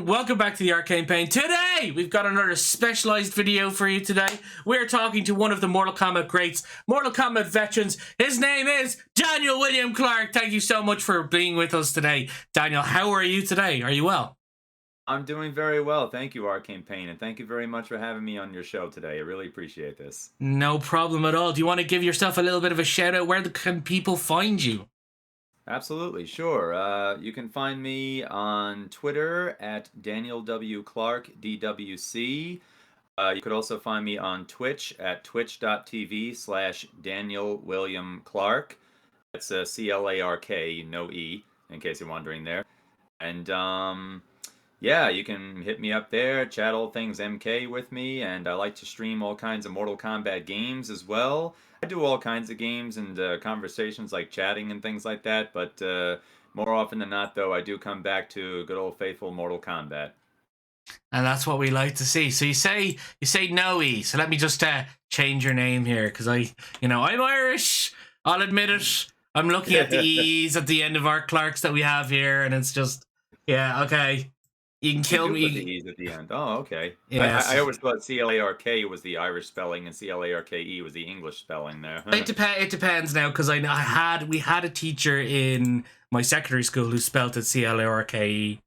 Welcome back to the Arcane Pain. Today, we've got another specialized video for you today. We're talking to one of the Mortal Kombat greats, Mortal Kombat veterans. His name is Daniel William Clark. Thank you so much for being with us today. Daniel, how are you today? Are you well? I'm doing very well. Thank you, Arcane Pain, and thank you very much for having me on your show today. I really appreciate this. No problem at all. Do you want to give yourself a little bit of a shout out? Where can people find you? Absolutely, sure. You can find me on Twitter at Daniel W. Clark, DWC. You could also find me on Twitch at twitch.tv/ Daniel William Clark. That's CLARK, no E, in case you're wondering there. And yeah, you can hit me up there, chat all things MK with me, and I like to stream all kinds of Mortal Kombat games as well. I do all kinds of games and conversations like chatting and things like that, but more often than not, though, I do come back to good old faithful Mortal Kombat. And that's what we like to see. So you say no E. So let me just change your name here because I'm Irish. I'll admit it. I'm looking at the E's at the end of our Clarks that we have here, and it's just okay. You can kill me. Put the E's at the end. Oh, okay. Yes. I always thought CLARK was the Irish spelling and CLARKE was the English spelling there. It depends now because we had a teacher in my secondary school who spelled it CLARKE.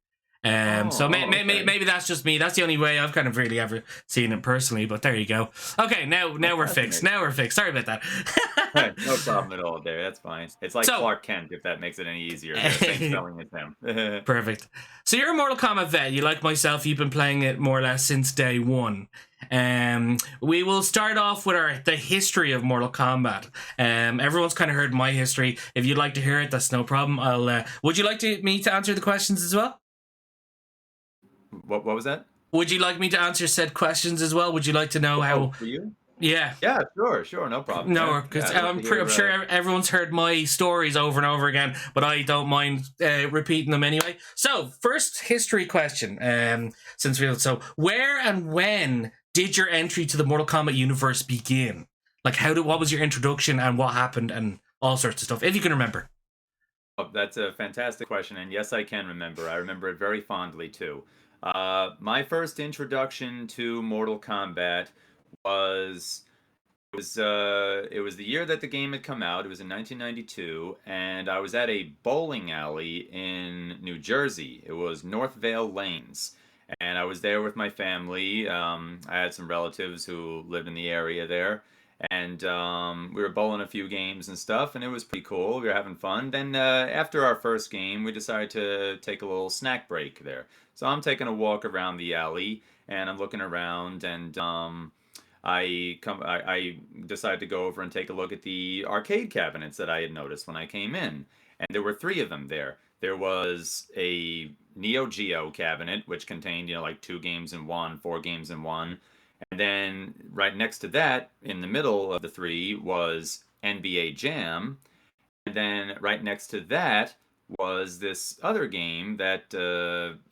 So maybe that's just me. That's the only way I've kind of really ever seen it personally. But there you go. Okay, now we're fixed. Now we're fixed. Sorry about that. No problem at all there. That's fine. It's like Clark Kent, if that makes it any easier. Same spelling as him. Perfect. So you're a Mortal Kombat vet. You, like myself, you've been playing it more or less since day one. We will start off with the history of Mortal Kombat. Everyone's kind of heard my history. If you'd like to hear it, that's no problem. Would you like me to answer the questions as well? What was that? Would you like me to answer said questions as well? Would you like to know how? For you? Yeah. Yeah, sure, no problem. No, because I'm sure everyone's heard my stories over and over again, but I don't mind repeating them anyway. So, first history question. Where and when did your entry to the Mortal Kombat universe begin? Like, what was your introduction and what happened and all sorts of stuff, if you can remember. Oh, that's a fantastic question, and yes, I can remember. I remember it very fondly too. My first introduction to Mortal Kombat was it was the year that the game had come out. It was in 1992, and I was at a bowling alley in New Jersey. It was North Vale Lanes, and I was there with my family. I had some relatives who lived in the area there, and we were bowling a few games and stuff, and it was pretty cool. We were having fun. Then after our first game, we decided to take a little snack break there. So I'm taking a walk around the alley, and I'm looking around, and I decided to go over and take a look at the arcade cabinets that I had noticed when I came in, and there were three of them there. There was a Neo Geo cabinet, which contained like 2 games in one, 4 games in one. And then right next to that, in the middle of the three, was NBA Jam. And then right next to that was this other game that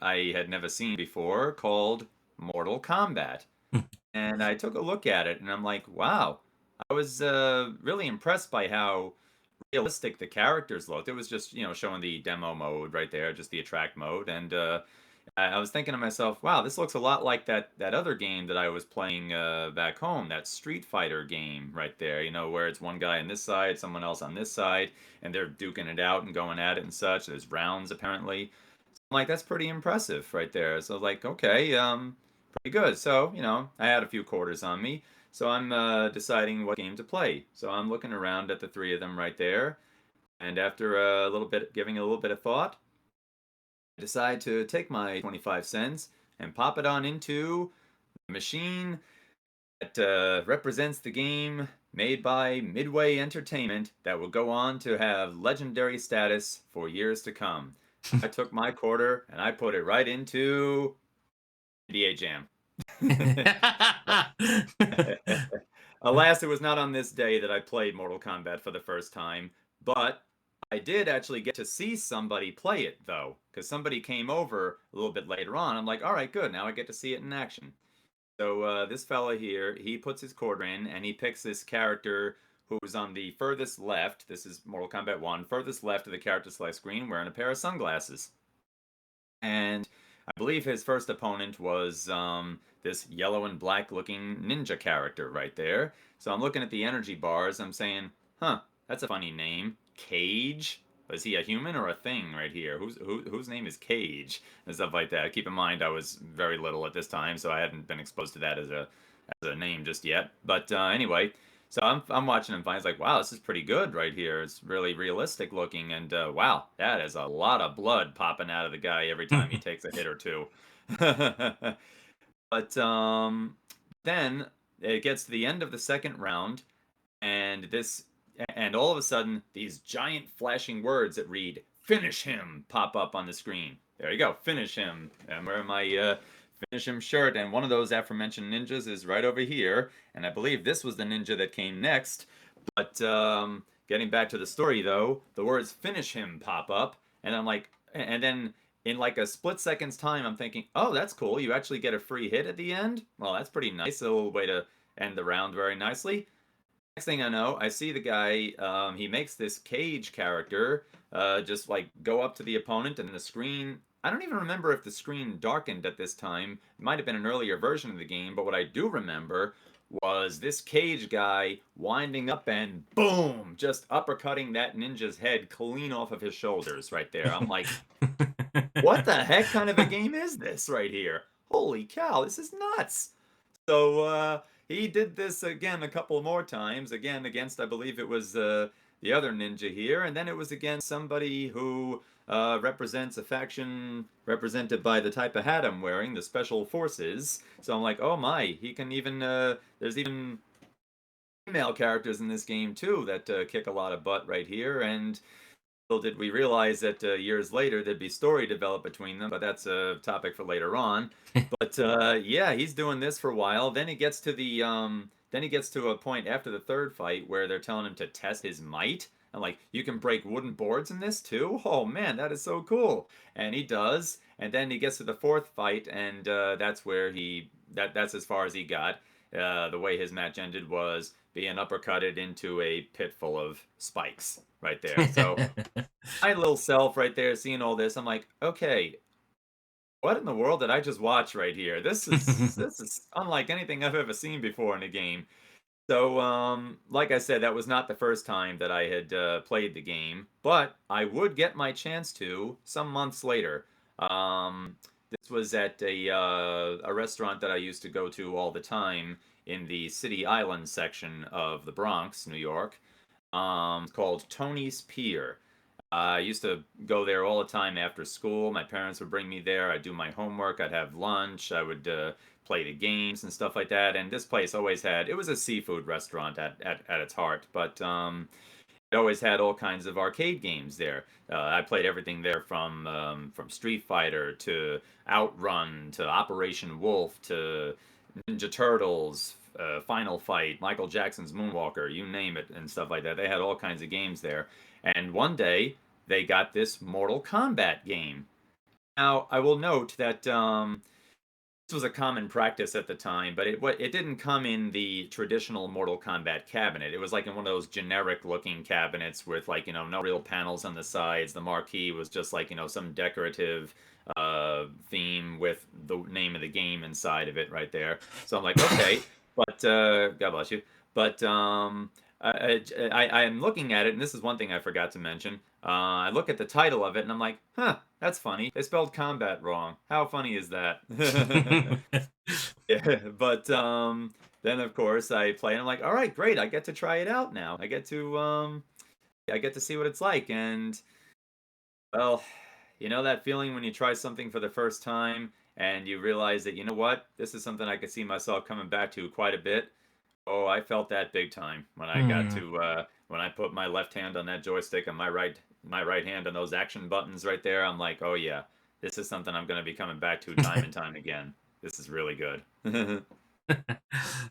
I had never seen before called Mortal Kombat. And I took a look at it and I'm like, wow, I was really impressed by how realistic the characters looked. It was just, showing the demo mode right there, just the attract mode. And I was thinking to myself, wow, this looks a lot like that other game that I was playing back home, that Street Fighter game right there, where it's one guy on this side, someone else on this side, and they're duking it out and going at it and such. There's rounds, apparently. So I'm like, that's pretty impressive right there. So I was like, okay, pretty good. So, I had a few quarters on me. So I'm deciding what game to play. So I'm looking around at the three of them right there. And after giving a little bit of thought, I decide to take my 25 cents and pop it on into the machine that represents the game made by Midway Entertainment that will go on to have legendary status for years to come. I took my quarter and I put it right into NBA Jam. Alas, it was not on this day that I played Mortal Kombat for the first time, but I did actually get to see somebody play it, though, because somebody came over a little bit later on. I'm like, all right, good, now I get to see it in action. So this fella here, he puts his quarter in, and he picks this character who's on the furthest left. This is Mortal Kombat 1, furthest left of the character select screen, wearing a pair of sunglasses. And I believe his first opponent was this yellow and black looking ninja character right there. So I'm looking at the energy bars. I'm saying, huh, that's a funny name. Cage? Was he a human or a thing right here? Whose name is Cage and stuff like that? Keep in mind I was very little at this time, so I hadn't been exposed to that as a name just yet. But anyway, so I'm watching him fight. It's like, wow, this is pretty good right here. It's really realistic looking, and wow, that is a lot of blood popping out of the guy every time he takes a hit or two. But then it gets to the end of the second round, and all of a sudden these giant flashing words that read "Finish him" pop up on the screen. There you go, finish him. I'm wearing my finish him shirt, and one of those aforementioned ninjas is right over here, and I believe this was the ninja that came next. But getting back to the story though, the words "finish him" pop up, and I'm like, and then in like a split second's time, I'm thinking, oh, that's cool. You actually get a free hit at the end. Well, that's pretty nice. A little way to end the round very nicely. Next thing I know, I see the guy. He makes this Cage character just like go up to the opponent, and the screen. I don't even remember if the screen darkened at this time. It might have been an earlier version of the game, but what I do remember was this Cage guy winding up and boom, just uppercutting that ninja's head clean off of his shoulders right there. I'm like, what the heck kind of a game is this right here? Holy cow, this is nuts. So he did this again a couple more times. Again against, I believe it was the other ninja here, and then it was against somebody who represents a faction represented by the type of hat I'm wearing, the Special Forces. So I'm like, oh my, he can even. There's even female characters in this game too that kick a lot of butt right here, and little did we realize that years later there'd be story developed between them, but that's a topic for later on. But yeah, he's doing this for a while. Then he gets to the then he gets to a point after the third fight where they're telling him to test his might. And like, you can break wooden boards in this too? Oh man, that is so cool. And he does. And then he gets to the fourth fight, and that's where that's as far as he got. The way his match ended was being uppercutted into a pit full of spikes right there. So my little self right there seeing all this, I'm like, okay, what in the world did I just watch right here? This is unlike anything I've ever seen before in a game. So like I said, that was not the first time that I had played the game, but I would get my chance to some months later. This was at a restaurant that I used to go to all the time in the City Island section of the Bronx, New York, called Tony's Pier. I used to go there all the time after school. My parents would bring me there. I'd do my homework. I'd have lunch. I would play the games and stuff like that. And this place always had, it was a seafood restaurant at its heart, but it always had all kinds of arcade games there. I played everything there from Street Fighter to Outrun to Operation Wolf to Ninja Turtles, Final Fight, Michael Jackson's Moonwalker, you name it, and stuff like that. They had all kinds of games there. And one day they got this Mortal Kombat game. Now, I will note that this was a common practice at the time, but it didn't come in the traditional Mortal Kombat cabinet. It was like in one of those generic looking cabinets with like, no real panels on the sides. The marquee was just like, some decorative theme with the name of the game inside of it right there. So I'm like, okay, but God bless you. But I am looking at it, and this is one thing I forgot to mention. I look at the title of it, and I'm like, huh, that's funny. They spelled combat wrong. How funny is that? Yeah, but then of course I play, and I'm like, all right, great. I get to try it out now. I get to see what it's like, and well, that feeling when you try something for the first time and you realize that, what, this is something I could see myself coming back to quite a bit. Oh, I felt that big time when I got to when I put my left hand on that joystick and my right hand on those action buttons right there. I'm like, oh yeah, this is something I'm going to be coming back to time and time again. This is really good.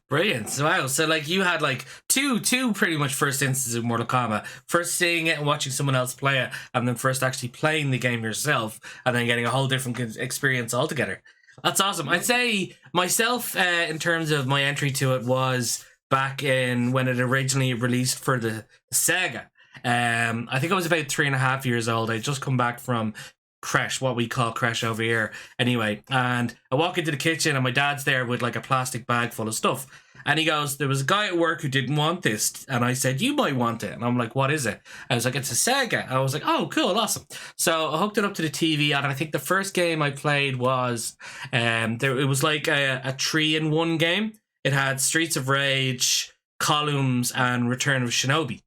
Brilliant. Wow. So like you had like two pretty much first instances of Mortal Kombat. First seeing it and watching someone else play it, and then first actually playing the game yourself, and then getting a whole different experience altogether. That's awesome. I'd say myself, in terms of my entry to it, was back in when it originally released for the Sega. I think I was about 3.5 years old. I'd just come back from creche, what we call creche over here. Anyway, and I walk into the kitchen and my dad's there with like a plastic bag full of stuff. And he goes, there was a guy at work who didn't want this. And I said, you might want it. And I'm like, what is it? I was like, it's a Sega. I was like, oh, cool, awesome. So I hooked it up to the TV. And I think the first game I played was, it was like a 3-in-1 game. It had Streets of Rage, Columns, and Return of Shinobi.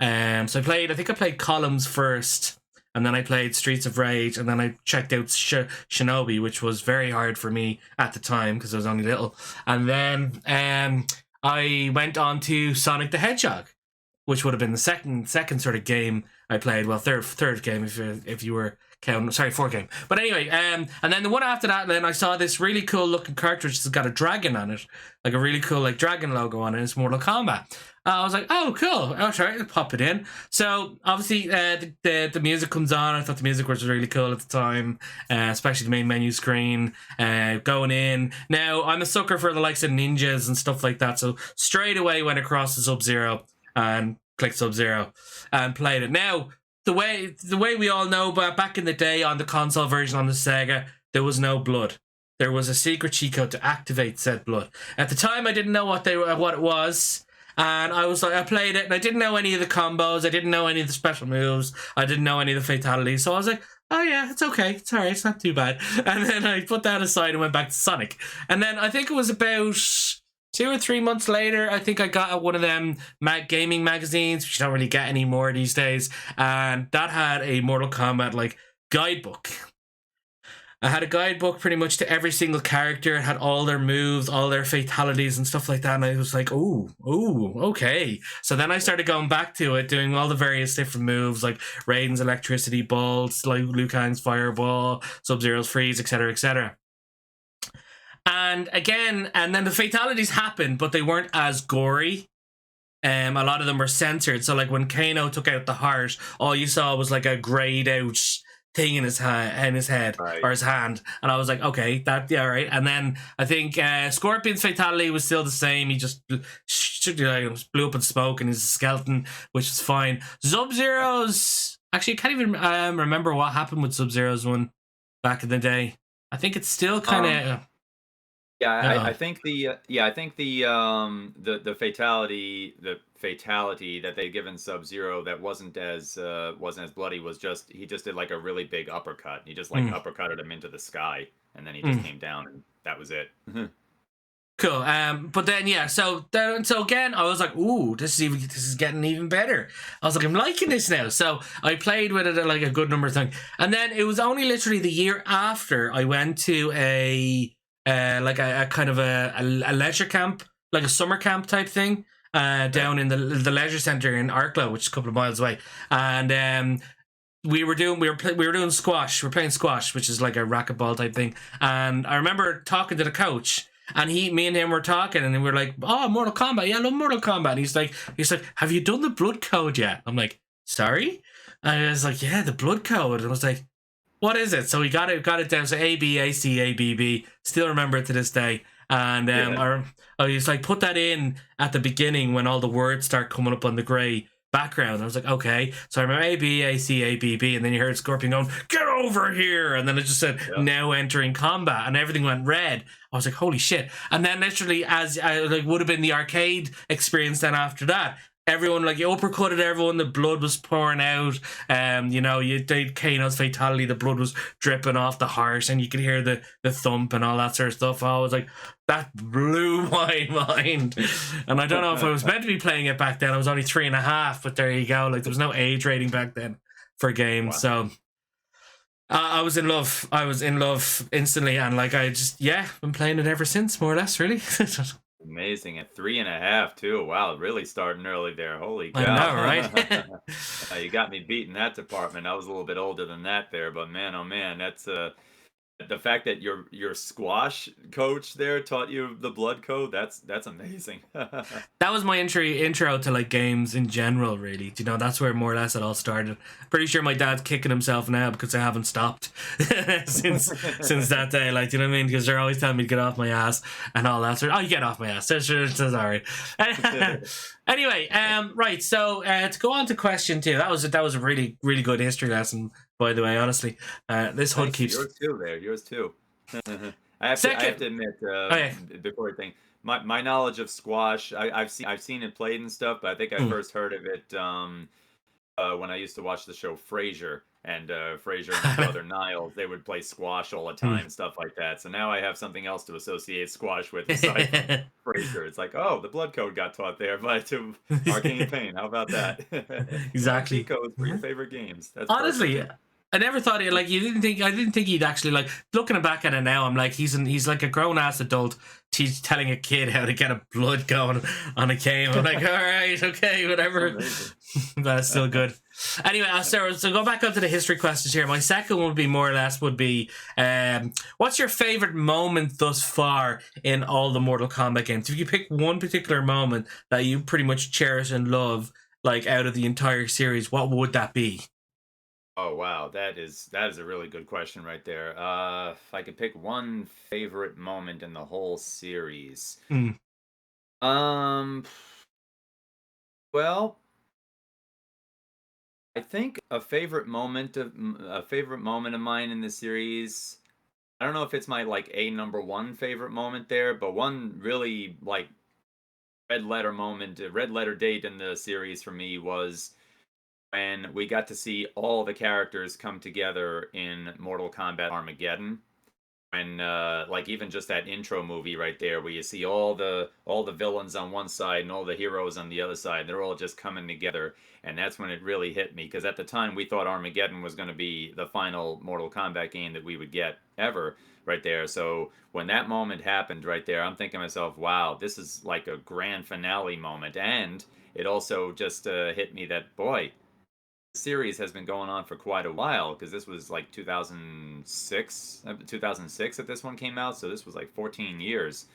So I think I played Columns first. And then I played Streets of Rage, and then I checked out Shinobi, which was very hard for me at the time because I was only little. And then I went on to Sonic the Hedgehog, which would have been the second sort of game I played. Well, third game if you were counting. Sorry, fourth game. But anyway, and then the one after that, then I saw this really cool looking cartridge that's got a dragon on it, like a really cool like dragon logo on it. It's Mortal Kombat. I was like, oh, cool. I'll try to pop it in. So, obviously, the music comes on. I thought the music was really cool at the time, especially the main menu screen, going in. Now, I'm a sucker for the likes of ninjas and stuff like that, so straight away went across to Sub-Zero and clicked Sub-Zero and played it. Now, the way we all know, but back in the day on the console version on the Sega, there was no blood. There was a secret cheat code to activate said blood. At the time, I didn't know what it was. And I was like, I played it and I didn't know any of the combos. I didn't know any of the special moves. I didn't know any of the fatalities. So I was like, oh yeah, it's okay. It's all right. It's not too bad. And then I put that aside and went back to Sonic. And then I think it was about 2 or 3 months later, I think I got one of them gaming magazines, which you don't really get anymore these days. And that had a Mortal Kombat like guidebook. I had a guidebook pretty much to every single character. It had all their moves, all their fatalities and stuff like that. And I was like, ooh, okay. So then I started going back to it, doing all the various different moves, like Raiden's electricity bolts, like Liu Kang's fireball, Sub-Zero's freeze, etc., etc. And again, and then the fatalities happened, but they weren't as gory. A lot of them were censored. So like when Kano took out the heart, all you saw was like a grayed out thing in his head Right. or his hand, and I was like, okay, all right. And then I think Scorpion's fatality was still the same. He just blew up in smoke and he's a skeleton, which is fine. Sub-Zero's, actually I can't even remember what happened with Sub-Zero's one back in the day. I think it's still kind of I think the fatality that they given Sub-Zero that wasn't as bloody was just he just did like a really big uppercut. He just like uppercutted him into the sky, and then he just came down, and that was it. Cool. But then so again, I was like, ooh, this is getting even better. I was like, I'm liking this now. So I played with it like a good number of times, and then it was only literally the year after I went to a kind of a leisure camp, like a summer camp type thing, down in the leisure center in Arklow, which is a couple of miles away, and we were doing squash. We're playing squash, which is like a racquetball type thing, and I remember talking to the coach. And me and him were talking, and we were like, "Oh, Mortal Kombat! Yeah, I love Mortal Kombat." And he's like, "Have you done the blood code yet?" I'm like, "Sorry," and I was like, "Yeah, the blood code." And I was like, "What is it?" So we got it down. So A B A C A B B. Still remember it to this day. And I was like, put that in at the beginning when all the words start coming up on the grey background. I was like, okay. So I remember A B A C A B B, and then you heard Scorpion going, "Get over here!" And then it just said, "Now entering combat," and everything went red. I was like, holy shit. And then literally, as I would have been the arcade experience then after that, everyone, like, you uppercutted everyone, the blood was pouring out. You did Kano's fatality, the blood was dripping off the heart, and you could hear the thump and all that sort of stuff. I was like, that blew my mind. And I don't know if I was meant to be playing it back then. I was only 3.5, but there you go. Like, there was no age rating back then for games. Wow. So I was in love. I was in love instantly, and like I just been playing it ever since, more or less, really. Amazing. At 3.5 too. Wow, really starting early there. Holy cow. I know, right? You got me beat in that department. I was a little bit older than that there, but man, oh man, that's the fact that your squash coach there taught you the blood code, that's amazing. That was my intro to like games in general, really. You know, that's where more or less it all started. Pretty sure my dad's kicking himself now because I haven't stopped since that day. Like, you know what I mean? Because they're always telling me to get off my ass and all that sort of. Oh, you get off my ass. That's all right. Anyway, right. So to go on to question 2, that was a really, really good history lesson. by the way. Honestly, this HUD Nice. keeps Yours too there. Yours too. I have to second. admit, Oh yeah. before I think, my knowledge of squash, I've seen it played and stuff, but I think I Mm. first heard of it when I used to watch the show Frasier, and Frasier and his brother Niles, they would play squash all the time and stuff like that. So now I have something else to associate squash with aside from Frasier. It's like, oh, the blood code got taught there by to Arcane Pain. How about that? Learn cheat Exactly. codes for your favorite games. That's perfect. Honestly, I never thought it like you didn't think I didn't think he'd actually like looking back at it now. I'm like he's like a grown ass adult. He's telling a kid how to get a blood going on a game. I'm like, all right, okay, whatever. Amazing. That's still good. Anyway, so go back up to the history questions here. My second one would be more or less would be, what's your favorite moment thus far in all the Mortal Kombat games? If you pick one particular moment that you pretty much cherish and love, like out of the entire series, what would that be? Oh wow, that is a really good question right there. If I could pick one favorite moment in the whole series, Mm, um, well, I think a favorite moment of mine in the series. I don't know if it's my like a number one favorite moment there, but one really like red letter date in the series for me was when we got to see all the characters come together in Mortal Kombat Armageddon. And like even just that intro movie right there where you see all the villains on one side and all the heroes on the other side, they're all just coming together, and that's when it really hit me, because at the time we thought Armageddon was going to be the final Mortal Kombat game that we would get ever right there. So when that moment happened right there, I'm thinking to myself, wow, this is like a grand finale moment. And it also just hit me that, boy, series has been going on for quite a while, because this was like 2006 that this one came out, so this was like 14 years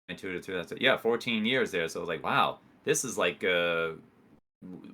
into to 2000, yeah, 14 years there. So I was like, wow, this is like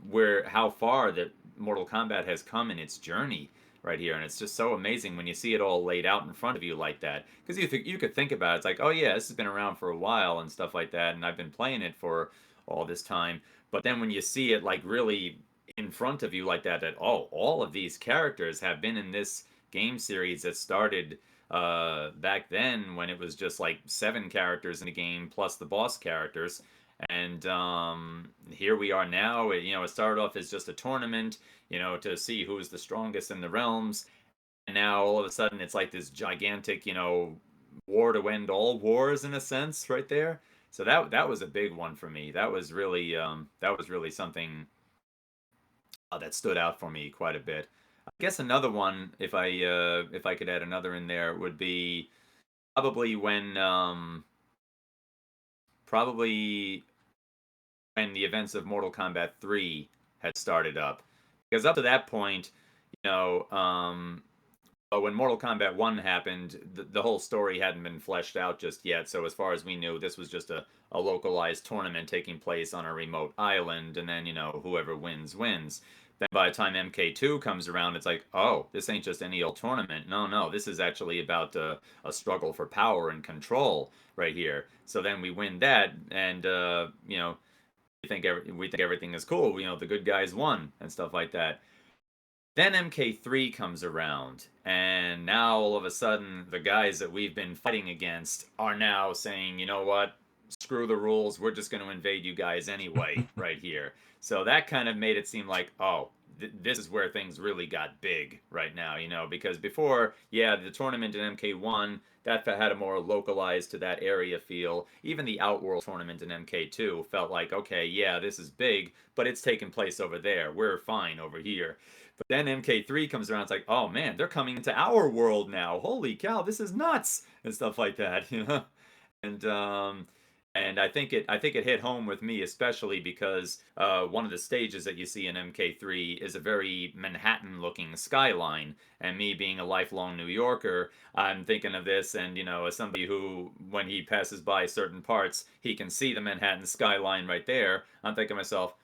where how far that Mortal Kombat has come in its journey right here, and it's just so amazing when you see it all laid out in front of you like that, because you could think about it, it's like, oh yeah, this has been around for a while and stuff like that, and I've been playing it for all this time. But then when you see it like really in front of you like that, that oh, all of these characters have been in this game series that started back then when it was just like 7 characters in the game plus the boss characters. And here we are now. It started off as just a tournament, to see who's the strongest in the realms. And now all of a sudden it's like this gigantic, war to end all wars in a sense, right there. So that was a big one for me. That was really something that stood out for me quite a bit. I guess another one, if I could add another in there, would be probably probably when the events of Mortal Kombat 3 had started up. Because up to that point, you know, um, when Mortal Kombat 1 happened, the whole story hadn't been fleshed out just yet. So, as far as we knew, this was just a localized tournament taking place on a remote island, and then, whoever wins, wins. Then by the time MK2 comes around, it's like, oh, this ain't just any old tournament. No, no, this is actually about a struggle for power and control right here. So then we win that, and, we think everything is cool. The good guys won and stuff like that. Then MK3 comes around, and now all of a sudden, the guys that we've been fighting against are now saying, you know what? Screw the rules. We're just going to invade you guys anyway, right here. So that kind of made it seem like, oh, this is where things really got big right now, because before, yeah, the tournament in MK1, that had a more localized to that area feel. Even the Outworld tournament in MK2 felt like, okay, yeah, this is big, but it's taking place over there. We're fine over here. But then MK3 comes around, it's like, oh man, they're coming into our world now. Holy cow, this is nuts and stuff like that, And I think it hit home with me, especially because one of the stages that you see in MK3 is a very Manhattan-looking skyline, and me being a lifelong New Yorker, I'm thinking of this, and as somebody who, when he passes by certain parts, he can see the Manhattan skyline right there. I'm thinking to myself,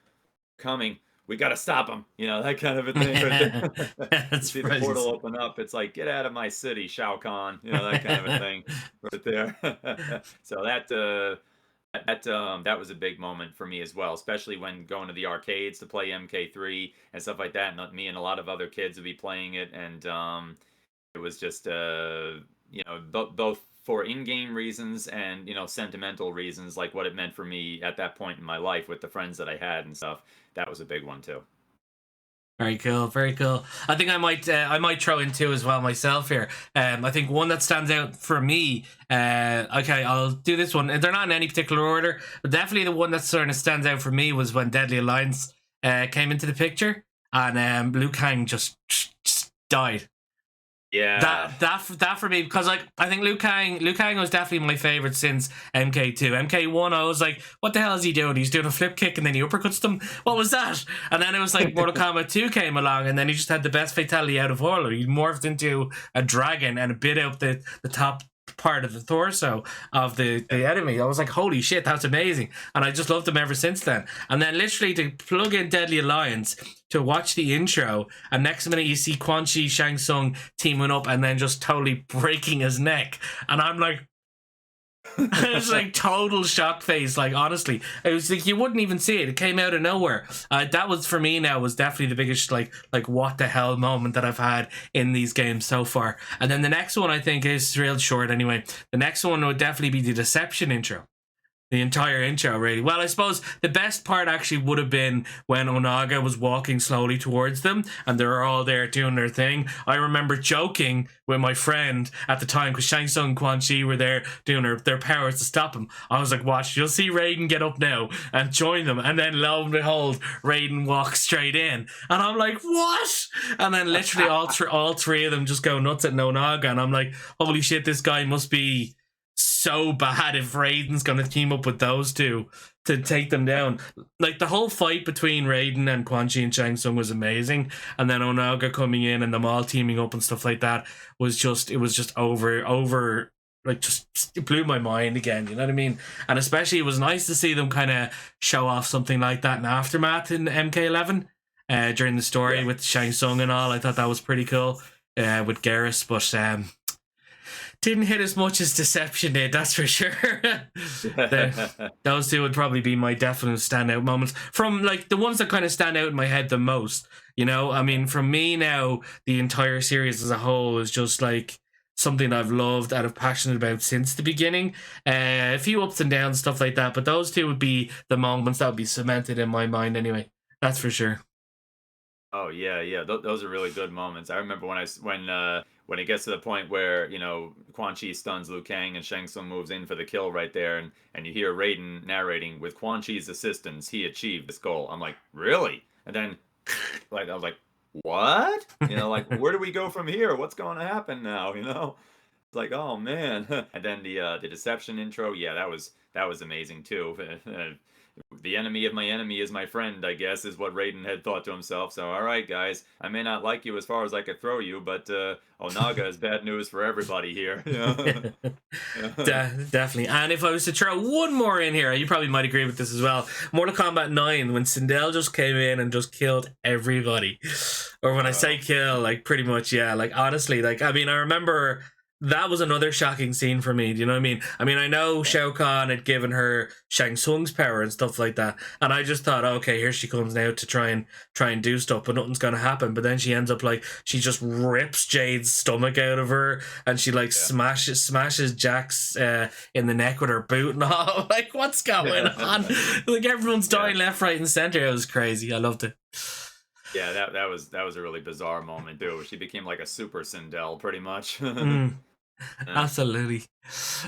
coming. We got to stop him. That kind of a thing right there. You That's see the portal priceless. open up. It's like, get out of my city, Shao Kahn. That kind of a thing right there. So That was a big moment for me as well, especially when going to the arcades to play MK3 and stuff like that. And me and a lot of other kids would be playing it, and it was just both for in-game reasons and sentimental reasons, like what it meant for me at that point in my life with the friends that I had and stuff. That was a big one too. Very cool, very cool. I think I might throw in two as well myself here. I think one that stands out for me. Okay, I'll do this one. They're not in any particular order, but definitely the one that sort of stands out for me was when Deadly Alliance came into the picture, and Liu Kang just died. Yeah. That for me, because like I think Liu Kang was definitely my favorite since MK2. MK1 I was like, what the hell is he doing? He's doing a flip kick and then he uppercuts them. What was that? And then it was like Mortal Kombat 2 came along and then he just had the best fatality out of all. He morphed into a dragon and bit out the top part of the torso of the enemy. I was like, holy shit, that's amazing. And I just loved him ever since then. And then literally to plug in Deadly Alliance, to watch the intro, and next minute you see Quan Chi, Shang Tsung teaming up and then just totally breaking his neck. And I'm like, it was like total shock face. Like honestly, it was like you wouldn't even see it. It came out of nowhere. That was for me now was definitely the biggest like what the hell moment that I've had in these games so far. And then the next one I think is real short anyway. The next one would definitely be the Deception intro. The entire intro, really. Well, I suppose the best part actually would have been when Onaga was walking slowly towards them and they were all there doing their thing. I remember joking with my friend at the time because Shang Tsung and Quan Chi were there doing their powers to stop him. I was like, watch, you'll see Raiden get up now and join them. And then lo and behold, Raiden walks straight in. And I'm like, what? And then literally all three of them just go nuts at Onaga. And I'm like, holy shit, this guy must be so bad if Raiden's gonna team up with those two to take them down. Like the whole fight between Raiden and Quan Chi and Shang Tsung was amazing, and then Onaga coming in and them all teaming up and stuff like that was just over like just it blew my mind again. You know what I mean? And especially it was nice to see them kind of show off something like that in Aftermath in MK11 during the story with Shang Tsung and all. I thought that was pretty cool with Garrus, but didn't hit as much as Deception did, that's for sure. Those two would probably be my definite standout moments. From like the ones that kind of stand out in my head the most, you know? I mean, from me now, the entire series as a whole is just like something I've loved and I'm passionate about since the beginning. A few ups and downs, stuff like that, but those two would be the moments that would be cemented in my mind anyway. That's for sure. Oh yeah, yeah. Those are really good moments. I remember when it gets to the point where Quan Chi stuns Liu Kang and Shang Tsung moves in for the kill right there, and you hear Raiden narrating, "With Quan Chi's assistance, he achieved this goal." I'm like, really? And then, like, I was like, what? Like, where do we go from here? What's going to happen now? It's like, oh man. And then the Deception intro, yeah, that was amazing too. The enemy of my enemy is my friend, I guess, is what Raiden had thought to himself. So, all right, guys, I may not like you as far as I could throw you, but Onaga is bad news for everybody here. Definitely. And if I was to throw one more in here, you probably might agree with this as well. Mortal Kombat 9, when Sindel just came in and just killed everybody. Or when I say kill, like pretty much, yeah. Like honestly, like I mean, I remember that was another shocking scene for me. Do you know what I mean? I mean, I know Shao Kahn had given her Shang Tsung's power and stuff like that, and I just thought, okay, here she comes now to try and do stuff, but nothing's gonna happen. But then she ends up like she just rips Jade's stomach out of her, and she like smashes Jax in the neck with her boot and all. Like, what's going on? Like everyone's dying left, right, and center. It was crazy. I loved it. Yeah, that was a really bizarre moment too. She became like a super Sindel, pretty much. Absolutely.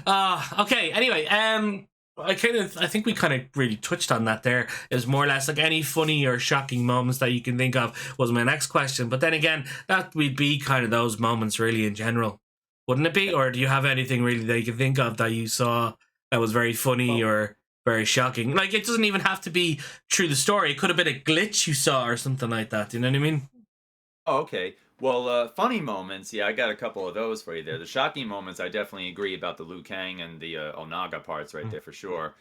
Okay. Anyway, I think we kind of really touched on that. There is more or less like any funny or shocking moments that you can think of was my next question. But then again, that would be kind of those moments really in general, wouldn't it be? Or do you have anything really that you can think of that you saw that was very funny or very shocking? Like it doesn't even have to be through the story. It could have been a glitch you saw or something like that. Do you know what I mean? Oh, okay. Well, funny moments, yeah, I got a couple of those for you there. The shocking moments, I definitely agree about the Liu Kang and the Onaga parts right there for sure.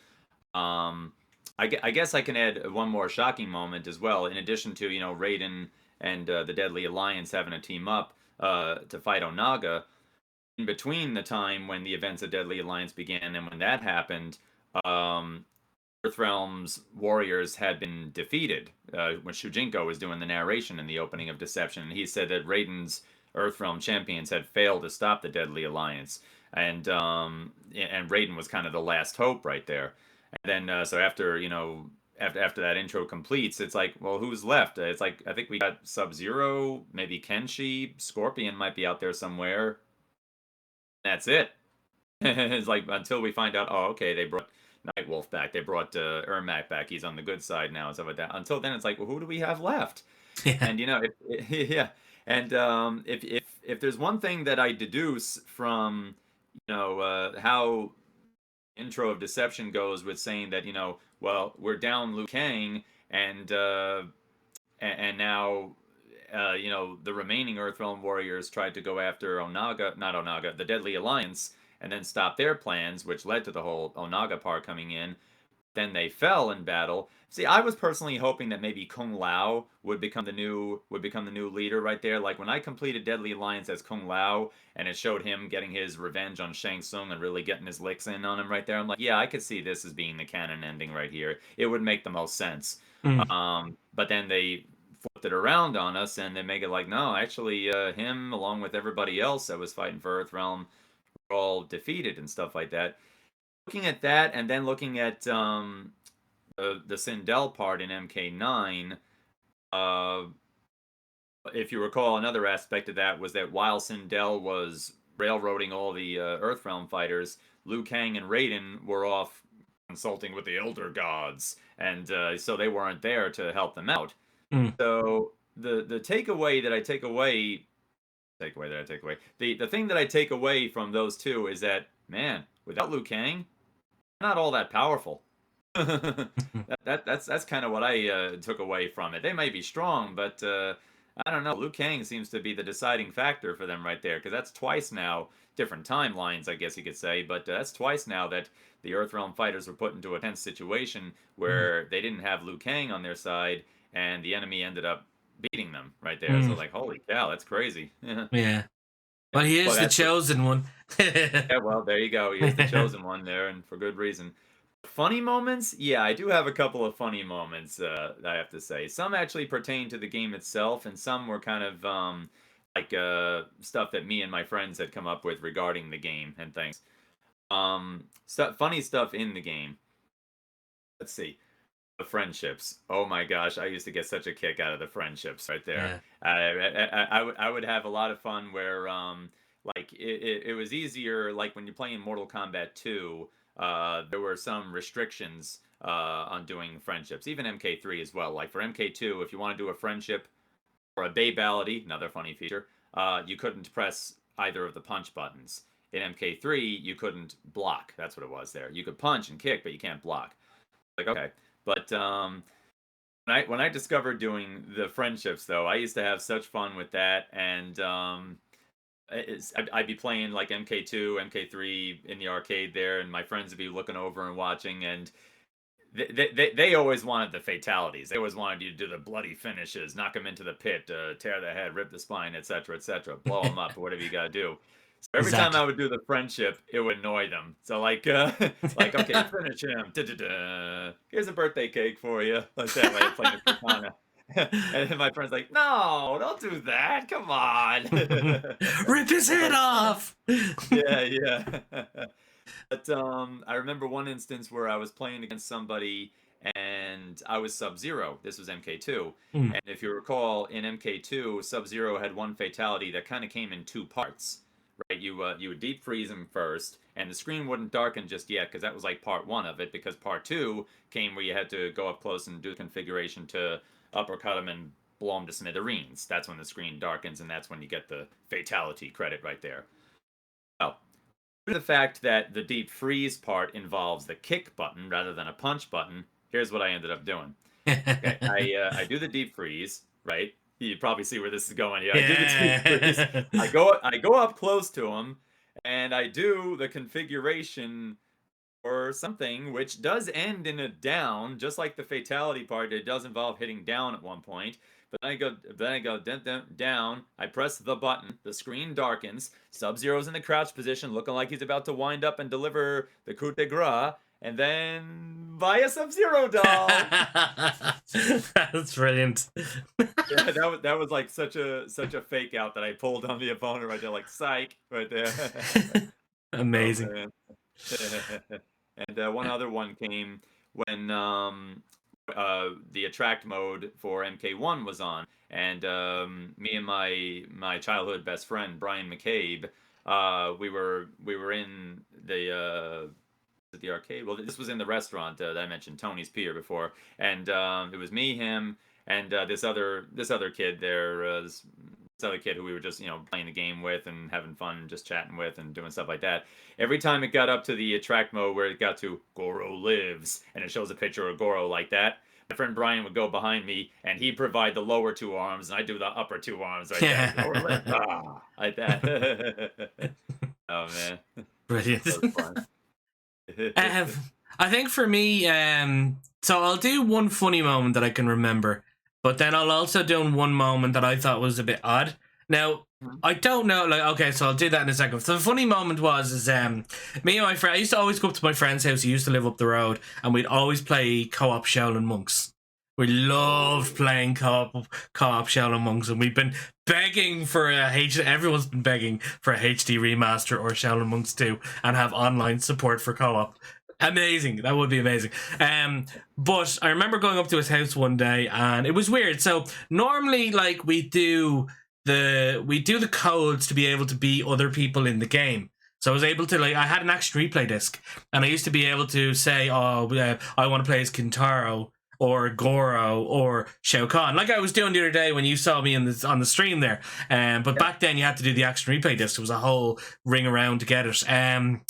Um, I guess I can add one more shocking moment as well. In addition to Raiden and the Deadly Alliance having to team up to fight Onaga. In between the time when the events of Deadly Alliance began and when that happened, um, Earthrealm's warriors had been defeated when Shujinko was doing the narration in the opening of Deception. And he said that Raiden's Earthrealm champions had failed to stop the Deadly Alliance, and Raiden was kind of the last hope right there. And then so after after that intro completes, it's like, well, who's left? It's like I think we got Sub-Zero, maybe Kenshi, Scorpion might be out there somewhere. That's it. It's like until we find out, oh, okay, they brought Nightwolf back, they brought Ermac back, he's on the good side now, and stuff like that. Until then, it's like, well, who do we have left? Yeah. And yeah, and if there's one thing that I deduce from how intro of Deception goes with saying that well, we're down Liu Kang, and now the remaining Earthrealm warriors tried to go after not Onaga, the Deadly Alliance, and then stop their plans, which led to the whole Onaga part coming in. Then they fell in battle. See, I was personally hoping that maybe Kung Lao would become the new leader right there. Like when I completed Deadly Alliance as Kung Lao, and it showed him getting his revenge on Shang Tsung and really getting his licks in on him right there. I'm like, yeah, I could see this as being the canon ending right here. It would make the most sense. Mm. But then they flipped it around on us and they make it like, no, actually, him along with everybody else that was fighting for Earthrealm were all defeated and stuff like that. Looking at that, and then looking at the Sindel part in MK9, uh, if you recall, another aspect of that was that while Sindel was railroading all the Earthrealm fighters, Liu Kang and Raiden were off consulting with the Elder Gods, and so they weren't there to help them out. Mm. So the takeaway that I take away, the thing that I take away from those two is that, man, without Liu Kang, not all that powerful. That's kind of what I took away from it. They may be strong, but I don't know. Liu Kang seems to be the deciding factor for them right there, because that's twice now, different timelines, I guess you could say, but that's twice now that the Earthrealm fighters were put into a tense situation Mm. where they didn't have Liu Kang on their side, and the enemy ended up beating them right there. So Mm. like, holy cow, that's crazy. Yeah. Yeah. Well, he Well, is the that's what. chosen one. Yeah, well, there you go. He is the chosen one there, and for good reason. Funny moments? Yeah, I do have a couple of funny moments, I have to say. Some actually pertain to the game itself, and some were kind of like stuff that me and my friends had come up with regarding the game and things. Funny stuff in the game. Let's see. The friendships. Oh my gosh, I used to get such a kick out of the friendships right there. Yeah. I would have a lot of fun where like it was easier like when you're playing Mortal Kombat 2, there were some restrictions on doing friendships. Even MK3 as well. Like for MK2, if you want to do a friendship or a babality, another funny feature, you couldn't press either of the punch buttons. In MK3, you couldn't block. That's what it was there. You could punch and kick, but you can't block. Like, okay. But when I discovered doing the friendships, though, I used to have such fun with that, and I'd be playing like MK2, MK3 in the arcade there, and my friends would be looking over and watching, and they always wanted the fatalities. They always wanted you to do the bloody finishes, knock them into the pit, tear the head, rip the spine, etc., blow them up, whatever you gotta do. So every time Exactly. I would do the friendship, it would annoy them. So like, like okay, finish him. Da-da-da. Here's a birthday cake for you. Like that way, playing the katana. And then my friend's like, "No, don't do that. Come on." Rip his It's head like, off. yeah, yeah. But I remember one instance where I was playing against somebody and I was Sub-Zero. This was MK2. Mm. And if you recall, in MK2, Sub-Zero had one fatality that kind of came in two parts. Right, you would deep freeze him first, and the screen wouldn't darken just yet because that was like part one of it. Because part two came where you had to go up close and do the configuration to uppercut him and blow him to smithereens. That's when the screen darkens, and that's when you get the fatality credit right there. Well, due to the fact that the deep freeze part involves the kick button rather than a punch button, here's what I ended up doing. Okay, I do the deep freeze, right? You probably see where this is going. Yeah, I do the deep freeze. Yeah. I go up close to him, and I do the configuration or something, which does end in a down, just like the fatality part. It does involve hitting down at one point. But then I go down. I press the button. The screen darkens. Sub-Zero's in the crouch position, looking like he's about to wind up and deliver the coup de grace. and then buy a Sub-Zero doll. That's brilliant. Yeah, that was like such a fake out that I pulled on the opponent right there, like psych. But oh Amazing. man. And one other one came when the attract mode for MK1 was on, and me and my childhood best friend Brian McCabe, we were in the arcade. Well, this was in the restaurant that I mentioned, Tony's Pier, before, and it was me, him, and this other kid there, this other kid who we were just playing the game with and having fun, just chatting with and doing stuff like that. Every time it got up to the attract mode where it got to Goro lives, and it shows a picture of Goro like that, my friend Brian would go behind me and he'd provide the lower two arms, and I do the upper two arms right there. Goro lives, like that. Oh man, Brilliant. that was fun. I think for me, so I'll do one funny moment that I can remember, but then I'll also do one moment that I thought was a bit odd. Now, I don't know, like, okay, so I'll do that in a second. So the funny moment was, me and my friend, I used to always go up to my friend's house. He used to live up the road, and we'd always play co-op Shaolin Monks. We loved playing co-op Shaolin Monks, and we've been begging for everyone's been begging for a HD remaster or Shaolin Monks 2 and have online support for co-op. Amazing. That would be amazing. But I remember going up to his house one day, and it was weird. So normally, like, we do the codes to be able to be other people in the game. So I was able to, like, I had an action replay disc, and I used to be able to say, I want to play as Kintaro or Goro or Shao Kahn, like I was doing the other day when you saw me on the stream there. But back then you had to do the action replay disc. It was a whole ring around to get it. And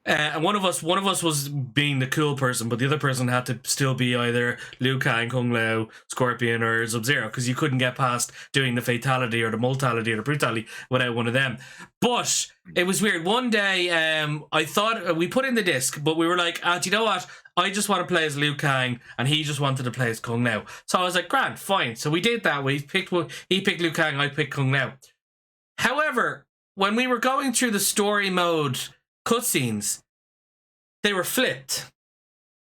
one of us was being the cool person, but the other person had to still be either Liu Kang, Kung Lao, Scorpion, or Sub-Zero, because you couldn't get past doing the fatality or the multality or the brutality without one of them. But it was weird. One day, I thought we put in the disc, but we were like, do you know what? I just want to play as Liu Kang, and he just wanted to play as Kung Lao. So I was like, grand, fine. So we did that. He picked Liu Kang, I picked Kung Lao. However, when we were going through the story mode cutscenes, they were flipped.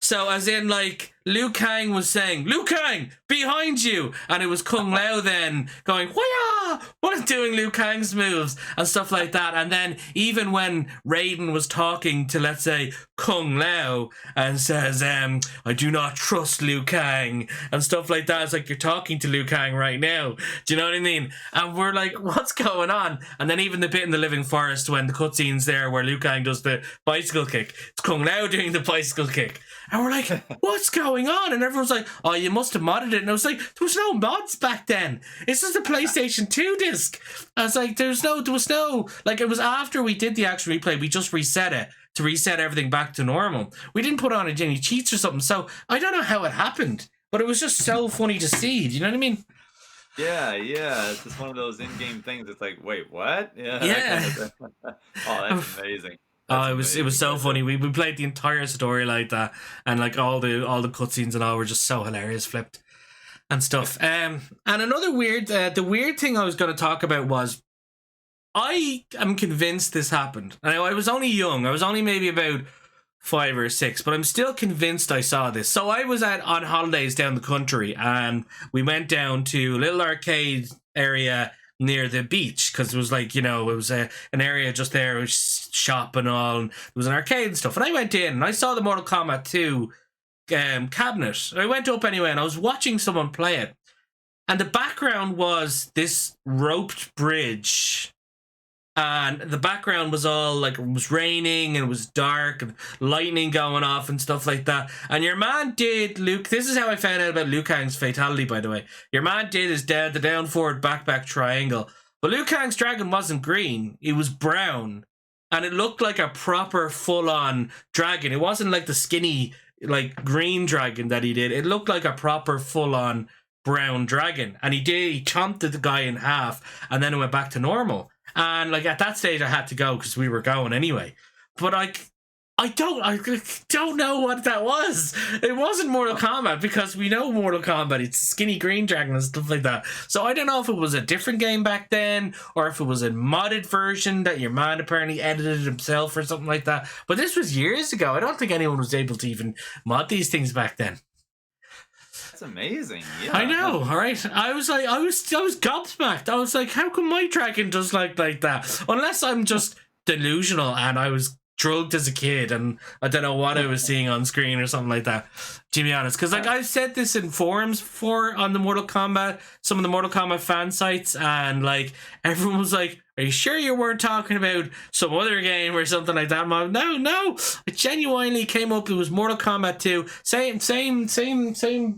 So as in, like, Liu Kang was saying, Liu Kang, behind you! And it was Kung Lao then going, Waya! What, doing Liu Kang's moves and stuff like that. And then even when Raiden was talking to, let's say, Kung Lao and says, I do not trust Liu Kang and stuff like that, it's like you're talking to Liu Kang right now. Do you know what I mean? And we're like, what's going on? And then even the bit in the Living Forest when the cutscene's there where Liu Kang does the bicycle kick, it's Kung Lao doing the bicycle kick. And we're like, what's going on? And everyone's like, oh, you must have modded it. And I was like, there was no mods back then. This is the PlayStation 2 disc. I was like, there was no, like, it was after we did the actual replay, we just reset it to reset everything back to normal. We didn't put on any cheats or something. So I don't know how it happened, but it was just so funny to see. Do you know what I mean? Yeah, it's just one of those in-game things. It's like, wait, what? Yeah. Oh, that's amazing. It was so funny. We played the entire story like that, and like all the cutscenes and all were just so hilarious, flipped and stuff. And another weird, the weird thing I was going to talk about was, I am convinced this happened. Now, I was only young. I was only maybe about 5 or 6, but I'm still convinced I saw this. So I was on holidays down the country, and we went down to a little arcade area near the beach, because it was like, it was an area just there, it was shop and all, and there was an arcade and stuff. And I went in and I saw the Mortal Kombat 2 cabinet. I went up anyway and I was watching someone play it, and the background was this roped bridge, and the background was all like, it was raining and it was dark and lightning going off and stuff like that. And your man did, Luke, this is how I found out about Liu Kang's fatality, by the way. Your man did his the down forward back triangle, but Liu Kang's dragon wasn't green, it was brown, and it looked like a proper full-on dragon. It wasn't like the skinny, like, green dragon that he did. It looked like a proper full-on brown dragon, and he chomped the guy in half, and then it went back to normal. And like at that stage I had to go because we were going anyway. But like, I don't know what that was. It wasn't Mortal Kombat because we know Mortal Kombat. It's Skinny Green Dragon and stuff like that. So I don't know if it was a different game back then or if it was a modded version that your man apparently edited himself or something like that. But this was years ago. I don't think anyone was able to even mod these things back then. That's amazing. Yeah. I know, all right. I was gobsmacked. I was like, how come my tracking does like that? Unless I'm just delusional and I was drugged as a kid and I don't know what I was seeing on screen or something like that. To be honest, because like I've said this in forums before on the Mortal Kombat, some of the Mortal Kombat fan sites, and like everyone was like, "Are you sure you weren't talking about some other game or something like that?" I'm like, no, it genuinely came up. It was Mortal Kombat 2, same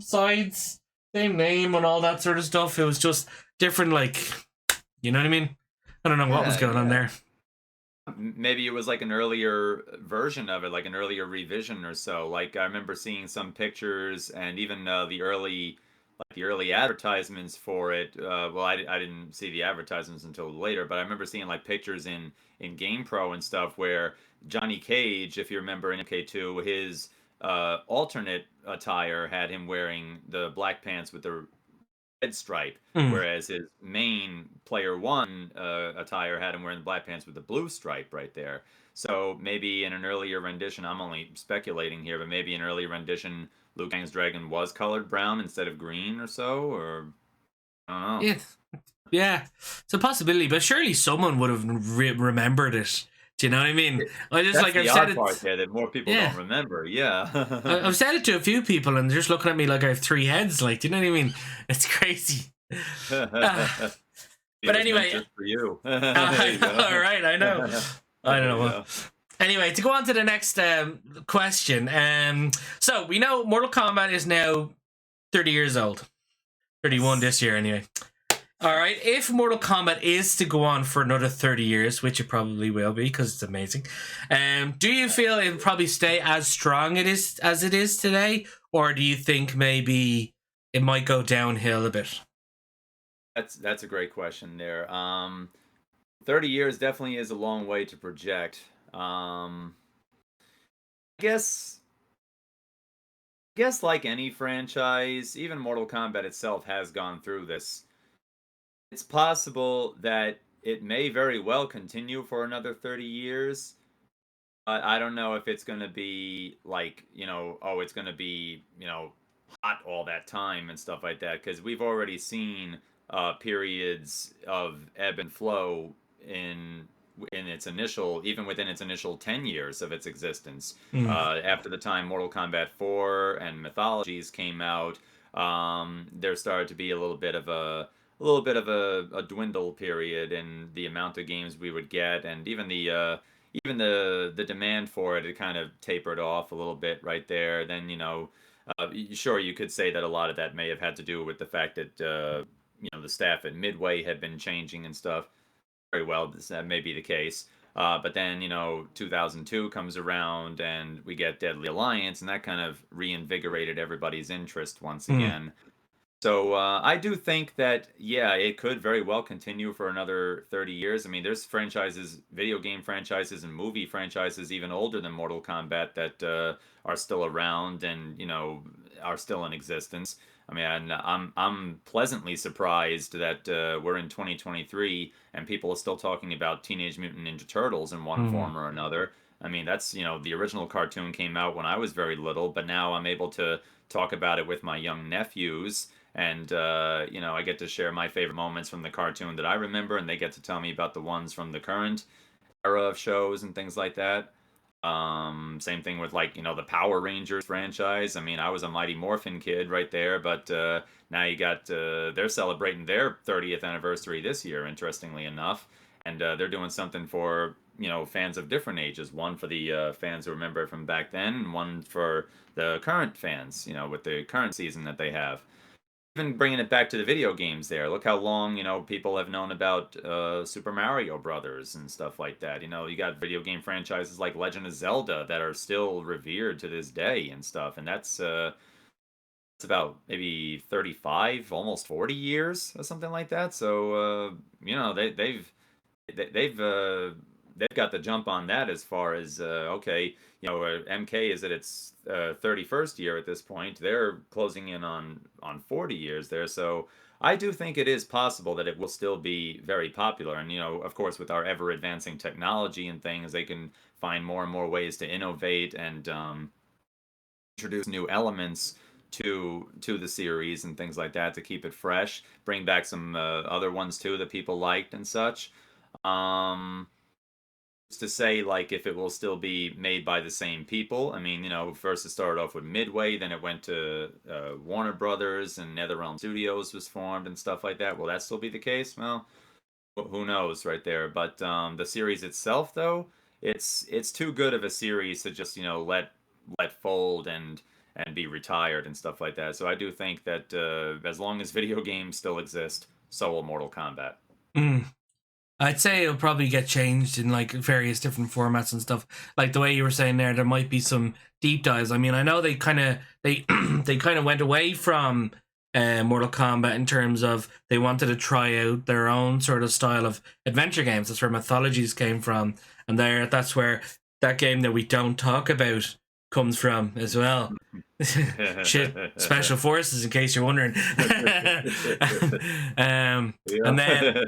sides, same name and all that sort of stuff. It was just different, like, you know what I mean? I don't know what was going on there. Maybe it was like an earlier version of it, like an earlier revision or so. Like I remember seeing some pictures and even the early advertisements for it. Well, I didn't see the advertisements until later, but I remember seeing like pictures in GamePro and stuff where Johnny Cage, if you remember in MK2, his alternate attire had him wearing the black pants with the red stripe, whereas his main player one attire had him wearing the black pants with the blue stripe right there. So maybe in an earlier rendition, I'm only speculating here, but maybe an earlier rendition, Liu Kang's dragon was colored brown instead of green or so, or I don't know. Yeah, it's a possibility, but surely someone would have remembered it. Do you know what I mean? I just That's like the I've odd said it. part there that more people don't remember. Yeah. I've said it to a few people, and they're just looking at me like I have three heads. Like, do you know what I mean? It's crazy. But anyway, just for you. All right, I know. I don't know. Anyway, to go on to the next question. So we know Mortal Kombat is now 30 years old. 31 this year, anyway. All right, if Mortal Kombat is to go on for another 30 years, which it probably will be because it's amazing, do you feel it'll probably stay as strong as it is today, or do you think maybe it might go downhill a bit? That's a great question there. 30 years definitely is a long way to project. I guess like any franchise, even Mortal Kombat itself has gone through this. It's possible that it may very well continue for another 30 years. But I don't know if it's going to be like, oh, it's going to be, hot all that time and stuff like that. Because we've already seen periods of ebb and flow in its initial, even within its initial 10 years of its existence. After the time Mortal Kombat 4 and Mythologies came out, there started to be a little bit of a dwindle period in the amount of games we would get, and even the demand for it kind of tapered off a little bit right there. Then sure, you could say that a lot of that may have had to do with the fact that the staff at Midway had been changing and stuff. Very well, that may be the case. But then 2002 comes around and we get Deadly Alliance, and that kind of reinvigorated everybody's interest once again. So I do think that, yeah, it could very well continue for another 30 years. I mean, there's franchises, video game franchises and movie franchises even older than Mortal Kombat that are still around and, are still in existence. I mean, I'm pleasantly surprised that we're in 2023 and people are still talking about Teenage Mutant Ninja Turtles in one form or another. I mean, that's, the original cartoon came out when I was very little, but now I'm able to talk about it with my young nephews. And, I get to share my favorite moments from the cartoon that I remember, and they get to tell me about the ones from the current era of shows and things like that. Same thing with, like, the Power Rangers franchise. I mean, I was a Mighty Morphin kid right there, but now you got, they're celebrating their 30th anniversary this year, interestingly enough. And they're doing something for, fans of different ages. One for the fans who remember it from back then, and one for the current fans, with the current season that they have. Even bringing it back to the video games there, look how long, people have known about Super Mario Brothers and stuff like that. You got video game franchises like Legend of Zelda that are still revered to this day and stuff. And that's it's about maybe 35, almost 40 years or something like that. So, they've they've got the jump on that as far as okay, MK is at its 31st year at this point. They're closing in on 40 years there, so I do think it is possible that it will still be very popular. And of course, with our ever advancing technology and things, they can find more and more ways to innovate and introduce new elements to the series and things like that to keep it fresh. Bring back some other ones too that people liked and such. Um, to say like if it will still be made by the same people. I mean, first it started off with Midway, then it went to Warner Brothers, and NetherRealm Studios was formed and stuff like that. Will that still be the case? Well, who knows, right there. But the series itself, though, it's too good of a series to just let fold and be retired and stuff like that. So I do think that as long as video games still exist, so will Mortal Kombat. Mm. I'd say it'll probably get changed in like various different formats and stuff. Like the way you were saying there might be some deep dives. I mean, I know they they kind of went away from Mortal Kombat in terms of they wanted to try out their own sort of style of adventure games. That's where Mythologies came from, and that's where that game that we don't talk about comes from as well. Shit, Special Forces, in case you're wondering. And then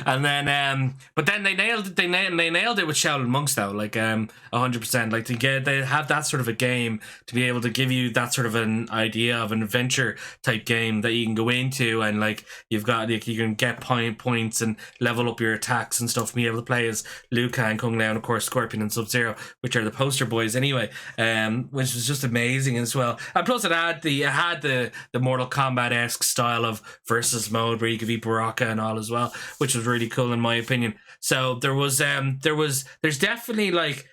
and then but then they nailed it. They nailed it with Shaolin Monks though, like 100%. Like they have that sort of a game to be able to give you that sort of an idea of an adventure type game that you can go into, and like you've got like you can get points and level up your attacks and stuff. Be able to play as Liu Kang, Kung Lao, and of course Scorpion and Sub-Zero, which are the poster boys anyway. Which was just amazing as well. And plus it had the Mortal Kombat-esque style of versus mode where you could be Baraka and all as well, which was really cool in my opinion. So there's definitely like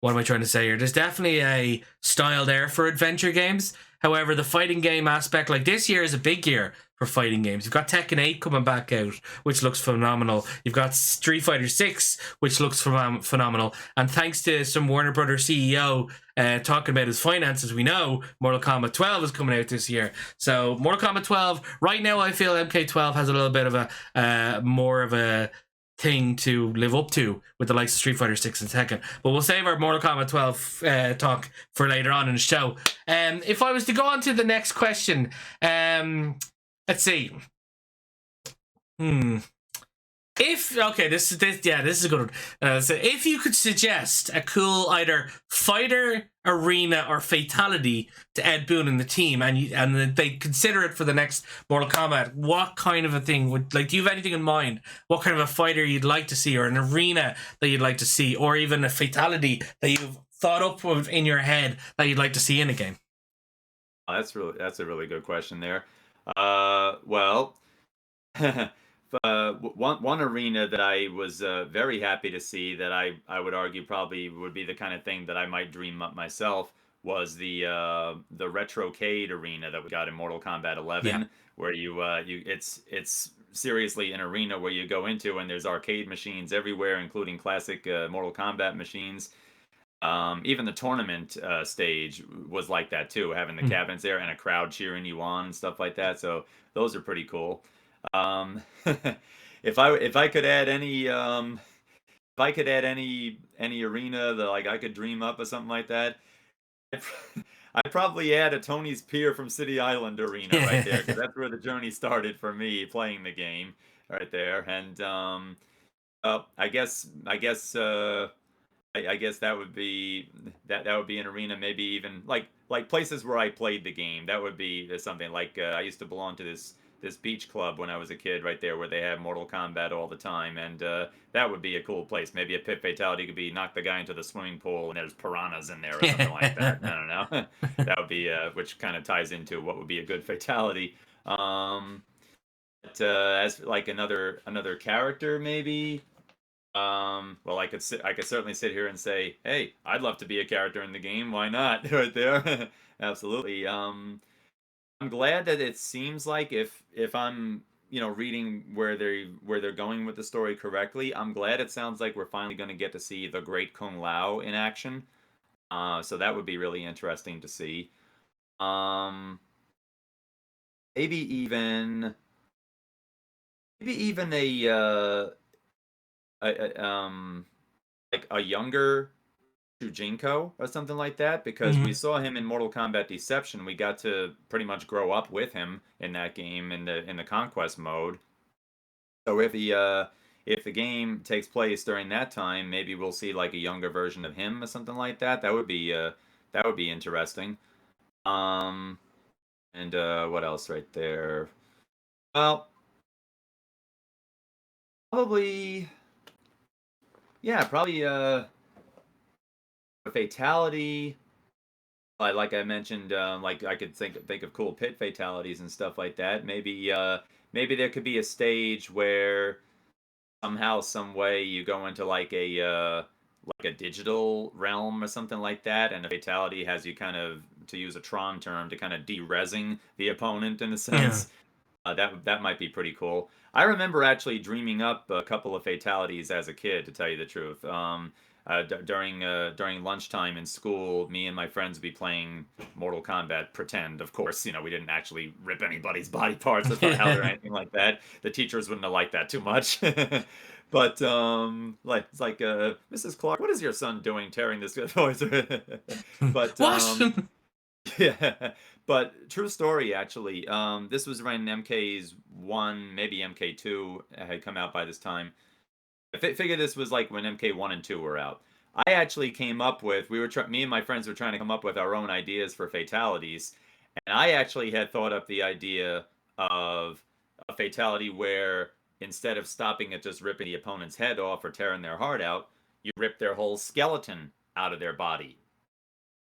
what am I trying to say here? There's definitely a style there for adventure games. However, the fighting game aspect, like this year is a big year for fighting games. You've got Tekken 8 coming back out, which looks phenomenal. You've got Street Fighter 6, which looks phenomenal. And thanks to some Warner Brothers CEO talking about his finances, we know Mortal Kombat 12 is coming out this year. So Mortal Kombat 12, right now I feel MK12 has a little bit of a more of a thing to live up to with the likes of Street Fighter 6 and Tekken. But we'll save our Mortal Kombat 12 talk for later on in the show. If I was to go on to the next question, let's see. This is a good one. So if you could suggest a cool either fighter, arena, or fatality to Ed Boon and the team, and they consider it for the next Mortal Kombat, what kind of a thing do you have anything in mind? What kind of a fighter you'd like to see, or an arena that you'd like to see, or even a fatality that you've thought up of in your head that you'd like to see in a game? Oh, that's a really good question there. Well. One arena that I was very happy to see that I would argue probably would be the kind of thing that I might dream up myself was the Retrocade arena that we got in Mortal Kombat 11, Yeah. where it's seriously an arena where you go into and there's arcade machines everywhere, including classic Mortal Kombat machines. Even the tournament stage was like that too, having the cabinets there and a crowd cheering you on and stuff like that. So those are pretty cool. If I could add any any arena that like I could dream up or something like that, I'd probably add a Tony's Pier from City Island arena right there, because that's where the journey started for me playing the game right there. And I guess that would be that would be an arena, maybe even like places where I played the game. That would be something like I used to belong to this beach club when I was a kid right there where they have Mortal Kombat all the time, and that would be a cool place. Maybe a pit fatality could be knock the guy into the swimming pool and there's piranhas in there or something like that. I don't know. That would be which kind of ties into what would be a good fatality. But as like another character maybe. Well, I could certainly sit here and say, hey, I'd love to be a character in the game. Why not? Right there. Absolutely. I'm glad that it seems like if I'm reading where they're going with the story correctly, I'm glad it sounds like we're finally going to get to see the great Kung Lao in action. So that would be really interesting to see. Um, maybe even a like a younger Shujinko or something like that, because we Mhm. saw him in Mortal Kombat Deception. We got to pretty much grow up with him in that game in the conquest mode. So if the game takes place during that time, maybe we'll see like a younger version of him or something like that. That would be interesting. Um and what else right there? Well, probably yeah, probably a fatality. Like I mentioned, like I could think of cool pit fatalities and stuff like that. Maybe there could be a stage where somehow, some way, you go into like a digital realm or something like that, and a fatality has you kind of, to use a Tron term, to kind of de-resing the opponent in a Yeah. sense. That might be pretty cool. I remember actually dreaming up a couple of fatalities as a kid, to tell you the truth. During lunchtime in school, me and my friends would be playing Mortal Kombat Pretend. Of course, we didn't actually rip anybody's body parts out or anything like that. The teachers wouldn't have liked that too much. But like it's like Mrs. Clark, what is your son doing tearing this voice? But What? yeah, but true story actually. This was when MK's 1, maybe MK2 had come out by this time. Figure this was like when MK1 and 2 were out. I actually came up with, me and my friends were trying to come up with our own ideas for fatalities, and I actually had thought up the idea of a fatality where, instead of stopping at just ripping the opponent's head off or tearing their heart out, you rip their whole skeleton out of their body.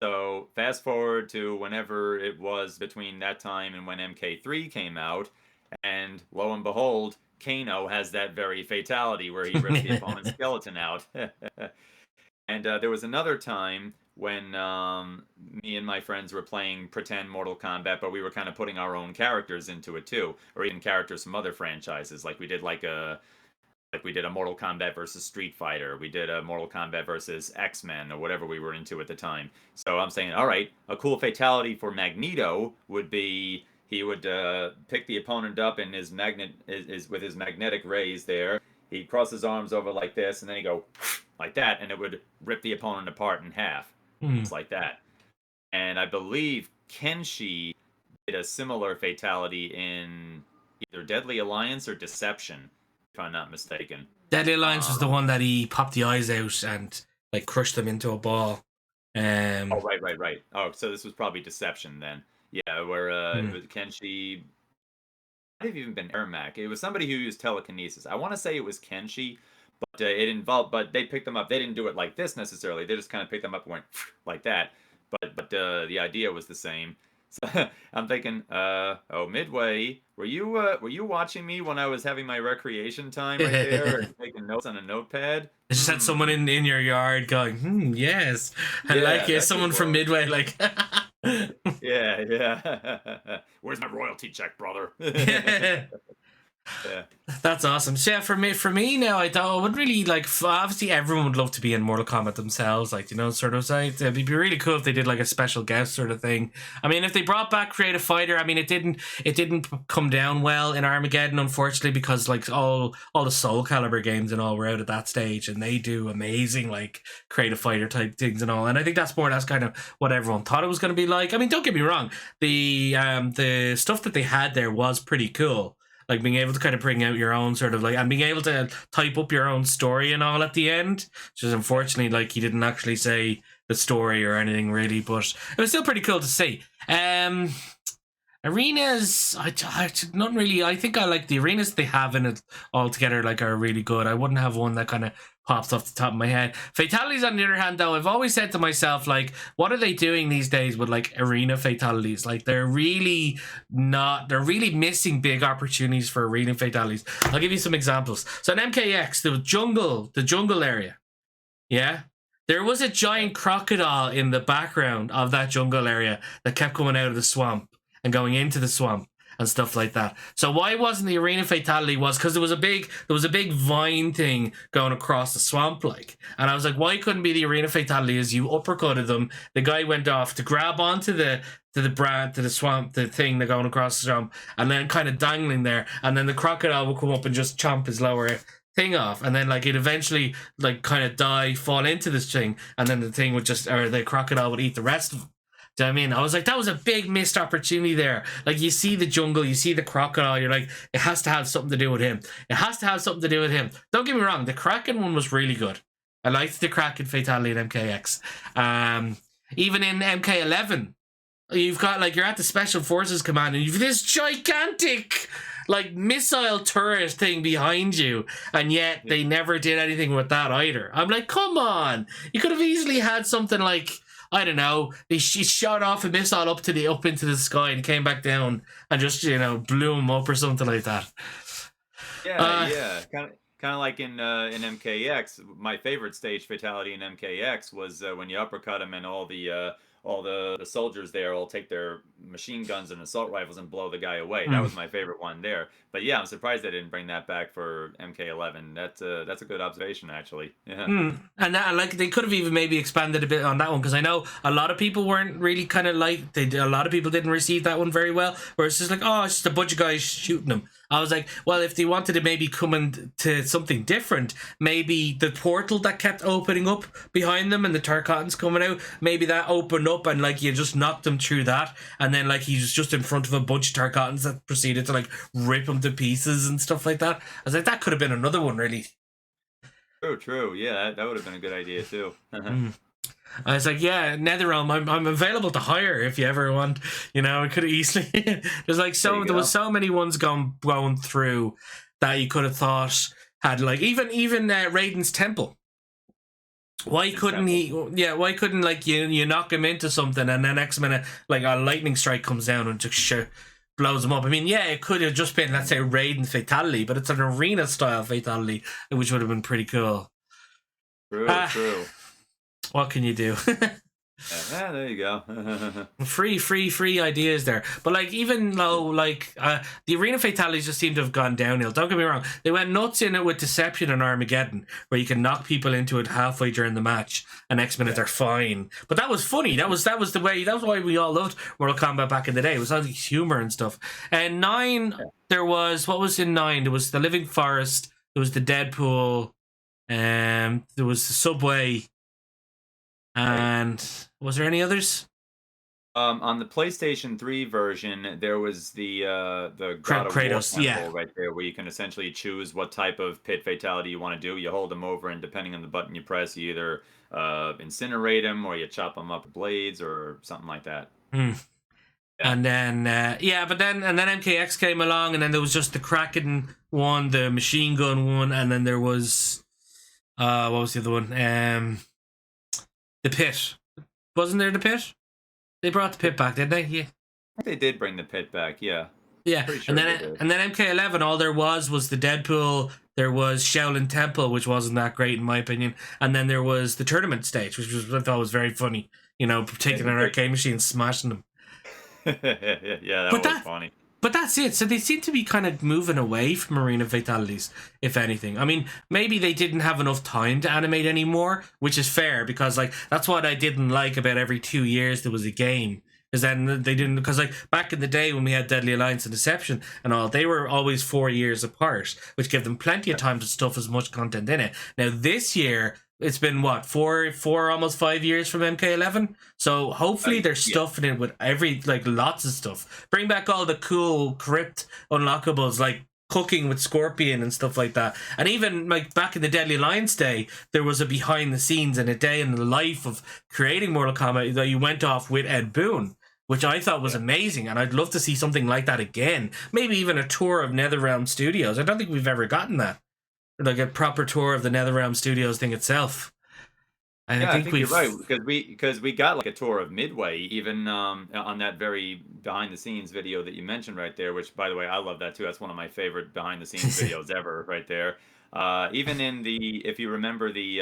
So fast forward to whenever it was between that time and when MK3 came out, and lo and behold, Kano has that very fatality where he rips the opponent's skeleton out. And there was another time when me and my friends were playing pretend Mortal Kombat, but we were kind of putting our own characters into it too, or even characters from other franchises. Like we did a Mortal Kombat versus Street Fighter. We did a Mortal Kombat versus X-Men or whatever we were into at the time. So I'm saying, all right, a cool fatality for Magneto would be, he would pick the opponent up in his with his magnetic rays there. He'd cross his arms over like this, and then he'd go like that, and it would rip the opponent apart in half, Hmm. just like that. And I believe Kenshi did a similar fatality in either Deadly Alliance or Deception, if I'm not mistaken. Deadly Alliance was the Um, one that he popped the eyes out and like crushed them into a ball. oh, Um, right. Oh, so this was probably Deception then. Yeah, where it hmm. was Kenshi. Might have even been Ermac. It was somebody who used telekinesis. I want to say it was Kenshi, but it involved. But they picked them up. They didn't do it like this necessarily. They just kind of picked them up and went like that. But the idea was the same. So I'm thinking, oh, Midway, were you watching me when I was having my recreation time right there and taking notes on a notepad? I just had someone in your yard going, yes, I like Yeah, it. that could Someone from work. Midway, like, Yeah. Where's my royalty check, brother? Yeah. that's awesome. So yeah, for me now, I would really like. Obviously, everyone would love to be in Mortal Kombat themselves, like sort of. Like, it'd be really cool if they did like a special guest sort of thing. I mean, if they brought back Creative Fighter, I mean, it didn't come down well in Armageddon, unfortunately, because like all the Soul Calibur games and all were out at that stage, and they do amazing like Creative Fighter type things and all. And I think that's more or less kind of what everyone thought it was going to be like. I mean, don't get me wrong, the stuff that they had there was pretty cool, like being able to kind of bring out your own sort of like, and being able to type up your own story and all at the end, which is unfortunately like he didn't actually say the story or anything really, but it was still pretty cool to see. Arenas, not really. I think I like the arenas they have in it altogether. Like, are really good. I wouldn't have one that kind of pops off the top of my head. Fatalities, on the other hand, though, I've always said to myself, like, what are they doing these days with like arena fatalities? Like, they're really not. They're really missing big opportunities for arena fatalities. I'll give you some examples. So in MKX, the jungle area. Yeah. There was a giant crocodile in the background of that jungle area that kept coming out of the swamp and going into the swamp and stuff like that. So why wasn't the arena fatality? Was because there was a big vine thing going across the swamp, like, and I was like, why couldn't be the arena fatality? As you uppercutted them, the guy went off to grab onto the swamp, the thing that going across the swamp, and then kind of dangling there, and then the crocodile would come up and just chomp his lower thing off, and then like it eventually like kind of die, fall into this thing, and then the thing would just, or the crocodile would eat the rest of them. Do you know what I mean? I was like, that was a big missed opportunity there. Like you see the jungle, you see the crocodile, you're like, it has to have something to do with him. It has to have something to do with him. Don't get me wrong, the Kraken one was really good. I liked the Kraken fatality in MKX. Even in MK11, you've got like, you're at the Special Forces Command and you've this gigantic like missile turret thing behind you, and yet they never did anything with that either. I'm like, come on, you could have easily had something like, I don't know, she shot off a missile up into the sky and came back down and just, you know, blew him up or something like that. Yeah, kind of like in MKX. My favorite stage fatality in MKX was when you uppercut him and all the soldiers there all take their machine guns and assault rifles and blow the guy away. That was my favorite one there. But yeah, I'm surprised they didn't bring that back for MK11. That's a good observation actually. Yeah. And that, like, they could have even maybe expanded a bit on that one, because I know a lot of people weren't really kind of like, a lot of people didn't receive that one very well, where it's just like, oh, it's just a bunch of guys shooting them. I was like, well, if they wanted to maybe come into something different, maybe the portal that kept opening up behind them and the Tarkatans coming out, maybe that opened up and like you just knocked them through that, and then like he was just in front of a bunch of Tarkatans that proceeded to like rip him to pieces and stuff like that. I was like, that could have been another one, really. True. Yeah, that would have been a good idea too. I was like, yeah, NetherRealm, I'm available to hire if you ever want. You know, it could have easily. There's like there was so many ones going through that you could have thought had like even Raiden's Temple. Why couldn't he? Yeah, why couldn't like you knock him into something and then next minute like a lightning strike comes down and just blows him up? I mean, yeah, it could have just been, let's say, Raiden's fatality, but it's an arena style fatality, which would have been pretty cool. True. What can you do? Yeah, there you go. free ideas there. But like, even though like the arena fatalities just seem to have gone downhill. Don't get me wrong, they went nuts in it with Deception and Armageddon, where you can knock people into it halfway during the match and next minute they're fine. But that was funny. That was the way. That was why we all loved Mortal Kombat back in the day. It was all the humor and stuff. And 9, there was, what was in 9? There was the Living Forest. There was the Deadpool. There was the Subway. And was there any others? On the PlayStation 3 version, there was the God of Kratos, War temple right there, where you can essentially choose what type of pit fatality you want to do. You hold them over, and depending on the button you press, you either incinerate them or you chop them up with blades or something like that. Yeah. And then but then MKX came along, and then there was just the Kraken one, the machine gun one, and then there was what was the other one? The Pit. Wasn't there the Pit? They brought the Pit back, didn't they? Yeah. I think they did bring the Pit back, yeah. Yeah. Sure, and then MK11, all there was the Deadpool, there was Shaolin Temple, which wasn't that great in my opinion, and then there was the tournament stage, which I thought was very funny. You know, taking an arcade machine and smashing them. Yeah, that was funny. But that's it. So they seem to be kind of moving away from arena fatalities, if anything. I mean, maybe they didn't have enough time to animate anymore, which is fair, because like that's what I didn't like about every 2 years there was a game. Because then they didn't, because like back in the day when we had Deadly Alliance and Deception and all, they were always 4 years apart, which gave them plenty of time to stuff as much content in it. Now this year, it's been what, four almost 5 years from MK11, so hopefully they're stuffing it with lots of stuff. Bring back all the cool crypt unlockables like cooking with Scorpion and stuff like that. And even like back in the Deadly Alliance day, there was a behind the scenes and a day in the life of creating Mortal Kombat that you went off with Ed Boon, which I thought was amazing, and I'd love to see something like that again. Maybe even a tour of NetherRealm Studios. I don't think we've ever gotten that. Like a proper tour of the NetherRealm Studios thing itself. I think you're right, because we got like a tour of Midway, even on that very behind the scenes video that you mentioned right there. Which, by the way, I love that too. That's one of my favorite behind the scenes videos ever, right there. Even in if you remember the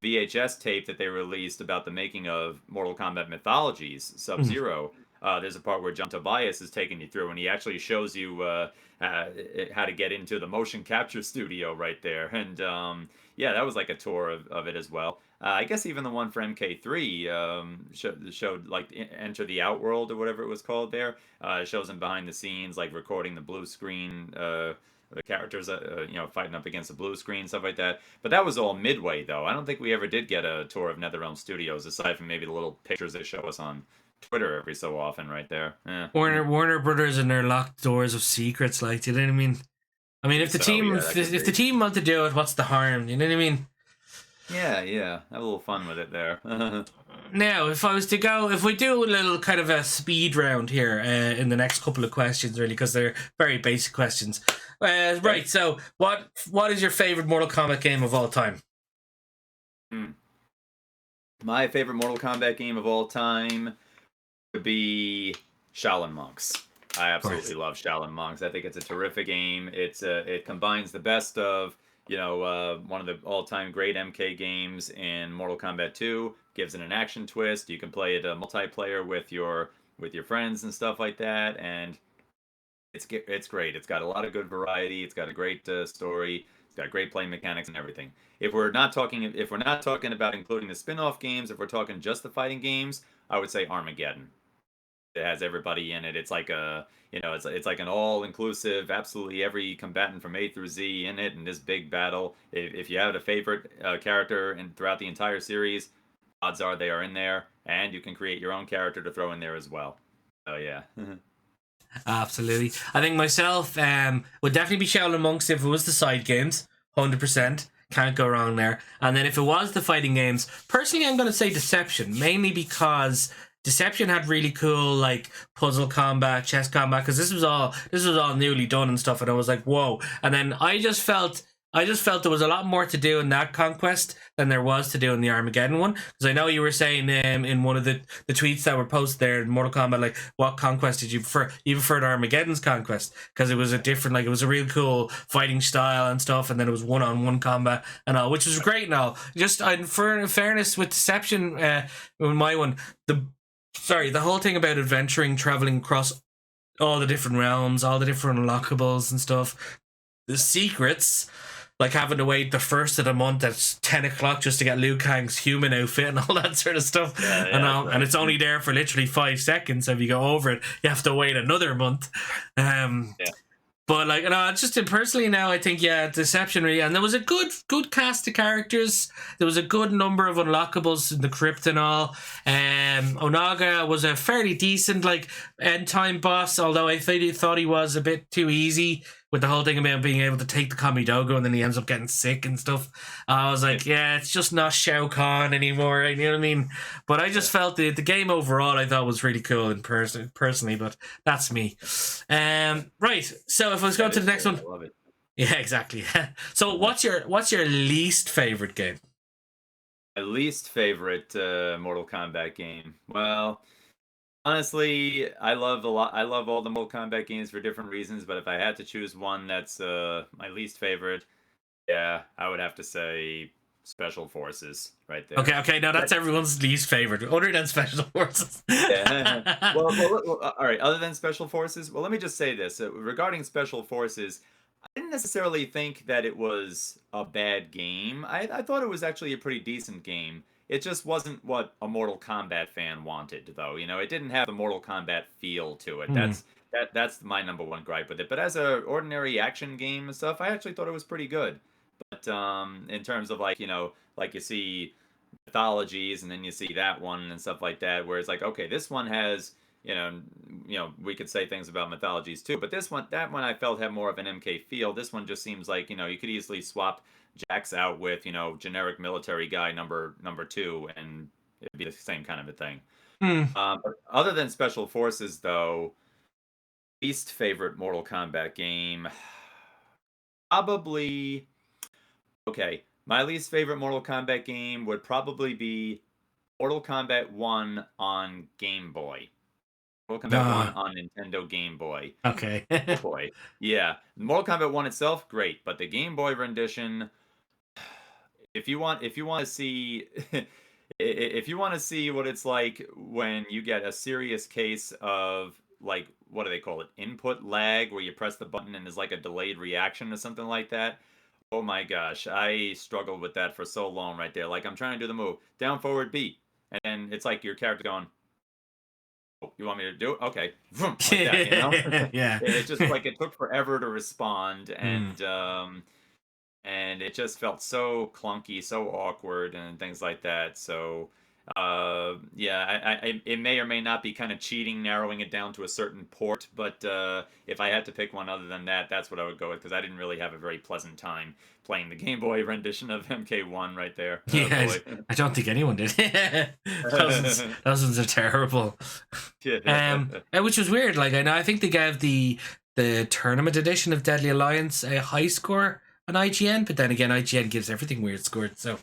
VHS tape that they released about the making of Mortal Kombat Mythologies, Sub-Zero. There's a part where John Tobias is taking you through, and he actually shows you how to get into the motion capture studio right there. And yeah, that was like a tour of it as well. I guess even the one for MK3 showed like Enter the Outworld or whatever it was called there. Shows him behind the scenes, like recording the blue screen the characters, fighting up against the blue screen, stuff like that. But that was all Midway, though. I don't think we ever did get a tour of NetherRealm Studios, aside from maybe the little pictures they show us on Twitter every so often, right there. Yeah. Warner Brothers and their locked doors of secrets, like, you know what I mean? I mean, if the So team yeah, that could if the be. team want to do it, what's the harm? You know what I mean? Yeah, yeah. Have a little fun with it there. Now, if I was to go, if we do a little kind of a speed round here in the next couple of questions, really, because they're very basic questions. Okay. Right. So, what is your favorite Mortal Kombat game of all time? Hmm. My favorite Mortal Kombat game of all time would be Shaolin Monks. I Of course. absolutely love Shaolin Monks. I think it's a terrific game. It combines the best of one of the all-time great MK games in Mortal Kombat 2. Gives it an action twist. You can play it multiplayer with your friends and stuff like that, and it's great. It's got a lot of good variety. It's got a great story. It's got great play mechanics and everything. If we're not talking about including the spin-off games, if we're talking just the fighting games, I would say Armageddon. It has everybody in it. It's like it's like an all-inclusive, absolutely every combatant from A through Z in it in this big battle. If you have a favorite character and throughout the entire series, odds are they are in there, and you can create your own character to throw in there as well. Oh yeah. Absolutely. I think myself would definitely be Shaolin Monks if it was the side games. 100%. Can't go wrong there. And then if it was the fighting games, personally, I'm going to say Deception, mainly because Deception had really cool like puzzle combat, chess combat, because this was all newly done and stuff, and I was like, whoa. And then I just felt there was a lot more to do in that conquest than there was to do in the Armageddon one. Because I know you were saying in one of the tweets that were posted there in Mortal Kombat, like, what conquest did you prefer? You preferred Armageddon's conquest because it was a different, like, it was a real cool fighting style and stuff, and then it was one-on-one combat and all, which was great and all. Just for fairness with Deception, with my one, the whole thing about adventuring, traveling across all the different realms, all the different unlockables and stuff, the secrets, like having to wait the first of the month at 10 o'clock just to get Liu Kang's human outfit and all that sort of stuff. Yeah, And, yeah, and right. it's only there for literally 5 seconds. So if you go over it, you have to wait another month. Um, Yeah. but like, just personally now, I think, yeah, Deception really, and there was a good cast of characters. There was a good number of unlockables in the crypt and all. Onaga was a fairly decent like end time boss, although I thought he was a bit too easy with the whole thing about being able to take the Kamidogo and then he ends up getting sick and stuff. I was like, yeah, it's just not Shao Kahn anymore. You know what I mean? But I Yeah. just felt the game overall I thought was really cool in personally, but that's me. Right. So if I was going That to the is next great. one, I love it. yeah, exactly. So Uh-huh. what's your least favorite game? My least favorite Mortal Kombat game. Well, honestly, I love a lot. I love all the Mortal Kombat games for different reasons, but if I had to choose one that's my least favorite, yeah, I would have to say Special Forces right there. Okay. Now that's everyone's least favorite, other than Special Forces. Yeah. All right. Other than Special Forces, well, let me just say this regarding Special Forces. I didn't necessarily think that it was a bad game. I thought it was actually a pretty decent game. It just wasn't what a Mortal Kombat fan wanted, though. It didn't have the Mortal Kombat feel to it. Hmm. That's my number one gripe with it. But as a ordinary action game and stuff, I actually thought it was pretty good. But in terms of like you see mythologies and then you see that one and stuff like that where it's like, okay, this one has we could say things about mythologies too, but that one I felt had more of an MK feel. This one just seems like you could easily swap Jax out with generic military guy number two and it'd be the same kind of a thing. Hmm. But other than Special Forces, though, least favorite Mortal Kombat game, probably. Okay, my least favorite Mortal Kombat game would probably be Mortal Kombat 1 on Game Boy. Mortal Kombat 1 Ah. on Nintendo Game Boy. Okay. Oh boy. Yeah. Mortal Kombat 1 itself, great, but the Game Boy rendition, if you want to see if you want to see what it's like when you get a serious case of like what do they call it? Input lag where you press the button and there's like a delayed reaction or something like that. Oh my gosh, I struggled with that for so long right there. Like I'm trying to do the move, down forward B, and it's like your character going "Oh, you want me to do it? Okay." Vroom, like that, you know? Yeah. It just like it took forever to respond, Hmm. and it just felt so clunky, so awkward, and things like that. So, yeah, it may or may not be kind of cheating, narrowing it down to a certain port. But if I had to pick one other than that, that's what I would go with because I didn't really have a very pleasant time playing the Game Boy rendition of MK1 right there. Oh Yeah, boy. I don't think anyone did. Those ones are terrible. Yeah. Which was weird. Like, I think they gave the tournament edition of Deadly Alliance a high score on IGN, but then again, IGN gives everything weird scores. So,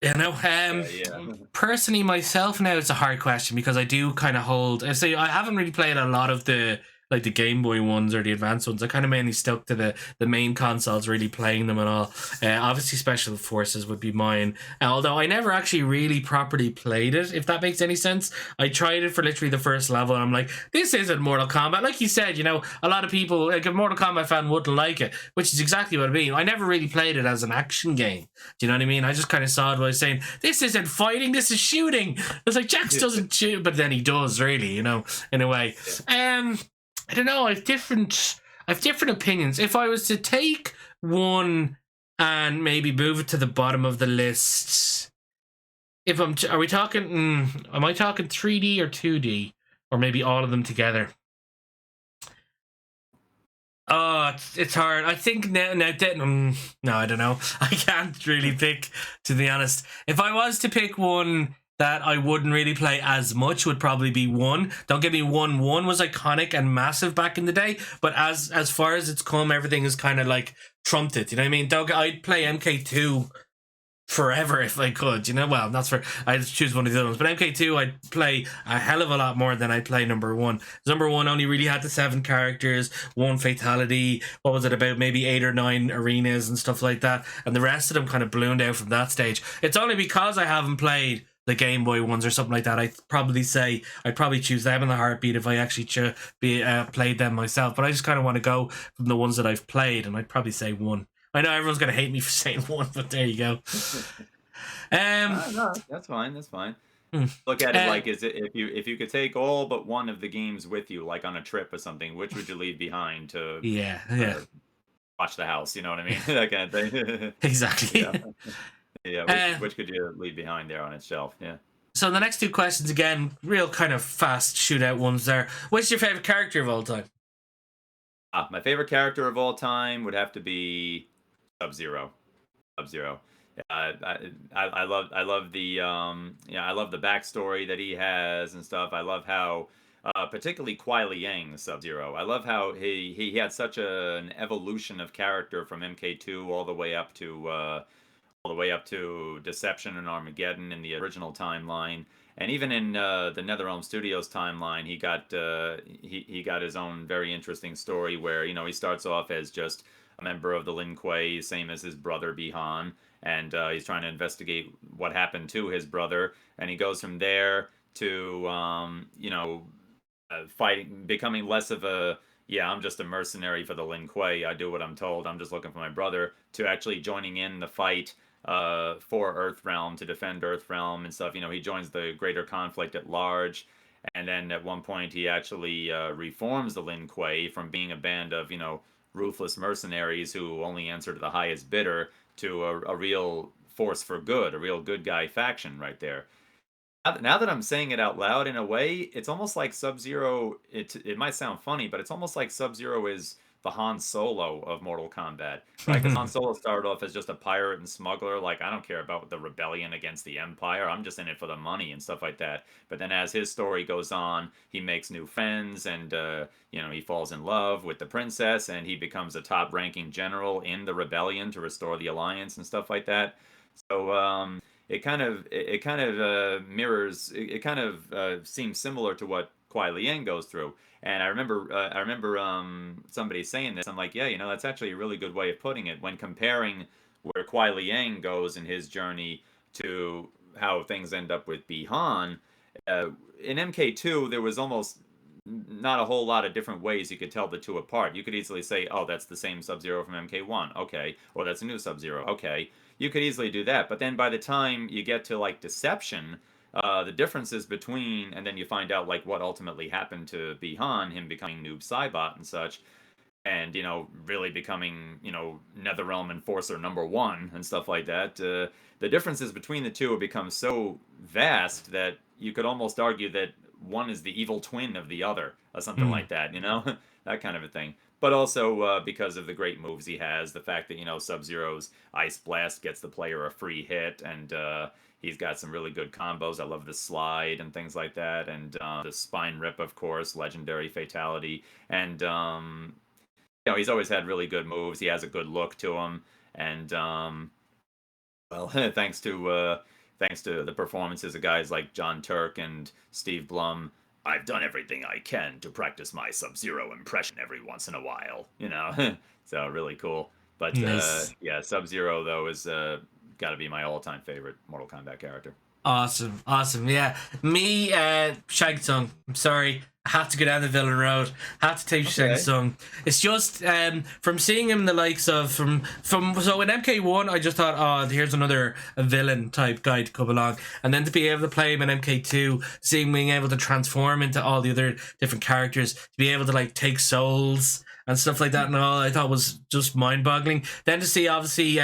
you know, Yeah, yeah. personally myself now, it's a hard question because I do kind of hold. I say I haven't really played a lot of the like the Game Boy ones or the advanced ones. I kind of mainly stuck to the main consoles, really playing them and all. Obviously, Special Forces would be mine. Although I never actually really properly played it, if that makes any sense. I tried it for literally the first level, and I'm like, this isn't Mortal Kombat. Like you said, you know, a lot of people, like a Mortal Kombat fan, wouldn't like it, which is exactly what I mean. I never really played it as an action game. Do you know what I mean? I just kind of saw it by saying, this isn't fighting, this is shooting. It's like Jax doesn't shoot, but then he does, really, you know, in a way. I don't know. I have different opinions. If I was to take one and maybe move it to the bottom of the list, if are we talking? Am I talking 3D or 2D, or maybe all of them together? Oh, it's hard. I think no, I don't know. I can't really pick, to be honest. If I was to pick one that I wouldn't really play as much, would probably be one. Don't get me one. One was iconic and massive back in the day, but as far as it's come, everything is kind of like trumped it. You know what I mean? I'd play MK2 forever if I could, you know. Well, that's for I'd choose one of the other ones, but MK2 I'd play a hell of a lot more than I'd play number one. Number one only really had the 7 characters, one fatality. What was it, about maybe 8 or 9 arenas and stuff like that, and the rest of them kind of ballooned out from that stage. It's only because I haven't played the Game Boy ones or something like that. I'd probably choose them in the heartbeat if I actually played them myself. But I just kind of want to go from the ones that I've played, and I'd probably say one. I know everyone's gonna hate me for saying one, but there you go. No, that's fine. That's fine. Hmm. Look at it like, is it if you could take all but one of the games with you, like on a trip or something, which would you leave behind to yeah, watch the house? You know what I mean? That kind of thing. exactly. Yeah, yeah. Which could you leave behind there on its shelf? Yeah. So the next two questions, again, real kind of fast shootout ones there. What's your favorite character of all time? My favorite character of all time would have to be Sub-Zero. Sub-Zero. I love the yeah, I love the backstory that he has and stuff. I love how particularly Kuai Liang Sub-Zero. I love how he had such an evolution of character from MK2 all the way up to Deception and Armageddon in the original timeline. And even in the NetherRealm Studios timeline, he got his own very interesting story where, you know, he starts off as just a member of the Lin Kuei, same as his brother Bihan, and he's trying to investigate what happened to his brother, and he goes from there to you know, fighting, becoming less of a, yeah, I'm just a mercenary for the Lin Kuei. I do what I'm told. I'm just looking for my brother, to actually joining in the fight for Earthrealm, to defend Earthrealm and stuff. You know, he joins the greater conflict at large, and then at one point he actually reforms the Lin Kuei from being a band of, you know, ruthless mercenaries who only answer to the highest bidder to a real force for good, a real good guy faction right there. Now that I'm saying it out loud, in a way, it's almost like Sub-Zero. It might sound funny, but it's almost like Sub-Zero is the Han Solo of Mortal Kombat, right? Because Han Solo started off as just a pirate and smuggler. Like, I don't care about the rebellion against the Empire. I'm just in it for the money and stuff like that. But then as his story goes on, he makes new friends, and you know, he falls in love with the princess, and he becomes a top-ranking general in the rebellion to restore the alliance and stuff like that. So it kind of mirrors, it kind of seems similar to what Kuai Liang goes through. And I remember somebody saying this. I'm like, yeah, you know, that's actually a really good way of putting it when comparing where Kuai Liang goes in his journey to how things end up with Bihan. Uh, in MK2, there was almost not a whole lot of different ways you could tell the two apart. You could easily say, oh, that's the same Sub-Zero from MK1, okay, or that's a new Sub-Zero, okay. You could easily do that, but then by the time you get to like Deception, the differences between, and then you find out like what ultimately happened to Bihan, him becoming Noob Saibot and such, and really becoming Netherrealm Enforcer #1 and stuff like that. The differences between the two have become so vast that you could almost argue that one is the evil twin of the other, or something Hmm. like that. That kind of a thing. But also because of the great moves he has, the fact that Sub-Zero's Ice Blast gets the player a free hit, and he's got some really good combos. I love the slide and things like that, and the Spine Rip, of course, legendary fatality, and he's always had really good moves. He has a good look to him, and well, thanks to the performances of guys like John Turk and Steve Blum, I've done everything I can to practice my Sub-Zero impression every once in a while. So really cool. But Nice. yeah, Sub-Zero though is got to be my all-time favorite Mortal Kombat character. Awesome, awesome. Yeah, me, Shang Tsung. I'm sorry, I have to go down the villain road. Have to take Shang Okay. Tsung. It's just from seeing him the likes of from so in MK1, I just thought, oh, here's another villain type guy to come along, and then to be able to play him in MK2, seeing being able to transform into all the other different characters, to be able to like take souls and stuff like that and all, I thought was just mind-boggling. Then to see obviously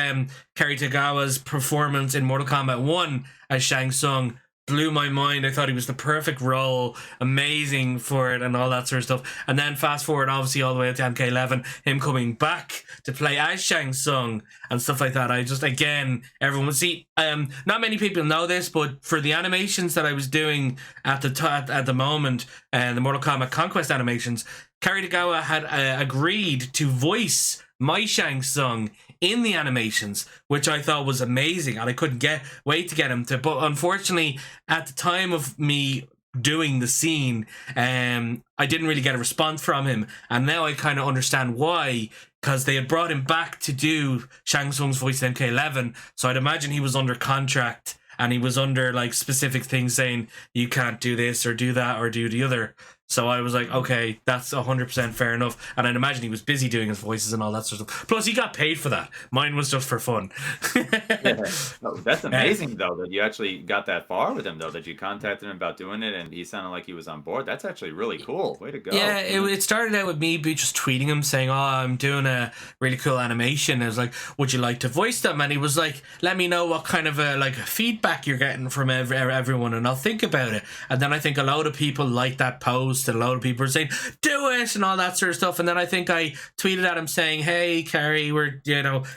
Kerry Tagawa's performance in Mortal Kombat 1 as Shang Tsung blew my mind. I thought he was the perfect role, amazing for it, and all that sort of stuff. And then fast forward, obviously, all the way to MK11, him coming back to play as Shang Tsung and stuff like that. I just, again, everyone would see. Not many people know this, but for the animations that I was doing at the moment, the Mortal Kombat Conquest animations, Kerry Tagawa had agreed to voice my Shang Tsung in the animations, which I thought was amazing, and I couldn't wait to get him to. But unfortunately, at the time of me doing the scene, I didn't really get a response from him, and now I kind of understand why. Because they had brought him back to do Shang Tsung's voice in MK11, so I'd imagine he was under contract and he was under like specific things saying you can't do this or do that or do the other. So I was like, Mhm. okay, that's 100% fair enough. And I'd imagine he was busy doing his voices and all that sort of stuff. Plus, he got paid for that. Mine was just for fun. Yeah. Oh, that's uh, amazing though that you actually got that far with him though, that you contacted him about doing it and he sounded like he was on board. That's actually really cool. Way to Yeah, go. it started out with me just tweeting him saying, "Oh, I'm doing a really cool animation." I was like, "Would you like to voice them?" And he was like, "Let me know what kind of feedback you're getting from everyone, and I'll think about it." And then I think a lot of people liked that post, and a lot of people were saying, "Do it," and all that sort of stuff. And then I think I tweeted at him saying, "Hey, Carrie, we're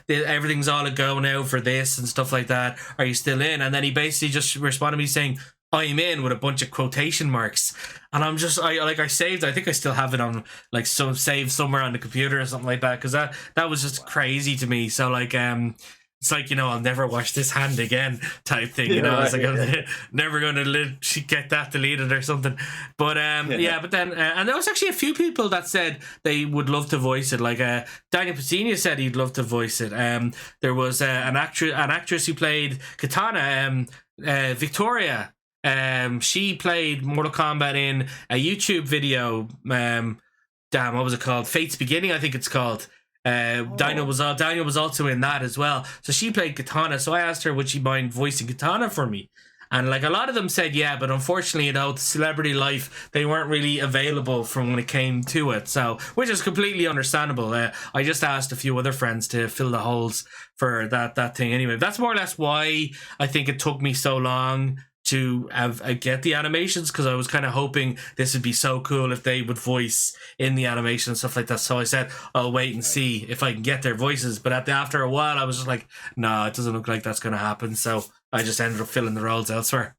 everything's all a go now for this and stuff like that. Are you still in?" And then he basically just responded to me saying, "I'm in," with a bunch of quotation marks. And I saved. I think I still have it on like some saved somewhere on the computer or something like that, because that was just Wow. crazy to me. So like it's like I'll never wash this hand again type thing. Yeah, It's like I'm right. never going to get that deleted or something. But Yeah. yeah. But then and there was actually a few people that said they would love to voice it. Like Daniel Pacini said he'd love to voice it. There was an actress who played Katana. Victoria. She played Mortal Kombat in a YouTube video. Damn, what was it called? Fate's Beginning, I think it's called. Oh. Daniel was also in that as well. So she played Katana. So I asked her, would she mind voicing Katana for me? And like a lot of them said, yeah, but unfortunately, the celebrity life, they weren't really available from when it came to it. So, which is completely understandable. I just asked a few other friends to fill the holes for that thing. Anyway, that's more or less why I think it took me so long to get the animations, because I was kind of hoping this would be so cool if they would voice in the animation and stuff like that. So I said I'll wait and Right. see if I can get their voices. But after a while, I was just like, no, it doesn't look like that's going to happen. So I just ended up filling the roles elsewhere.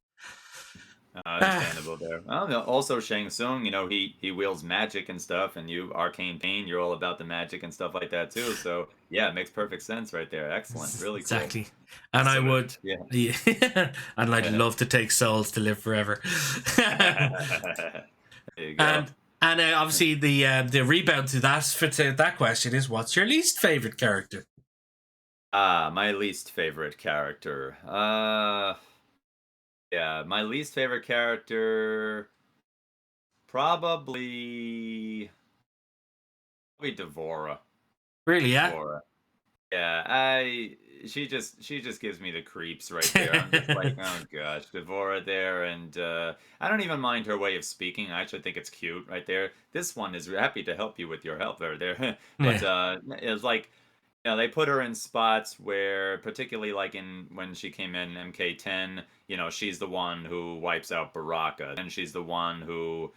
Ah, Understandable there. Well, also Shang Tsung, he wields magic and stuff, and you Arcane Pain, you're all about the magic and stuff like that too. So yeah, it makes perfect sense right there. Excellent. Really cool. exactly. And I So would, yeah. yeah, and I'd love to take souls to live forever. There you go. and obviously the rebound to that question is, what's your least favorite character? My least favorite character. Yeah, my least favorite character probably Devora. Really? Yeah. Devora. Yeah, I she just gives me the creeps right there. I'm just like, oh gosh, Devora there, and I don't even mind her way of speaking. I actually think it's cute right there. This one is happy to help you with your help right there. But Yeah. it's like, they put her in spots where, particularly like in when she came in MK10, she's the one who wipes out Baraka, and she's the one who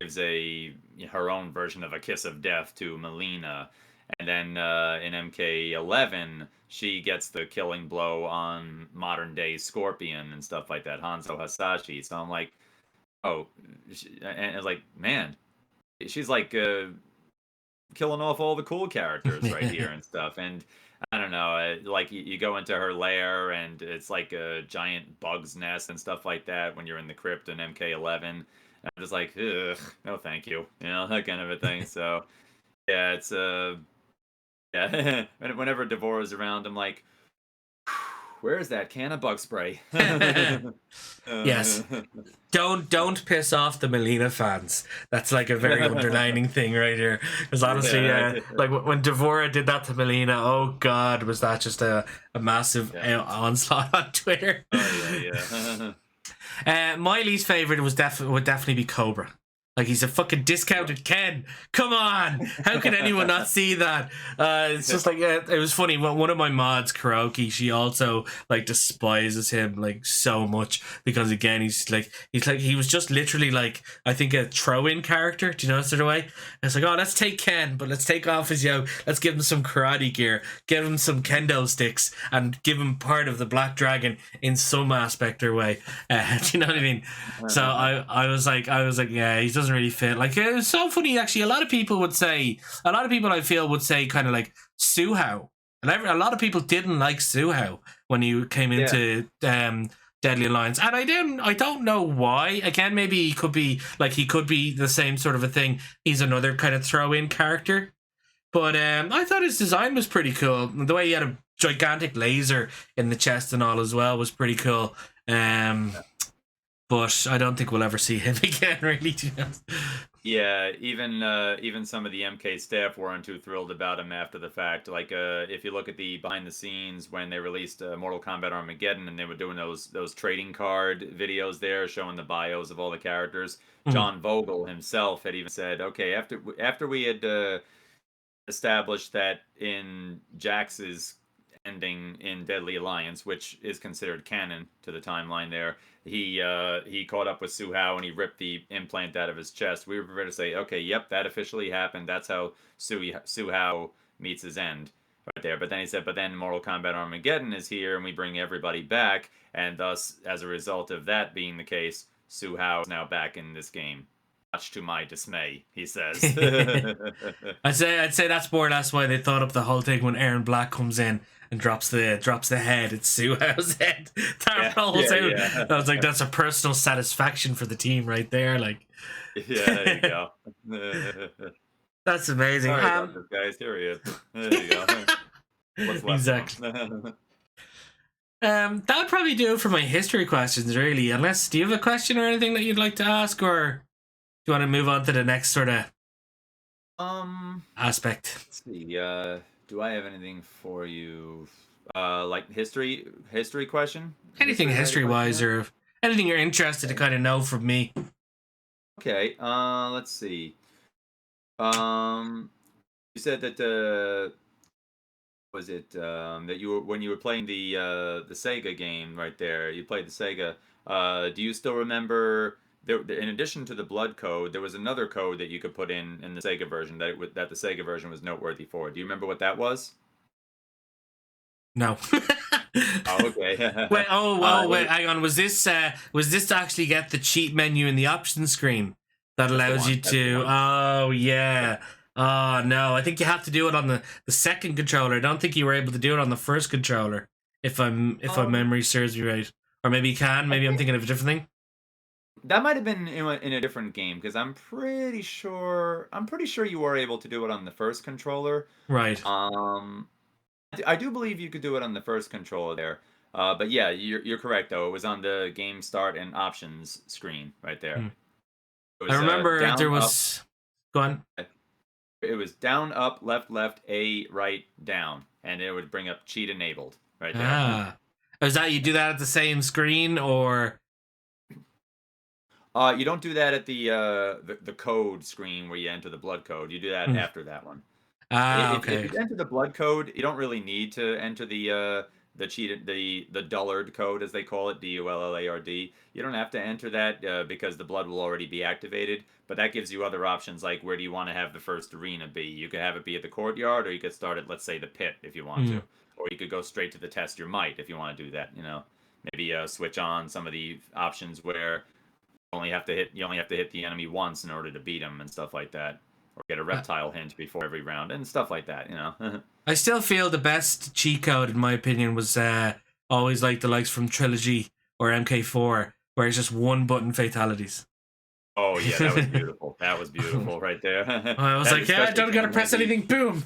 gives her own version of a kiss of death to Melina, and then in MK11 she gets the killing blow on modern day Scorpion and stuff like that, Hanzo Hasashi. So I'm like, oh, and it's like, man, she's like killing off all the cool characters right here and stuff. And I don't know, like you go into her lair and it's like a giant bug's nest and stuff like that when you're in the crypt in MK11. I'm just like, ugh, no, thank you, that kind of a thing. So yeah, it's yeah. Whenever Devora's around, I'm like, where's that can of bug spray? Yes. Don't piss off the Melina fans. That's like a very underlining thing right here. Because honestly, Yeah. like when Devora did that to Melina, oh god, was that just a massive onslaught on Twitter? Oh yeah. My least favorite would definitely be Cobra. Like, he's a fucking discounted Ken. Come on, how can anyone not see that? It's just like, it was funny. One of my mods, Karaoke, she also like despises him like so much because again, he was just literally like, I think, a throw-in character. Do you know, sort of way? And it's like, oh, let's take Ken, but let's take off his yoke. Let's give him some karate gear, give him some kendo sticks, and give him part of the Black Dragon in some aspect or way. Do you know what I mean? So I was like, yeah, he doesn't really fit. Like, it's so funny actually. A lot of people I feel would say kind of like Suhao, and a lot of people didn't like Suhao when he came into Deadly Alliance, and I don't know why. Again, maybe he could be the same sort of a thing. He's another kind of throw-in character, but I thought his design was pretty cool. The way he had a gigantic laser in the chest and all as well was pretty cool. But I don't think we'll ever see him again, really, to be honest. Yeah, even some of the MK staff weren't too thrilled about him after the fact. Like, if you look at the behind the scenes when they released Mortal Kombat Armageddon, and they were doing those trading card videos there showing the bios of all the characters, John Vogel himself had even said, okay, after we had established that in Jax's ending in Deadly Alliance, which is considered canon to the timeline there, he caught up with Suhao and he ripped the implant out of his chest. We were prepared to say, okay, yep, that officially happened. That's how Suhao meets his end right there. But then he said, but then Mortal Kombat Armageddon is here and we bring everybody back, and thus, as a result of that being the case, Suhao is now back in this game. Much to my dismay, he says. I'd say that's more or less why they thought up the whole thing when Aaron Black comes in and drops the head. It's Suhao's head. That rolls out. Yeah. I was like, that's a personal satisfaction for the team right there. Like, yeah, there you go. That's amazing. Sorry about this, guys. Here he is. There you go. What's left exactly. That would probably do it for my history questions, really. Unless, do you have a question or anything that you'd like to ask, or do you want to move on to the next sort of aspect? Let's see. Do I have anything for you? Like history question? Anything history-wise, or anything you're interested to kind of know from me. Okay. Let's see. You said that was it that you were when you were playing the Sega game right there? You played the Sega. Do you still remember? In addition to the blood code, there was another code that you could put in the Sega version that the Sega version was noteworthy for. Do you remember what that was? No. Oh, okay. Wait, wait, hang on. Was this to actually get the cheat menu in the options screen that allows you to? Oh yeah. Oh no, I think you have to do it on the second controller. I don't think you were able to do it on the first controller. If my memory serves me right, or maybe you can. Maybe I'm thinking of a different thing. That might have been in a different game, because I'm pretty sure you were able to do it on the first controller. Right. I do believe you could do it on the first controller there. But yeah, you're correct though. It was on the game start and options screen right there. I remember there was. Go on. It was down, up, left, A, right, down, and it would bring up cheat enabled right there. Ah. Is that you do that at the same screen or? You don't do that at the code screen where you enter the blood code. You do that Hmm. after that one. Ah, If okay. you enter the blood code, you don't really need to enter the cheated the dullard code as they call it, DULLARD. You don't have to enter that because the blood will already be activated. But that gives you other options like where do you want to have the first arena be? You could have it be at the courtyard, or you could start at, let's say, the pit if you want Hmm. to, or you could go straight to the test your might if you want to do that. Maybe switch on some of the options where you only have to hit the enemy once in order to beat him and stuff like that, or get a Uh, reptile hint before every round and stuff like that. I still feel the best cheat code, in my opinion, was always like the likes from Trilogy or MK4, where it's just one button fatalities. Oh yeah, that was beautiful. That was beautiful right there. I was That like, yeah, I especially don't came gotta in press handy. anything. Boom.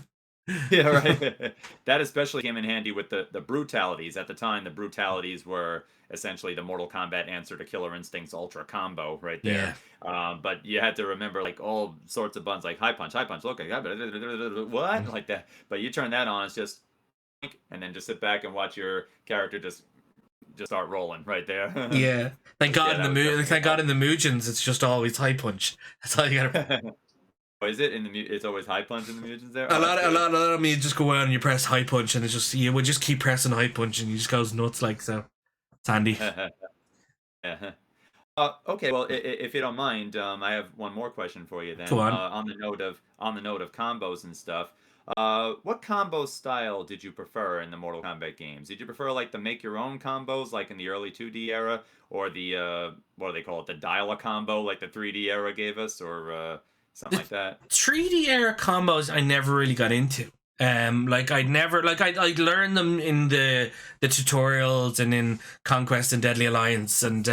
Yeah, right. That especially came in handy with the brutalities. At the time, the brutalities were essentially the Mortal Kombat answer to Killer Instinct's Ultra combo right there. Yeah. But you had to remember like all sorts of buttons like high punch. Look, I got what like that. But you turn that on, it's just and then just sit back and watch your character just start rolling right there. Yeah. Yeah, that was Thank definitely God in the Mugens, it's just always high punch. That's all you gotta. fun. Oh, is it in the? It's always high punch in the mutagens there. A Oh, that's lot, a good. lot, a lot of me just go out and you press high punch, and it's just you would just keep pressing high punch, and you just goes nuts like so. It's handy. Yeah. Okay, well, if you don't mind, I have one more question for you Go then. on. On the note of combos and stuff, what combo style did you prefer in the Mortal Kombat games? Did you prefer like the make your own combos, like in the early 2D era, or the what do they call it, the dial a combo, like the 3D era gave us, or something The like that? 3D era combos I never really got into. Like I'd never like I'd learn them in the tutorials and in Conquest and Deadly Alliance and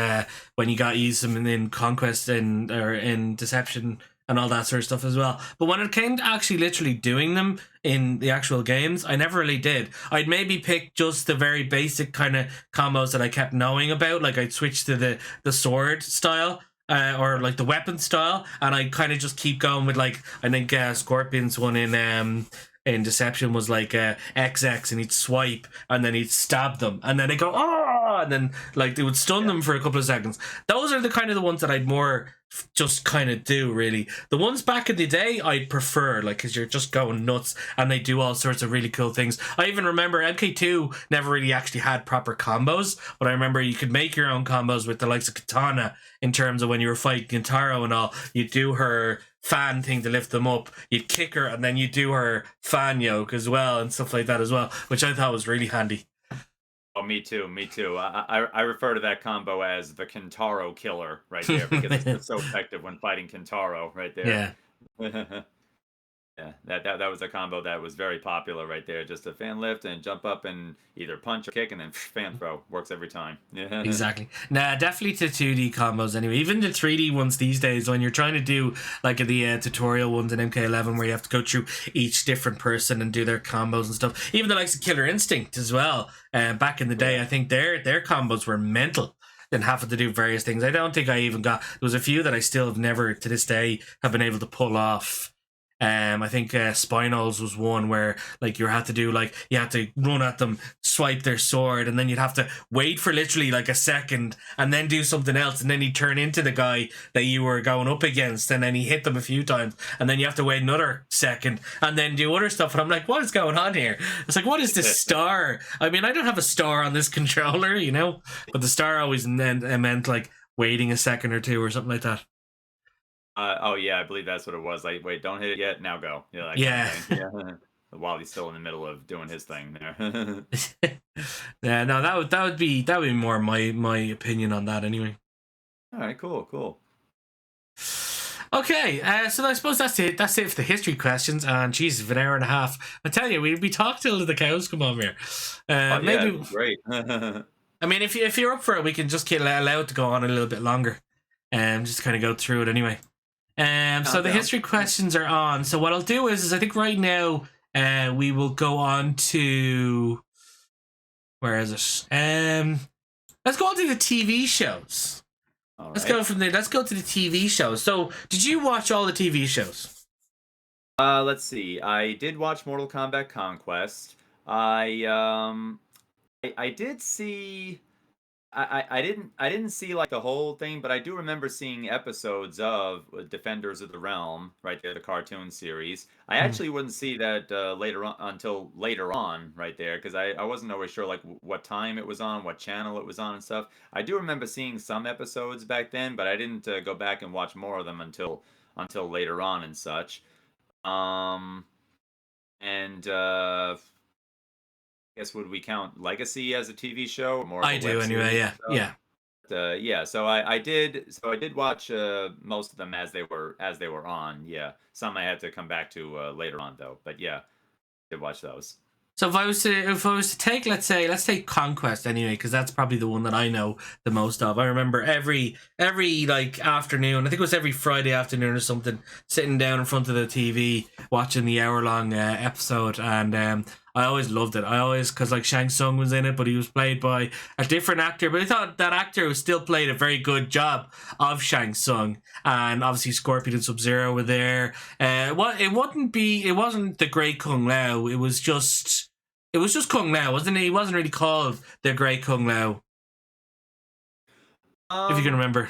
when you got use them in Conquest and or in Deception and all that sort of stuff as well. But when it came to actually literally doing them in the actual games, I never really did. I'd maybe pick just the very basic kind of combos that I kept knowing about. Like I'd switch to the sword style or like the weapon style, and I kind of just keep going with like I think Scorpion's one in Deception was like XX, and he'd swipe and then he'd stab them, and then they go oh, and then like they would stun Yeah. them for a couple of seconds. Those are the kind of the ones that I'd more just kind of do really. The ones back in the day I'd prefer like because you're just going nuts and they do all sorts of really cool things. I even remember MK2 never really actually had proper combos, but I remember you could make your own combos with the likes of Katana in terms of when you were fighting Gintaro and all. You'd do her fan thing to lift them up, you'd kick her, and then you do her fan yoke as well and stuff like that as well, which I thought was really handy. Oh, me too, me too. I refer to that combo as the Kintaro killer right there because it's just so effective when fighting Kintaro right there. Yeah, Yeah, that was a combo that was very popular right there. Just a fan lift and jump up and either punch or kick and then fan throw works every time. Yeah. exactly. Nah, definitely to 2D combos anyway. Even the 3D ones these days, when you're trying to do like the tutorial ones in MK11 where you have to go through each different person and do their combos and stuff. Even the likes of Killer Instinct as well. Back in the day, I think their combos were mental. Then having to do various things. I don't think I even got. There was a few that I still have never to this day have been able to pull off. I think Spinals was one where like you had to do like you had to run at them, swipe their sword, and then you'd have to wait for literally like a second and then do something else, and then he'd turn into the guy that you were going up against, and then he hit them a few times, and then you have to wait another second and then do other stuff. And I'm like, what is going on here? It's like, what is this star? I mean, I don't have a star on this controller, but the star always meant like waiting a second or two or something like that. Oh yeah, I believe that's what it was. Like, wait, don't hit it yet. Now go. Yeah, that kind of Yeah. thing. Yeah. While he's still in the middle of doing his thing there. Yeah, no, that would be more my opinion on that anyway. All right, cool, cool. Okay, so I suppose that's it. That's it for the history questions. And Jesus, for an hour and a half. I tell you, we talk till the cows come home here. Oh yeah, Maybe great. I mean, if you're up for it, we can just get allowed to go on a little bit longer, and just kind of go through it anyway. So the Down. history questions are on. So what I'll do is I think right now, we will go on to where is it? Let's go on to the TV shows. All Let's right. go from there. Let's go to the TV shows. So, did you watch all the TV shows? Let's see. I did watch Mortal Kombat Conquest. I I did see. I didn't see like the whole thing, but I do remember seeing episodes of Defenders of the Realm, right there, the cartoon series. I Hmm. actually wouldn't see that later on until later on, right there, because I wasn't always sure like what time it was on, what channel it was on, and stuff. I do remember seeing some episodes back then, but I didn't go back and watch more of them until later on and such. Um, and I guess would we count Legacy as a TV show or more of a I do web anyway. series and Yeah, stuff? yeah. Yeah, so I did watch most of them as they were on. Yeah, some I had to come back to later on though. But yeah, did watch those. So if I was to take, let's take Conquest anyway, because that's probably the one that I know the most of. I remember every like afternoon, I think it was every Friday afternoon or something, sitting down in front of the TV watching the hour-long episode, and I always loved it. I always, because like Shang Tsung was in it, but he was played by a different actor, but I thought that actor still played a very good job of Shang Tsung, and obviously Scorpion and Sub Zero were there. It wasn't the Great Kung Lao. It was just Kung Lao, wasn't it? He wasn't really called the Great Kung Lao, if you can Um, remember.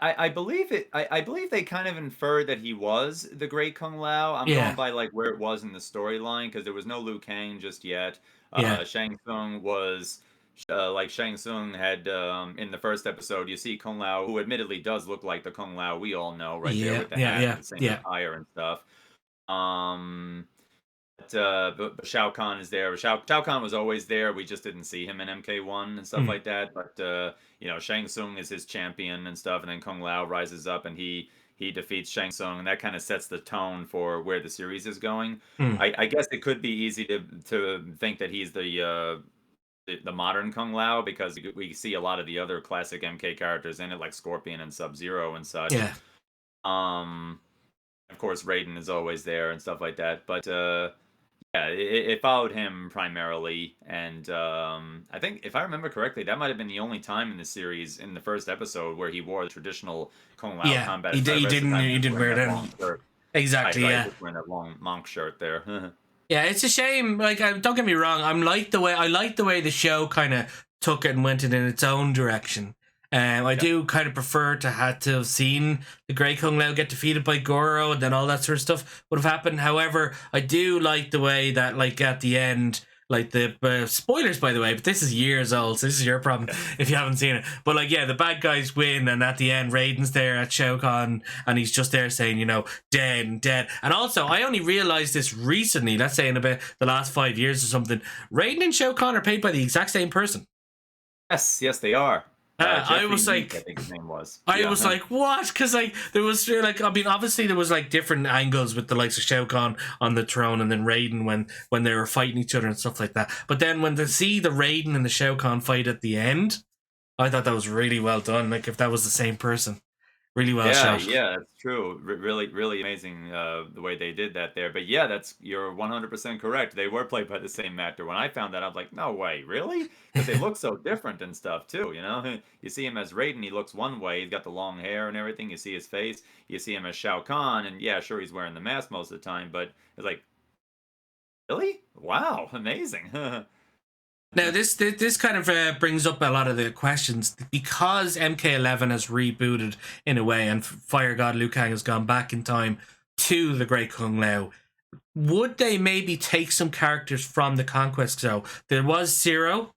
I believe it. I believe they kind of inferred that he was the Great Kung Lao. I'm going Yeah, by like where it was in the storyline because there was no Liu Kang just yet. yeah. Shang Tsung was like Shang Tsung had in the first episode. You see Kung Lao, who admittedly does look like the Kung Lao we all know, right there Yeah, with the yeah, hat and yeah, the same yeah. attire and stuff. Um, but Shao Kahn is there. Shao Kahn was always there. We just didn't see him in MK1 and stuff Mm, like that. But Shang Tsung is his champion and stuff, and then Kung Lao rises up and he defeats Shang Tsung, and that kind of sets the tone for where the series is going. mm. I guess it could be easy to think that he's the modern Kung Lao because we see a lot of the other classic MK characters in it, like Scorpion and Sub Zero and such. Yeah. Um, of course, Raiden is always there and stuff like that. But yeah, it followed him primarily, and I think if I remember correctly, that might have been the only time in the series in the first episode where he wore the traditional Kung Lao Yeah. combat He, attire. did, The he rest of the didn't time, he he was didn't wearing wear that that. long shirt. Right, Exactly, right, yeah. just wearing that long monk shirt there. Yeah, it's a shame. Like, don't get me wrong. I like the way the show kind of took it and went it in its own direction. I Yeah, do kind of prefer to have seen the Grey Kung Lao get defeated by Goro, and then all that sort of stuff would have happened. However, I do like the way that, like, at the end, like the spoilers, by the way, but this is years old, so this is your problem if you haven't seen it. But like, yeah, the bad guys win, and at the end, Raiden's there at Shao Kahn, and he's just there saying, dead and dead. And also, I only realized this recently, let's say in about the last 5 years or something. Raiden and Shao Kahn are paid by the exact same person. yes, they are. I Jeffrey was Meek, I like, think his name was. I was Yeah, like, what? Because like there was like, I mean, obviously there was like different angles with the likes of Shao Kahn on the throne, and then Raiden when they were fighting each other and stuff like that. But then when to see the Raiden and the Shao Kahn fight at the end, I thought that was really well done. Like if that was the same person, really well yeah, shot. yeah, that's true. Really, really amazing the way they did that there. But yeah, you're 100% correct. They were played by the same actor. When I found that, I was like, no way, really? Because they look so different and stuff too. You see him as Raiden, he looks one way. He's got the long hair and everything. You see his face. You see him as Shao Kahn, and yeah, sure, he's wearing the mask most of the time. But it's like, really? Wow, amazing. Now, this kind of brings up a lot of the questions because MK11 has rebooted in a way, and Fire God Liu Kang has gone back in time to the Great Kung Lao. Would they maybe take some characters from the Conquest show? There was Zero,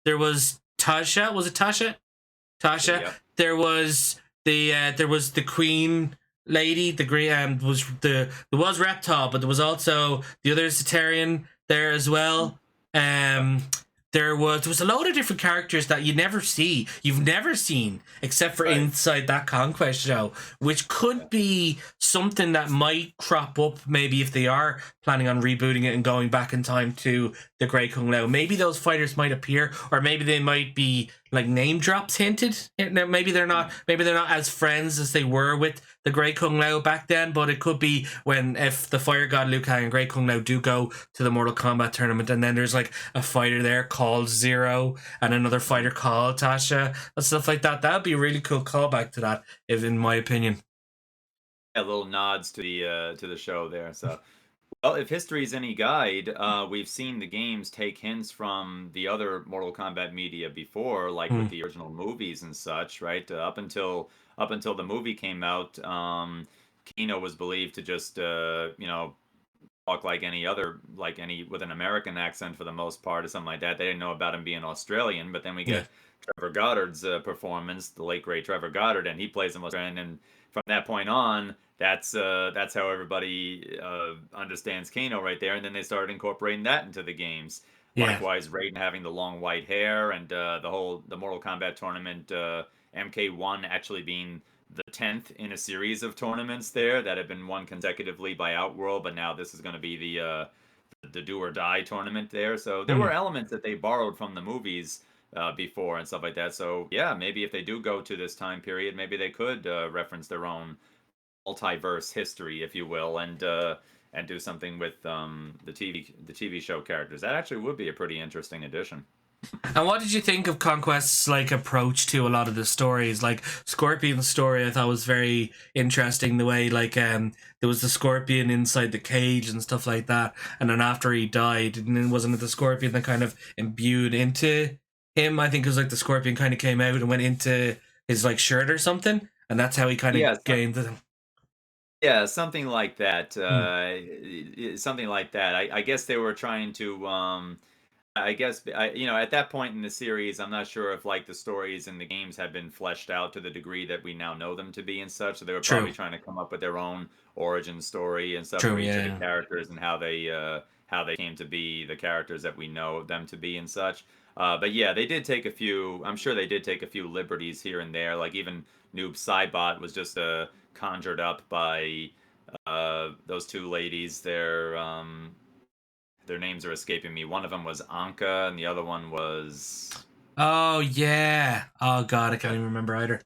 there was Tasha. Was it Tasha? Tasha. Yeah. There was the Queen lady. The great there was Reptile, but there was also the other Cetarian there as well. Um, there was a load of different characters that you've never seen except for Right. inside that Conquest show, which could be something that might crop up maybe if they are planning on rebooting it and going back in time to the Great Kung Lao. Maybe those fighters might appear, or maybe they might be like name drops hinted. Maybe they're not. Maybe they're not as friends as they were with the Great Kung Lao back then. But it could be if the Fire God Liu Kang and Great Kung Lao do go to the Mortal Kombat tournament, and then there's like a fighter there called Zero and another fighter called Tasha and stuff like that. That'd be a really cool callback to that, if in my opinion. Yeah, little nods to the show there. So Well, if history is any guide, we've seen the games take hints from the other Mortal Kombat media before, like with Mm, the original movies and such, right? Up until the movie came out, Kano was believed to just talk like any other, like any with an American accent for the most part, or something like that. They didn't know about him being Australian, but then we yeah, get Trevor Goddard's performance, the late great Trevor Goddard, and he plays him Australian. And from that point on, that's how everybody understands Kano right there. And then they started incorporating that into the games. yeah, Likewise, Raiden having the long white hair, and the Mortal Kombat tournament, MK1 actually being the 10th in a series of tournaments there that have been won consecutively by Outworld, but now this is going to be the do or die tournament there. So there mm. were elements that they borrowed from the movies before and stuff like that. So yeah, maybe if they do go to this time period, maybe they could reference their own multiverse history, if you will, and do something with the TV show characters. That actually would be a pretty interesting addition. And what did you think of Conquest's like approach to a lot of the stories? Like Scorpion's story, I thought was very interesting. The way like there was the Scorpion inside the cage and stuff like that, and then after he died, and then wasn't it the Scorpion that kind of imbued into him? I think it was like the Scorpion kind of came out and went into his like shirt or something, and that's how he kind of Yeah, gained the. yeah, something like that. Hmm, Something like that. I guess they were trying to. I guess at that point in the series, I'm not sure if like the stories in the games had been fleshed out to the degree that we now know them to be and such. So they were true, probably trying to come up with their own origin story and stuff true, for each of the yeah. characters and how they came to be the characters that we know them to be and such. But yeah, they did take a few. I'm sure they did take a few liberties here and there. Like even Noob Saibot was just conjured up by those two ladies. Their names are escaping me. One of them was Anka, and the other one was Oh yeah. Oh god, I can't even remember either.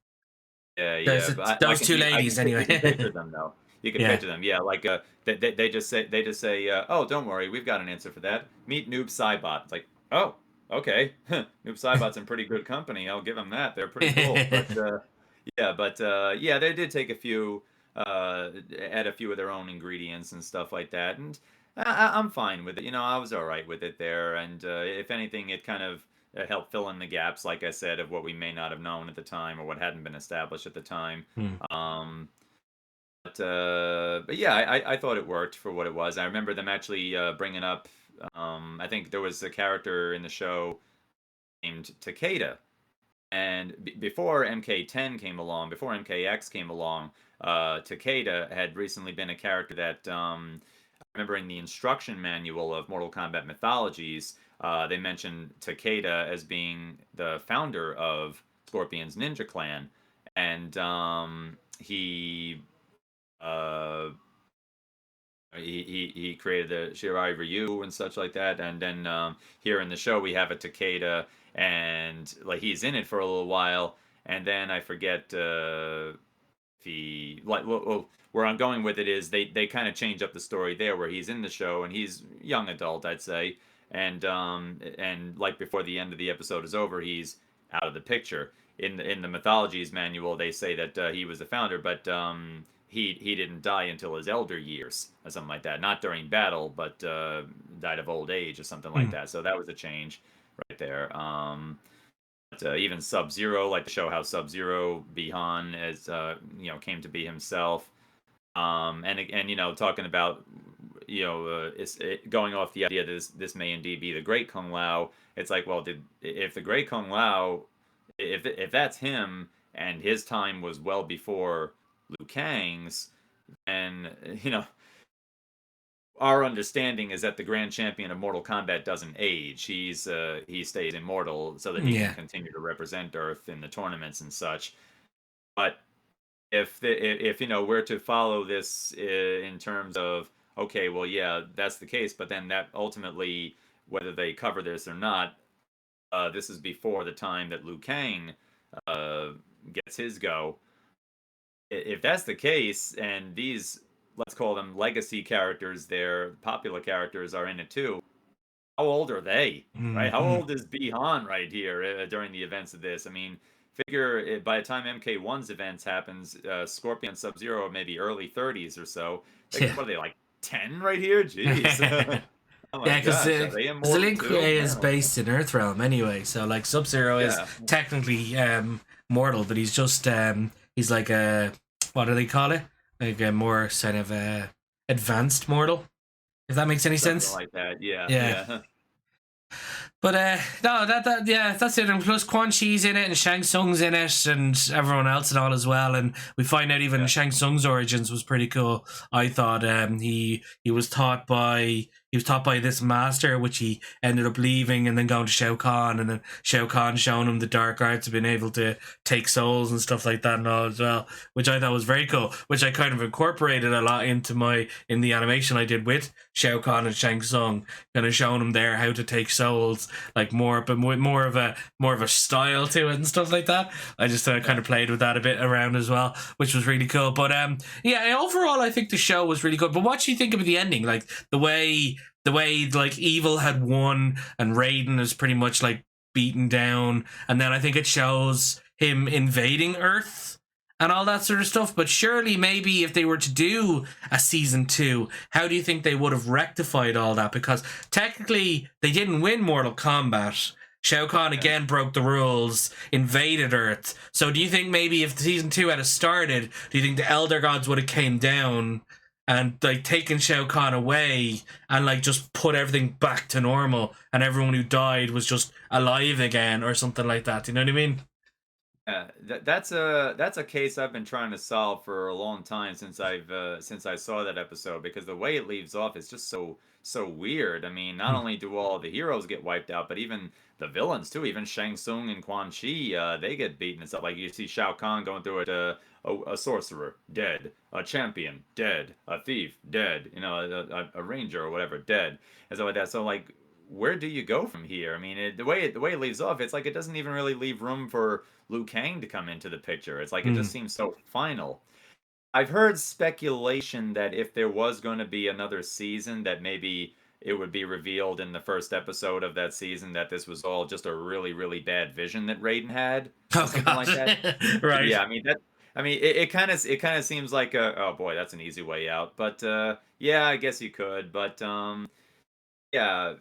yeah, There's yeah. But I those can two you, I can ladies you can anyway. picture them though. You can Yeah. picture them. Yeah, like they just say oh don't worry, we've got an answer for that. Meet Noob Saibot. It's like oh okay, Noob Saibot's in pretty good company. I'll give them that. They're pretty cool. But they did take a few add a few of their own ingredients and stuff like that, and I'm fine with it. I was all right with it there, and if anything, it kind of helped fill in the gaps, like I said, of what we may not have known at the time or what hadn't been established at the time. Hmm. Um, but yeah, I thought it worked for what it was. I remember them actually bringing up. I think there was a character in the show named Takeda, and before MK10 came along, before MKX came along, Takeda had recently been a character that I remember in the instruction manual of Mortal Kombat Mythologies, they mentioned Takeda as being the founder of Scorpion's Ninja Clan, and uh, he created the Shirai Ryu and such like that. And then here in the show we have a Takeda, and like he's in it for a little while, and then I forget the like where I'm going with it is they kind of change up the story there where he's in the show and he's young adult I'd say, and like before the end of the episode is over he's out of the picture. In the mythologies manual they say that he was the founder, but he didn't die until his elder years or something like that, not during battle, but died of old age or something like Hmm. that. So that was a change right there. Even Sub Zero, like to show how Sub Zero Bihan as came to be himself. And talking about going off the idea that this may indeed be the Great Kung Lao. It's like, well, if the Great Kung Lao, if that's him and his time was well before Liu Kang's, and our understanding is that the grand champion of Mortal Kombat doesn't age. He stays immortal so that he can Yeah. continue to represent Earth in the tournaments and such. But if we're to follow this in terms of okay, well yeah, that's the case, but then that ultimately, whether they cover this or not, this is before the time that Liu Kang uh, gets his go. If that's the case, and these, let's call them legacy characters, their popular characters are in it too, how old are they? Right? How Hmm. old is Bihan right here during the events of this? I mean, figure by the time MK1's events happens, Scorpion Sub Zero maybe early 30s or so. Like, Yeah. what are they like? 10 right here. Jeez. Oh my Yeah, because gosh, are they the immortal Link too? is Man, oh man. based in Earthrealm anyway, so like Sub-Zero is Yeah. technically mortal, but he's just he's like a, what do they call it? Like a more sort of advanced mortal, if that makes any Something sense. like that. Yeah, Yeah. yeah. But no, that yeah, that's it. And plus Quan Chi's in it, and Shang Tsung's in it, and everyone else and all as well. And we find out even Yeah. Shang Tsung's origins was pretty cool. I thought he was taught by this master, which he ended up leaving and then going to Shao Kahn, and then Shao Kahn showing him the dark arts of being able to take souls and stuff like that and all as well, which I thought was very cool. Which I kind of incorporated a lot into in the animation I did with Shao Kahn and Shang Tsung, kind of showing him there how to take souls, like but with more of a style to it and stuff like that. I just kind of played with that a bit around as well, which was really cool. But yeah, overall I think the show was really good. But what do you think of the ending? Like the way like evil had won and Raiden is pretty much like beaten down, and then I think it shows him invading Earth and all that sort of stuff. But surely, maybe if they were to do a season 2, how do you think they would have rectified all that? Because technically, they didn't win Mortal Kombat. Shao Kahn again broke the rules, invaded Earth. So do you think maybe if season 2 had started, do you think the Elder Gods would have came down and like taken Shao Kahn away and like just put everything back to normal, and everyone who died was just alive again or something like that? Do you know what I mean? Yeah, that's a case I've been trying to solve for a long time since I saw that episode, because the way it leaves off is just so weird. I mean, not only do all the heroes get wiped out, but even the villains too. Even Shang Tsung and Quan Chi, they get beaten and stuff. Like you see Shao Kahn going through it. A sorcerer dead, a champion dead, a thief dead. You know, a ranger or whatever dead, and stuff like that. So like, where do you go from here? I mean, the way it leaves off, it's like it doesn't even really leave room for Liu Kang to come into the picture. It's like it just Mm. seems so final. I've heard speculation that if there was going to be another season, that maybe it would be revealed in the first episode of that season that this was all just a really, really bad vision that Raiden had, or Oh something like gosh. that. Right. Yeah, I mean that. I mean, it kind of seems like oh boy, that's an easy way out. But yeah, I guess you could. But yeah,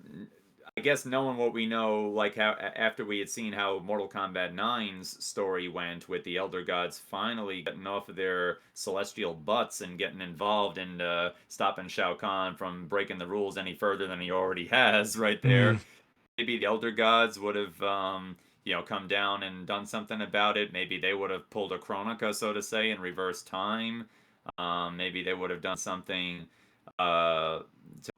I guess knowing what we know, like how after we had seen how Mortal Kombat 9's story went with the Elder Gods finally getting off of their celestial butts and getting involved and stopping Shao Kahn from breaking the rules any further than he already has right Mm. there. Maybe the Elder Gods would have, come down and done something about it. Maybe they would have pulled a Chronica, so to say, and reversed time. Maybe they would have done something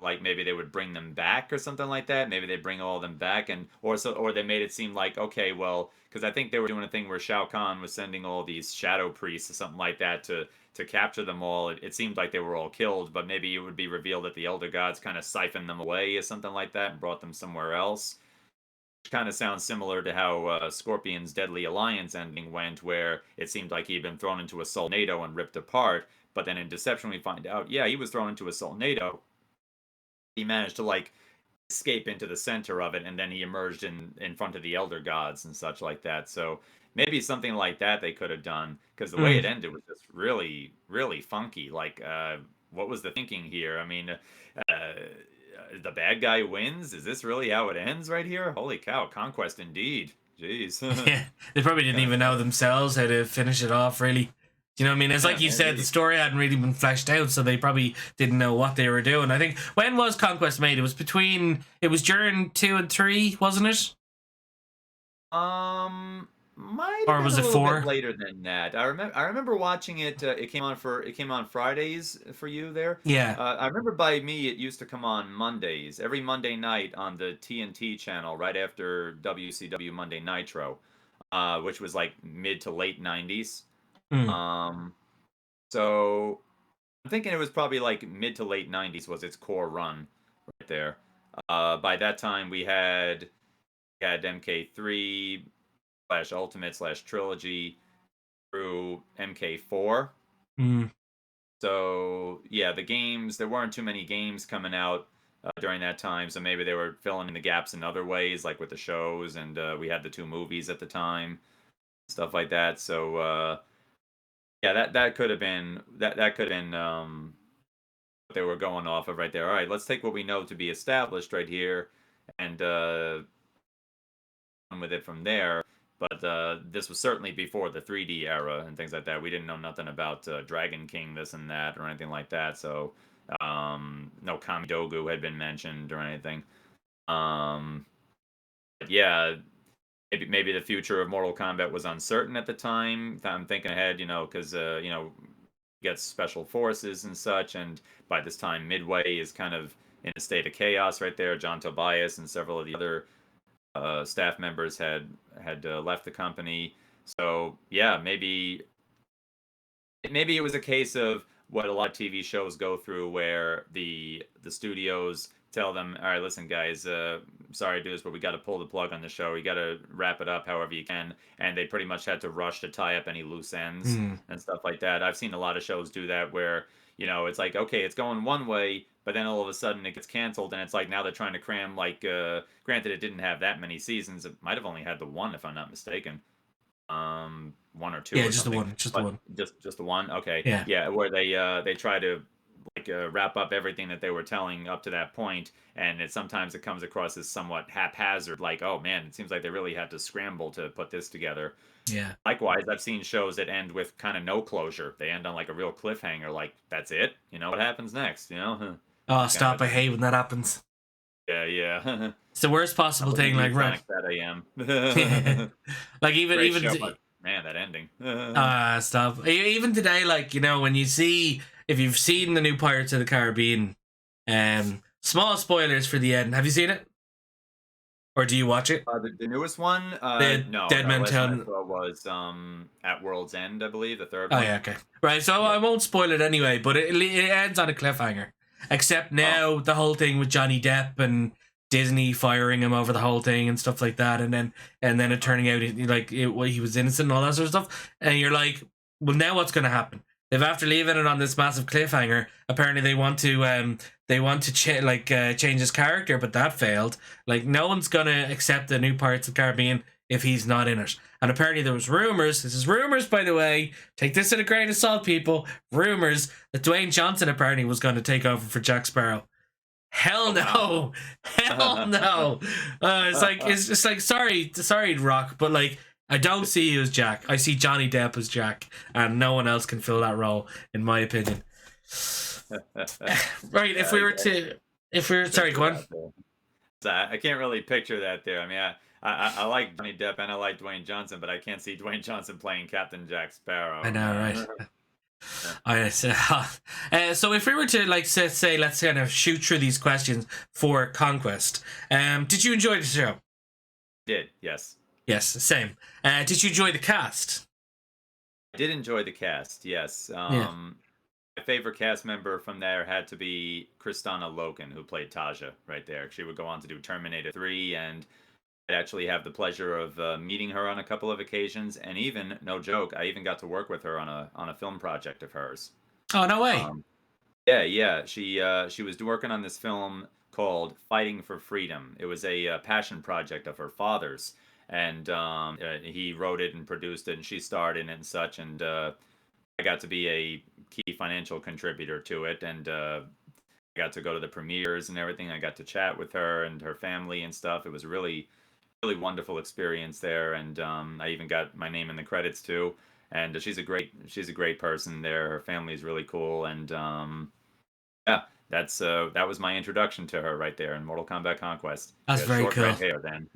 like maybe they would bring them back or something like that. Maybe they bring all of them back, or they made it seem like, okay, well, because I think they were doing a thing where Shao Kahn was sending all these shadow priests or something like that to capture them all. It seemed like they were all killed, but maybe it would be revealed that the Elder Gods kind of siphoned them away or something like that and brought them somewhere else. Which kind of sounds similar to how Scorpion's Deadly Alliance ending went, where it seemed like he'd been thrown into a Soulnado and ripped apart. But then in Deception, we find out, yeah, he was thrown into a Soulnado. He managed to like escape into the center of it, and then he emerged in front of the Elder Gods and such like that. So maybe something like that they could have done, because the way Mm. it ended was just really, really funky. Like, what was the thinking here? I mean, the bad guy wins. Is this really how it ends right here? Holy cow, conquest indeed. Jeez. Yeah, they probably didn't even know themselves how to finish it off, really. Do you know what I mean? It's Yeah, like you said, the maybe. story hadn't really been fleshed out, so they probably didn't know what they were doing. I think, when was Conquest made? It was during 2 and 3, wasn't it? Might have Or been was a it little bit 4? later than that. I remember watching it. It came on Fridays for you there. Yeah. I remember by me it used to come on Mondays, every Monday night on the TNT channel right after WCW Monday Nitro, which was like mid to late 90s. Mm. Um, so I'm thinking it was probably like mid to late 90s was its core run right there. By that time we had MK3 slash Ultimate slash Trilogy through MK4. Mm. So yeah, the games, there weren't too many games coming out during that time, so maybe they were filling in the gaps in other ways, like with the shows, and we had the two movies at the time, stuff like that. So yeah, that could have been they were going off of right there. All right, let's take what we know to be established right here, and run with it from there. But this was certainly before the 3D era and things like that. We didn't know nothing about Dragon King, this and that, or anything like that. So no Kamidogu had been mentioned or anything. But yeah, maybe the future of Mortal Kombat was uncertain at the time. I'm thinking ahead, because gets special forces and such, and by this time Midway is kind of in a state of chaos right there. John Tobias and several of the other staff members had left the company. So yeah, maybe it was a case of what a lot of TV shows go through, where the studios tell them, all right, listen guys, sorry to do this, but we got to pull the plug on the show. You got to wrap it up however you can, and they pretty much had to rush to tie up any loose ends and stuff like that. I've seen a lot of shows do that, where it's like, okay, it's going one way, but then all of a sudden it gets canceled, and it's like now they're trying to cram, like, granted it didn't have that many seasons, it might have only had the one, if I'm not mistaken. One or two. Yeah, or just something. the one. Just the one. Just the one. Okay. Yeah. Where they try to like wrap up everything that they were telling up to that point, and sometimes it comes across as somewhat haphazard. Like, oh man, it seems like they really had to scramble to put this together. Yeah. Likewise, I've seen shows that end with kind of no closure. They end on like a real cliffhanger. Like, that's it. What happens next? Oh, stop! I hate when that happens. Yeah. It's the worst possible thing. Like, right? That I am. Like even show, but, man, that ending. Stop. Even today, like, when you see, if you've seen the new Pirates of the Caribbean, small spoilers for the end. Have you seen it? Or do you watch it? The newest one? No. Dead Man Tell was at World's End, I believe, the third one. one. Oh, yeah, okay. Right, so I won't spoil it anyway, but it ends on a cliffhanger. Except now the whole thing with Johnny Depp and Disney firing him over the whole thing and stuff like that, and then it turning out he was innocent and all that sort of stuff, and you're like, well, now what's going to happen? If after leaving it on this massive cliffhanger, apparently they want to change his character, but that failed. Like, no one's going to accept the new Pirates of the Caribbean if he's not in it. And apparently there was rumors, this is rumors by the way, take this with a grain of salt people, rumors that Dwayne Johnson apparently was going to take over for Jack Sparrow. Hell no. Hell no. It's just like, sorry, Rock, but like, I don't see you as Jack. I see Johnny Depp as Jack, and no one else can fill that role, in my opinion. Right, sorry, go on. I can't really picture that there. I mean, I like Johnny Depp and I like Dwayne Johnson, but I can't see Dwayne Johnson playing Captain Jack Sparrow. I know, right? So if we were to say let's kind of shoot through these questions for Conquest, did you enjoy the show? Did, yes. Yes, same. Did you enjoy the cast? I did enjoy the cast, yes. My favorite cast member from there had to be Kristanna Loken, who played Taja right there. She would go on to do Terminator 3, and I actually have the pleasure of meeting her on a couple of occasions, and even, no joke, I even got to work with her on a film project of hers. Oh, no way. Yeah. She was working on this film called Fighting for Freedom. It was a passion project of her father's, and he wrote it and produced it, and she starred in it and such, and I got to be a key financial contributor to it, and I got to go to the premieres and everything. I got to chat with her and her family and stuff. It was a really, really wonderful experience there, and I even got my name in the credits too. And she's a great person there. Her family's really cool, and yeah, that was my introduction to her right there in Mortal Kombat Conquest. That's very cool. Red hair then.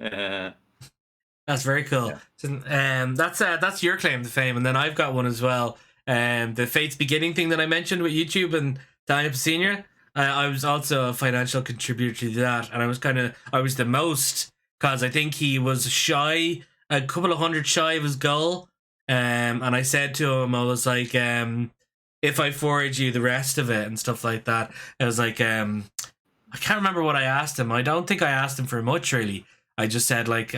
That's very cool. Yeah. That's your claim to fame, and then I've got one as well. The Fate's Beginning thing that I mentioned with YouTube and Daniel Senior. I was also a financial contributor to that, and I was the most, because I think he was shy, a couple of hundred shy of his goal. And I said to him, I was like, if I forward you the rest of it and stuff like that, I was like, I can't remember what I asked him. I don't think I asked him for much, really. I just said, like,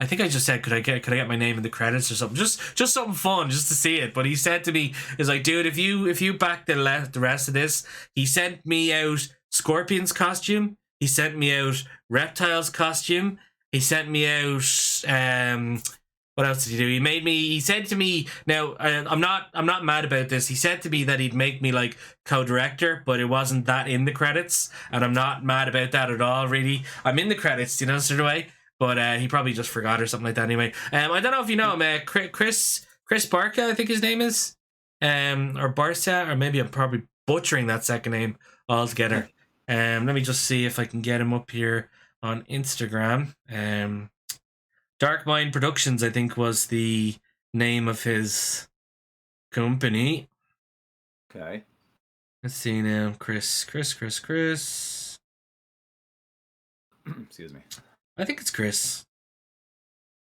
I think I just said, could I get my name in the credits or something? Just something fun, just to see it. But he said to me, he's like, dude, if you back the rest of this, he sent me out Scorpion's costume. He sent me out Reptile's costume. He sent me out, What else did he do? He made me. He said to me, "Now I'm not mad about this." He said to me that he'd make me like co-director, but it wasn't that in the credits, and I'm not mad about that at all. Really, I'm in the credits, you know, sort of way. But he probably just forgot or something like that. Anyway, I don't know if you know him, Chris Barca, I think his name is, or Barca, or maybe I'm probably butchering that second name altogether. Let me just see if I can get him up here on Instagram. Dark Mind Productions, I think, was the name of his company. Okay. Let's see now. Chris. Excuse me. I think it's Chris.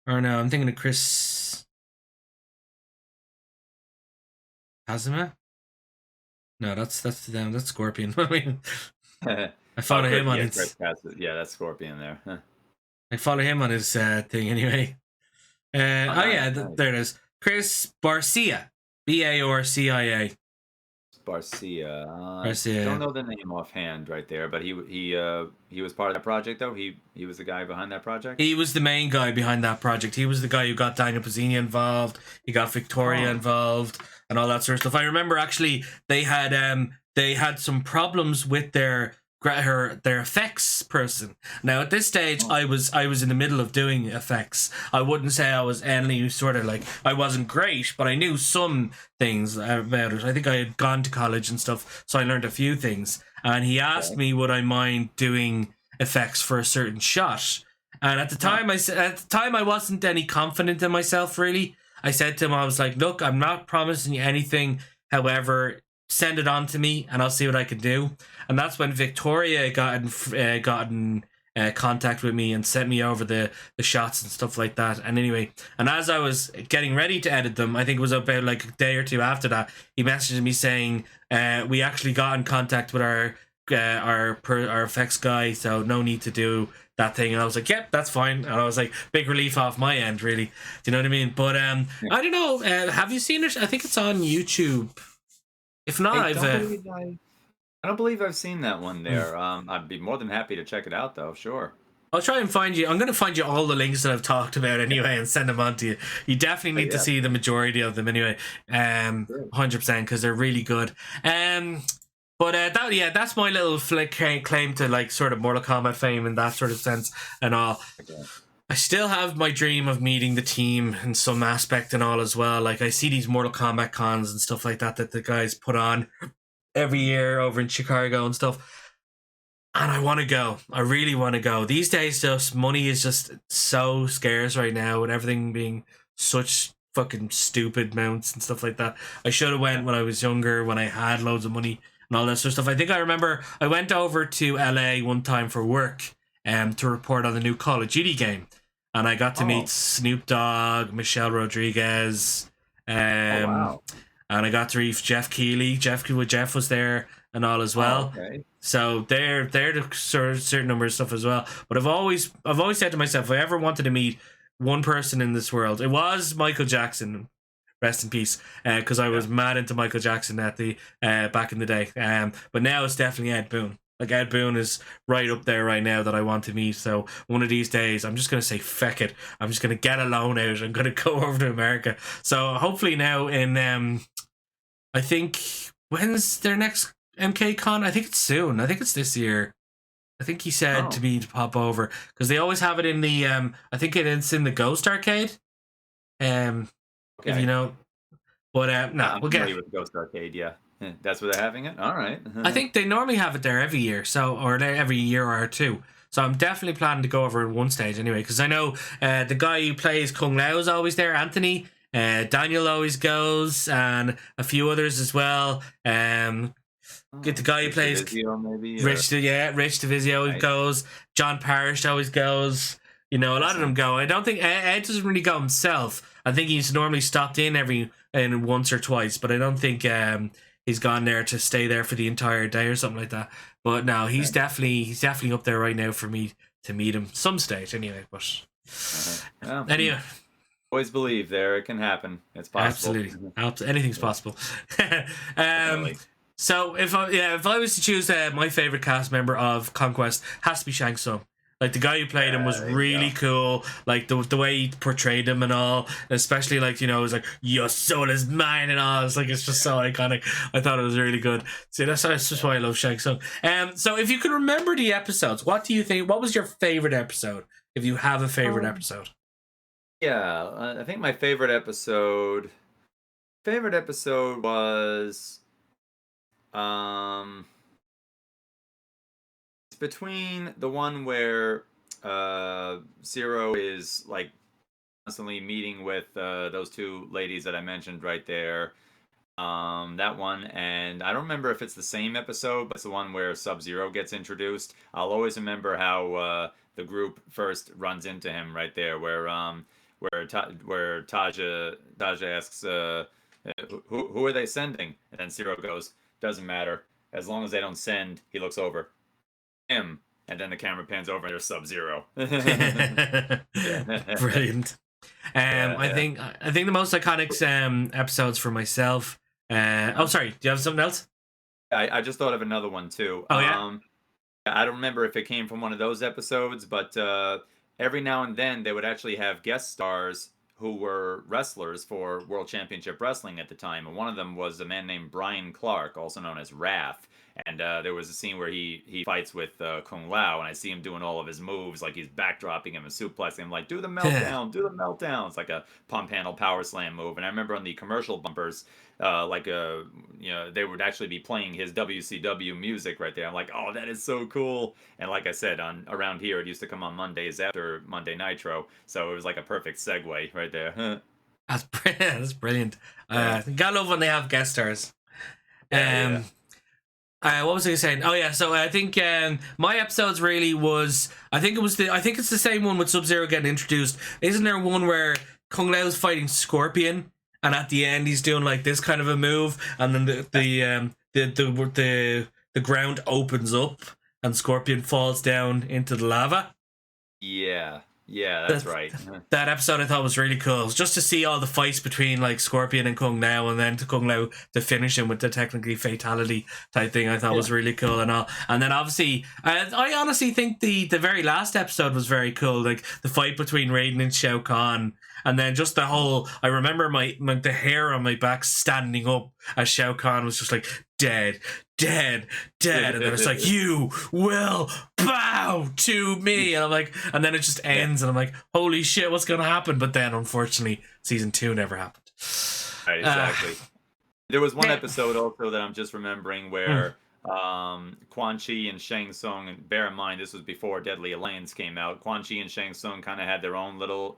Or no, I'm thinking of Chris Kazuma. No, that's Scorpion. I mean, I follow him on his. Yeah, that's Scorpion there. Huh. I follow him on his thing anyway. Yeah, there it is. Chris Barcia, Barcia. Barcia. Don't know the name offhand right there, but he was part of that project though. He was the guy behind that project. He was the main guy behind that project. He was the guy who got Daniel Pizzini involved. He got Victoria involved and all that sort of stuff. I remember actually they had some problems with their effects person. Now at this stage, I was in the middle of doing effects. I wouldn't say I was any sort of like, I wasn't great, but I knew some things about it. I think I had gone to college and stuff, so I learned a few things. And he asked me would I mind doing effects for a certain shot. And at the time, I wasn't any confident in myself really. I said to him, I was like, look, I'm not promising you anything. However, send it on to me and I'll see what I can do. And that's when Victoria got in contact with me and sent me over the shots and stuff like that. And anyway, and as I was getting ready to edit them, I think it was about like a day or two after that, he messaged me saying, we actually got in contact with our effects guy, so no need to do that thing. And I was like, yep, that's fine. And I was like, big relief off my end, really. Do you know what I mean? But I don't know. Have you seen it? I think it's on YouTube. If not, I don't believe I've seen that one there. I'd be more than happy to check it out, though. Sure. I'll try and find you. I'm going to find you all the links that I've talked about anyway and send them on to you. You definitely need to see the majority of them anyway. 100% because they're really good. But that's my little claim to like sort of Mortal Kombat fame in that sort of sense and all. Okay. I still have my dream of meeting the team in some aspect and all as well. Like I see these Mortal Kombat cons and stuff like that the guys put on every year over in Chicago and stuff. And I want to go. I really want to go. These days, just money is just so scarce right now with everything being such fucking stupid amounts and stuff like that. I should have went when I was younger, when I had loads of money and all that sort of stuff. I think I remember I went over to LA one time for work to report on the new Call of Duty game. And I got to meet Snoop Dogg, Michelle Rodriguez, wow. And I got to meet Jeff Keighley. Jeff was there and all as well. Okay. So they're the certain number of stuff as well. But I've always said to myself, if I ever wanted to meet one person in this world, it was Michael Jackson. Rest in peace, because I was mad into Michael Jackson at the back in the day. But now it's definitely Ed Boon. Like Ed Boon is right up there right now that I want to meet. So one of these days, I'm just going to say, feck it. I'm just going to get a loan out. I'm going to go over to America. So hopefully now in, I think, when's their next MK Con? I think it's soon. I think it's this year. I think he said to me to pop over. Because they always have it in the, I think it's in the Ghost Arcade. If you know. But no, we'll get with Ghost Arcade, yeah. That's where they're having it? All right. I think they normally have it there every year, or every year or two. So I'm definitely planning to go over at one stage anyway, because I know the guy who plays Kung Lao is always there, Anthony. Daniel always goes, and a few others as well. Get the guy who plays Rich DeVizio goes. John Parrish always goes. You know, a lot of them go. I don't think Ed doesn't really go himself. I think he's normally stopped in once or twice, but I don't think he's gone there to stay there for the entire day or something like that. But no, he's definitely up there right now for me to meet him some stage anyway. But well, anyway, always believe it can happen. It's possible. Absolutely, anything's possible. So if I was to choose my favorite cast member of Conquest, has to be Shang Tsung. Like the guy who played him was really cool. Like the way he portrayed him and all, especially like, you know, it was like your soul is mine and all. It's like it's just so iconic. I thought it was really good. See, that's just why I love Shang Tsung. So if you can remember the episodes, what do you think? What was your favorite episode? If you have a favorite episode. Yeah, I think my favorite episode was it's between the one where Zero is like constantly meeting with those two ladies that I mentioned right there. That one, and I don't remember if it's the same episode, but it's the one where Sub-Zero gets introduced. I'll always remember how the group first runs into him right there, where Taja asks, who are they sending? And then Zero goes, doesn't matter. As long as they don't send, he looks over. Him. And then the camera pans over and there's Sub-Zero. Brilliant. I think the most iconic episodes for myself. Oh, sorry. Do you have something else? I just thought of another one too. Oh yeah. I don't remember if it came from one of those episodes, but every now and then they would actually have guest stars who were wrestlers for World Championship Wrestling at the time, and one of them was a man named Brian Clark, also known as Wrath. And there was a scene where he fights with Kung Lao, and I see him doing all of his moves, like he's backdropping him and suplexing him, like, do the meltdown, do the meltdown. It's like a pump handle power slam move. And I remember on the commercial bumpers, they would actually be playing his WCW music right there. I'm like, oh, that is so cool. And like I said, around here, it used to come on Mondays after Monday Nitro, so it was like a perfect segue right there. That's brilliant. Gotta love when they have guest stars. What was I saying? Oh yeah, so I think my episodes really was. I think it's the same one with Sub-Zero getting introduced. Isn't there one where Kung Lao's fighting Scorpion, and at the end he's doing like this kind of a move, and then the ground opens up and Scorpion falls down into the lava? Yeah, that's right. That episode I thought was really cool. It was just to see all the fights between like Scorpion and Kung Lao, and then to Kung Lao to finish him with the technically fatality type thing. I thought was really cool and all. And then obviously, I honestly think the very last episode was very cool. Like the fight between Raiden and Shao Kahn. And then just the whole, I remember the hair on my back standing up as Shao Kahn was just like, dead. And then it's like, you will bow to me. And I'm like, and then it just ends and I'm like, holy shit, what's going to happen? But then unfortunately, season 2 never happened. Right, exactly. There was one episode also that I'm just remembering where Quan Chi and Shang Tsung, and bear in mind this was before Deadly Alliance came out, Quan Chi and Shang Tsung kind of had their own little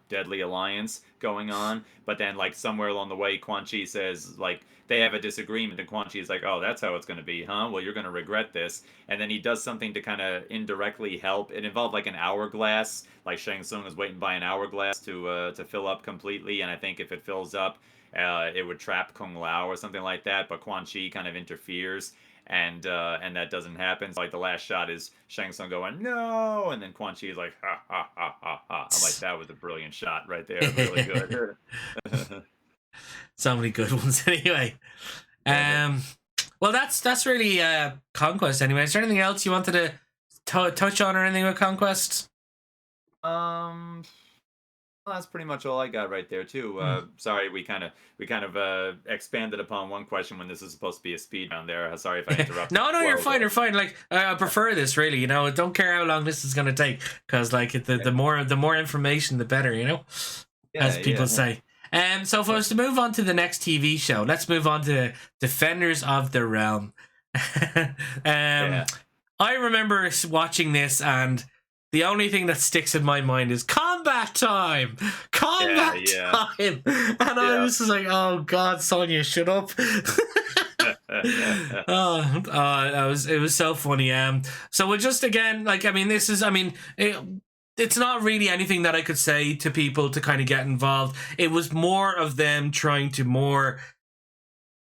Deadly Alliance going on, but then like somewhere along the way Quan Chi says like they have a disagreement and Quan Chi is like, oh, that's how it's going to be, huh? Well, you're going to regret this. And then he does something to kind of indirectly help. It involved like an hourglass, like Shang Tsung is waiting by an hourglass to fill up completely, and I think if it fills up it would trap Kung Lao or something like that, but Quan Chi kind of interferes. And that doesn't happen. So like the last shot is Shang Tsung going no, and then Quan Chi is like ha ha ha ha ha. I'm like, that was a brilliant shot right there, really good. So many good ones anyway. Well, that's really Conquest anyway. Is there anything else you wanted to touch on or anything with Conquest? Well, that's pretty much all I got right there too. Sorry, we kind of expanded upon one question when this is supposed to be a speed round there. Sorry if I interrupted. No, you're fine. You're fine. Like I prefer this really. You know, don't care how long this is gonna take, because like the more information, the better. You know, as people say. So if I was to move on to the next TV show, let's move on to Defenders of the Realm. I remember watching this, and the only thing that sticks in my mind is combat time, time, and I was just like, "Oh God, Sonya, shut up!" It was so funny. So we'll just again, like, I mean, it's not really anything that I could say to people to kind of get involved. It was more of them trying to more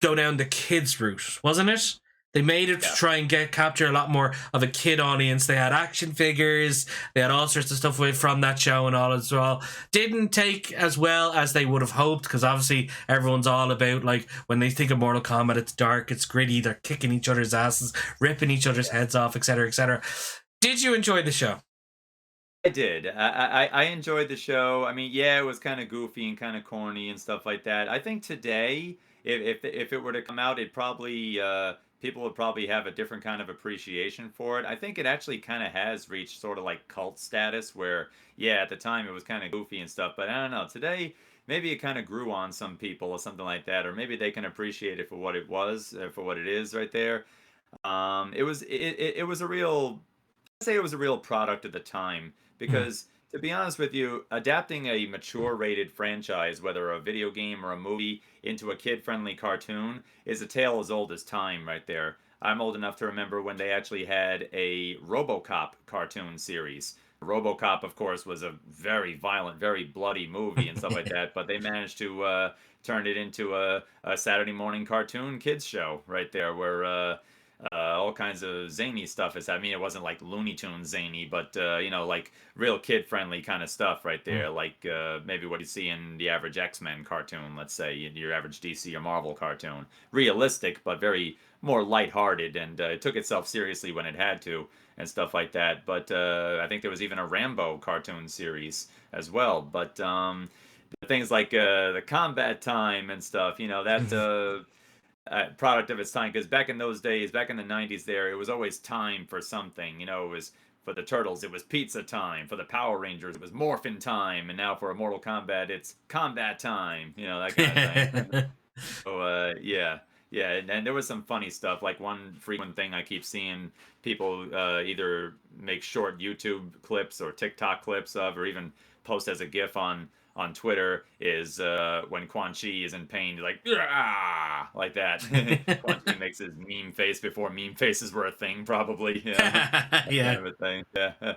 go down the kids route, wasn't it? They made it to try and capture a lot more of a kid audience. They had action figures. They had all sorts of stuff from that show and all as well. Didn't take as well as they would have hoped, because obviously everyone's all about, like, when they think of Mortal Kombat, it's dark, it's gritty, they're kicking each other's asses, ripping each other's heads off, etc., etc. Did you enjoy the show? I did. I enjoyed the show. I mean, yeah, it was kind of goofy and kind of corny and stuff like that. I think today, if it were to come out, it probably people would probably have a different kind of appreciation for it. I think it actually kind of has reached sort of like cult status where, yeah, at the time it was kind of goofy and stuff, but I don't know. Today, maybe it kind of grew on some people or something like that, or maybe they can appreciate it for what it was, for what it is right there. It was a real say it was a real product of the time Mm. because to be honest with you, adapting a mature rated franchise, whether a video game or a movie, into a kid friendly cartoon is a tale as old as time right there. I'm old enough to remember when they actually had a RoboCop cartoon series. RoboCop, of course, was a very violent, very bloody movie and stuff like that, but they managed to turn it into a Saturday morning cartoon kids show right there where all kinds of zany stuff is. I mean, it wasn't like Looney Tunes zany, but like real kid friendly kind of stuff right Mm. there. Like maybe what you see in the average X-Men cartoon, let's say, your average DC or Marvel cartoon. Realistic, but very more lighthearted, and it took itself seriously when it had to, and stuff like that. But I think there was even a Rambo cartoon series as well. But things like the Combat Time and stuff, that product of its time, because back in those days, back in the 90s there, it was always time for something. It was for the Turtles, it was pizza time. For the Power Rangers, it was morphin time. And now for Mortal Kombat, it's combat time. That kind of thing. So, yeah. Yeah, and there was some funny stuff. Like one frequent thing I keep seeing people either make short YouTube clips or TikTok clips of, or even post as a GIF on Twitter is when Quan Chi is in pain, he's like, "Ah!" like that. Quan Chi makes his meme face before meme faces were a thing, probably. That kind Yeah. of a thing. Yeah.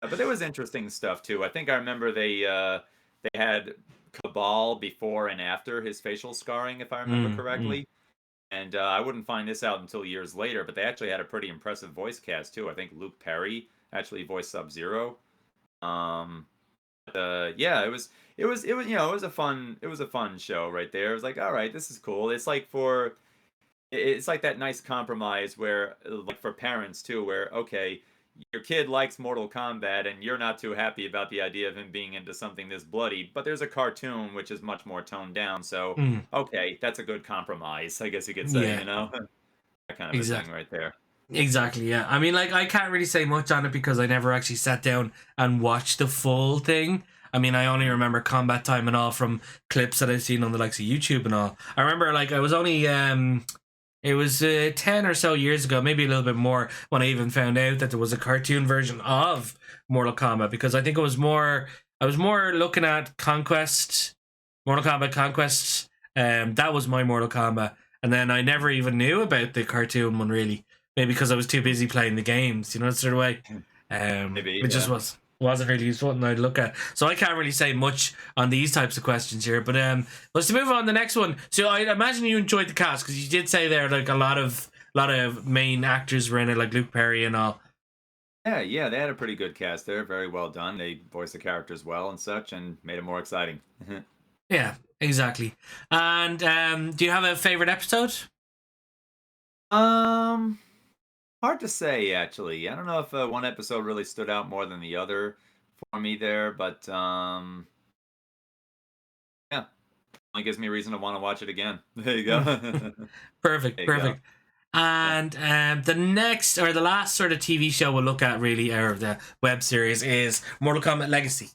But there was interesting stuff too. I think I remember they had Cabal before and after his facial scarring, if I remember Mm, mm. correctly. And I wouldn't find this out until years later, but they actually had a pretty impressive voice cast too. I think Luke Perry actually voiced Sub-Zero. Um, yeah, it was a fun show right there. It was like, all right, this is cool. It's like that nice compromise where, like for parents too, where okay, your kid likes Mortal Kombat and you're not too happy about the idea of him being into something this bloody, but there's a cartoon which is much more toned down. So Mm. okay, that's a good compromise, I guess you could say, Yeah. that kind of a thing Exactly. right there. Exactly, yeah. I mean, like, I can't really say much on it because I never actually sat down and watched the full thing. I mean, I only Mhm. remember Combat Time and all from clips that I've seen on the likes of YouTube and all. I remember, like, I was only, it was 10 or so years ago, maybe a little bit more, when I even found out that there was a cartoon version of Mortal Kombat because I think I was more looking at Mortal Kombat Conquest. That was my Mortal Kombat. And then I never even knew about the cartoon one really. Maybe because I was too busy playing the games, that sort of way. Maybe, It just yeah. wasn't really something I'd look at. So I can't really say much on these types of questions here. But let's to move on to the next one. So I imagine you enjoyed the cast because you did say there like a lot of main actors were in it, like Luke Perry and all. Yeah, yeah, they had a pretty good cast there. Very well done. They voiced the characters well and such, and made it more exciting. Yeah, exactly. And do you have a favorite episode? um, Hard to say actually. I don't know if one episode really stood out more than the other for me there, but yeah, it gives me a reason to want to watch it again. There you go. Hmm. Perfect, There you go. perfect. Yeah. And the next or the last sort of TV show we'll look at really, or the web series, is Mortal Kombat Legacy.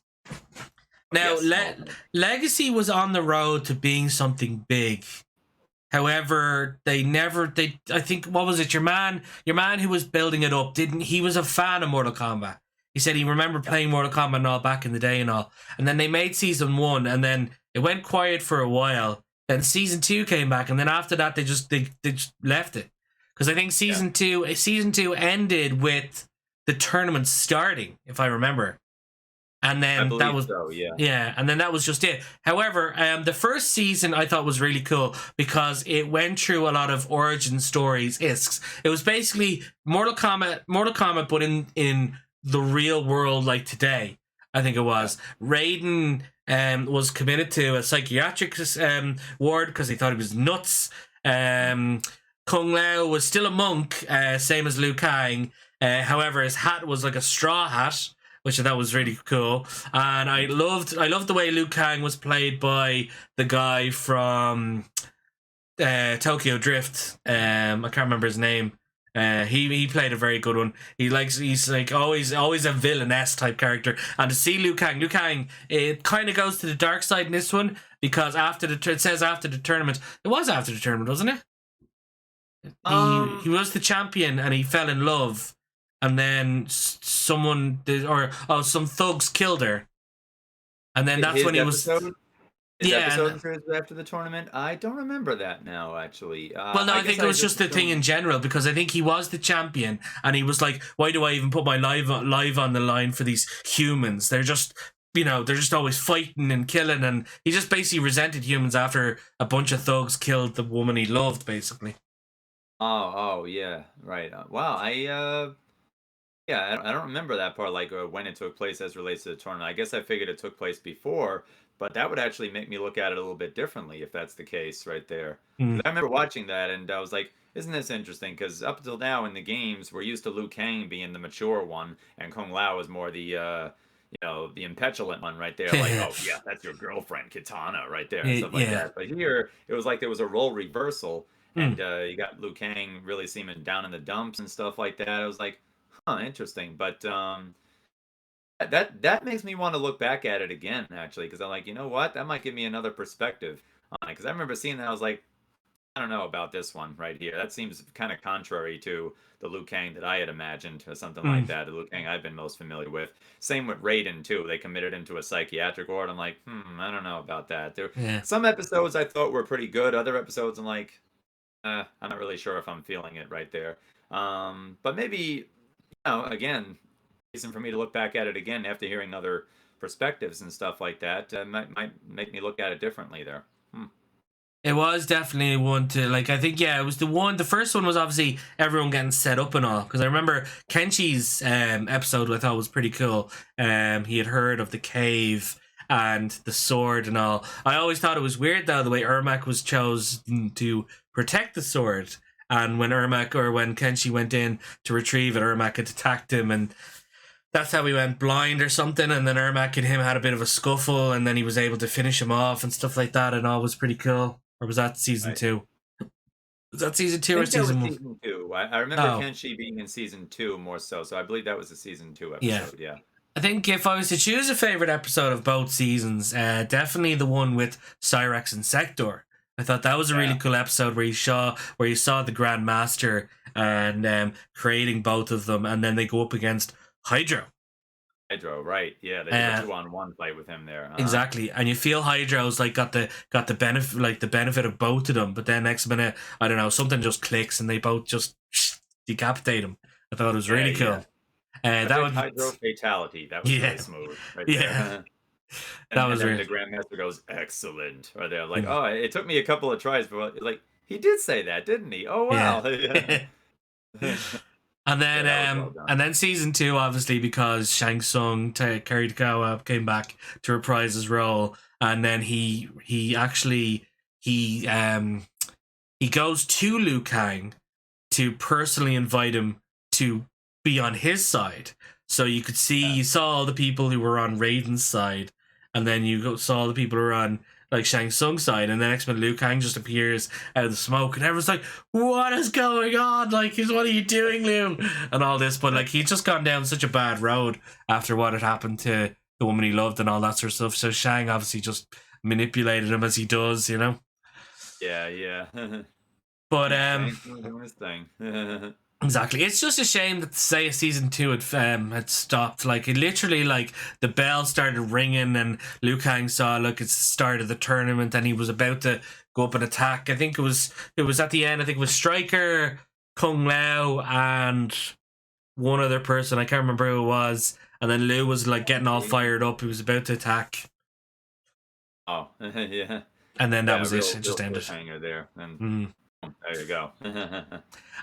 Now, Yes, Small. Legacy was on the road to being something big. However, I think, what was it? Your man who was building it up, didn't he was a fan of Mortal Kombat. He said he remembered Yeah. playing Mortal Kombat and all back in the day and all. And then they made season one, and then it went quiet for a while. Then season two came back, and then after that they just left it. Because I think Yeah. season two ended with the tournament starting, if I remember. And I then that believe was, so, yeah. yeah, and then that was just it. However, the first season I thought was really cool because it went through a lot of origin stories. It was basically Mortal Kombat, but in the real world, like today. I think it Yeah. was Raiden was committed to a psychiatric ward because he thought he was nuts. Mhm. Kung Lao was still a monk, same as Liu Kang. However, his hat was like a straw hat, which I thought was really cool. And I loved the way Liu Kang was played by the guy from Tokyo Drift. I can't remember his name. He played a very good one. He's like always a villainess type character. And to see Liu Kang, it kind of goes to the dark side in this one because it says after the tournament. It was after the tournament, wasn't it? He was the champion and he fell in love, and then some thugs killed her, and then that's when he was. His episode after the tournament? I don't remember that now, actually. Well, no, I think it was just the thing in general, because I think he was the champion, and he was like, why do I even put my life on the line for these humans? They're just, they're just always fighting and killing, and he just basically resented humans after a bunch of thugs killed the woman he loved, basically. Oh, yeah, right. Wow, I don't remember that part, like when it took place as relates to the tournament. I guess I figured it took place before, but that would actually make me look at it a little bit differently if that's the case right there. I remember watching that and I was like, isn't this interesting? Because up until now in the games, we're used to Liu Kang being the mature one, and Kung Lao is more the the impetulant one right there. Like, oh yeah, that's your girlfriend, Kitana, right there, and stuff like that. But here, it was like there was a role reversal, and you got Liu Kang really seeming down in the dumps and stuff like that. I was like, huh, interesting. But that makes me want to look back at it again, actually, because I'm like, you know what? That might give me another perspective on it. Because I remember seeing that, I was like, I don't know about this one right here. That seems kind of contrary to the Liu Kang that I had imagined, or something like that. The Liu Kang I've been most familiar with. Same with Raiden too. They committed him to a psychiatric ward. I'm like, I don't know about that. Some episodes I thought were pretty good. Other episodes I'm like, I'm not really sure if I'm feeling it right there. But maybe, again, reason for me to look back at it again after hearing other perspectives and stuff like that might make me look at it differently there. It was definitely one to, like, I think, it was the first one was obviously everyone getting set up and all, because I remember Kenshi's episode I thought was pretty cool. He had heard of the cave and the sword and all. I always thought it was weird though the way Ermac was chosen to protect the sword, and when Kenshi went in to retrieve it, Ermac had attacked him, and that's how he went blind or something, and then Ermac and him had a bit of a scuffle, and then he was able to finish him off and stuff like that, and all was pretty cool. Or was that season 2? Was that season 2 or season 1? Season 2. I remember Kenshi being in season 2 more so I believe that was a season 2 episode, yeah. I think if I was to choose a favorite episode of both seasons, definitely the one with Cyrax and Sector. I thought that was a really cool episode where you saw the Grand Master and creating both of them, and then they go up against Hydro. Hydro, right? Yeah, they did a 2-on-1 fight with him there. Exactly, and you feel Hydro's like got the benefit of both of them, but then next minute, I don't know, something just clicks and they both just decapitate him. I thought it was really cool. That was Hydro fatality. That was really smooth, right there. That was really. The Grandmaster goes excellent, or they're like, oh, it took me a couple of tries, but like he did say that, didn't he? Oh wow. And then season 2, obviously, because Shang Tsung Kirikawa came back to reprise his role, and then he goes to Liu Kang to personally invite him to be on his side. So you could see, you saw all the people who were on Raiden's side, and then you saw the people who were on like Shang Tsung's side, and the next minute Liu Kang just appears out of the smoke, and everyone's like, what is going on? Like, what are you doing, Liu? And all this, but like he'd just gone down such a bad road after what had happened to the woman he loved and all that sort of stuff. So Shang obviously just manipulated him as he does, Yeah. But doing his thing. Exactly. It's just a shame that, say, season 2 had stopped. Like, it literally, like, the bell started ringing and Liu Kang saw, look, it's the start of the tournament, and he was about to go up and attack. I think it was at the end. I think it was Stryker, Kung Lao, and one other person. I can't remember who it was. And then Liu was, like, getting all fired up. He was about to attack. Oh, yeah. And then that was it. It just ended. There. And there you go.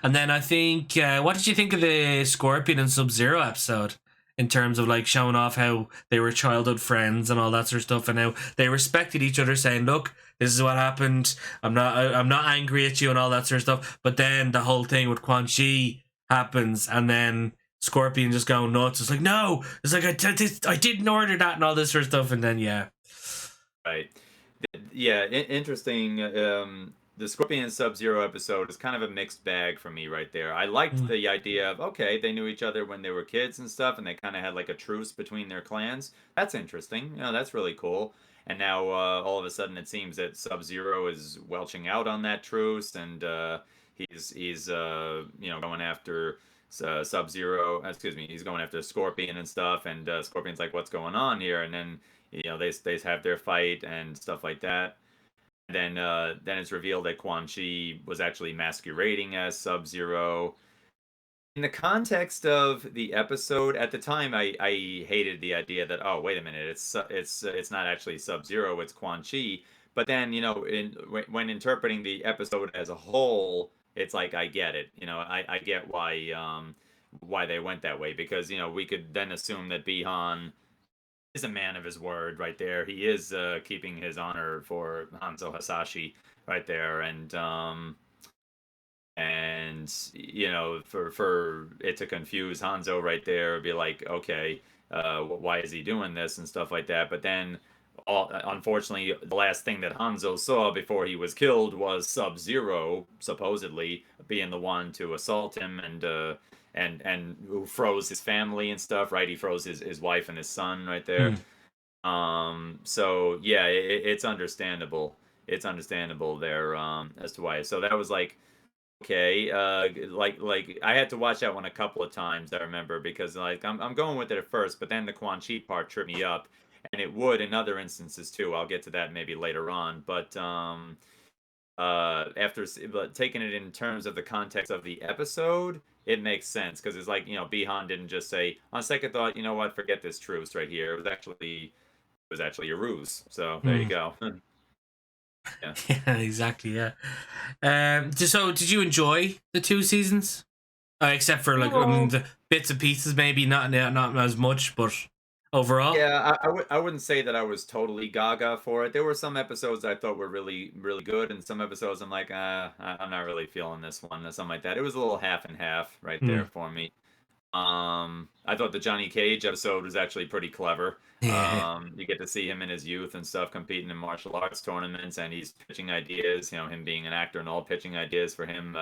And then I think, what did you think of the Scorpion and Sub-Zero episode? In terms of like showing off how they were childhood friends and all that sort of stuff, and how they respected each other, saying, "Look, this is what happened. I'm not angry at you," and all that sort of stuff. But then the whole thing with Quan Chi happens, and then Scorpion just going nuts. It's like, no, it's like I didn't order that and all this sort of stuff, and then yeah. Right. Yeah, interesting. The Scorpion and Sub-Zero episode is kind of a mixed bag for me right there. I liked Mm. the idea of, okay, they knew each other when they were kids and stuff, and they kind of had like a truce between their clans. That's interesting. That's really cool. And now all of a sudden it seems that Sub-Zero is welching out on that truce, and he's going after Sub-Zero. Excuse me, he's going after Scorpion and stuff, and Scorpion's like, what's going on here? And then they have their fight and stuff like that. Then it's revealed that Quan Chi was actually masquerading as Sub-Zero. In the context of the episode at the time, I hated the idea that, oh, wait a minute, it's not actually Sub-Zero, it's Quan Chi. But then when interpreting the episode as a whole, it's like I get it. I get why they went that way, because we could then assume that Bihan is a man of his word right there. He is keeping his honor for Hanzo Hasashi right there, and for it to confuse Hanzo right there, be like, okay, why is he doing this and stuff like that. But then, unfortunately, the last thing that Hanzo saw before he was killed was Sub-Zero supposedly being the one to assault him, and who froze his family and stuff, right? He froze his wife and his son right there. Mm. So yeah, it's understandable. It's understandable there, as to why. So that was like, okay, like I had to watch that one a couple of times, I remember, because like I'm going with it at first, but then the Quan Chi part tripped me up, and it would in other instances too. I'll get to that maybe later on, but but taking it in terms of the context of the episode, it makes sense, because it's like, Bihan didn't just say on second thought, you know what, forget this truce right here. It was actually a ruse. So there you Mm. go. Yeah. Yeah, exactly. Yeah. So, did you enjoy the 2 seasons? Except for like, I mean, Well, the bits and pieces, maybe not as much, but overall. yeah, I wouldn't say that I was totally gaga for it. There were some episodes I thought were really, really good, and some episodes I'm like, I'm not really feeling this one, or something like that. It was a little half and half right there Mm. for me. I thought the Johnny Cage episode was actually pretty clever. Yeah. You get to see him in his youth and stuff, competing in martial arts tournaments, and he's pitching ideas. Him being an actor and all, pitching ideas for him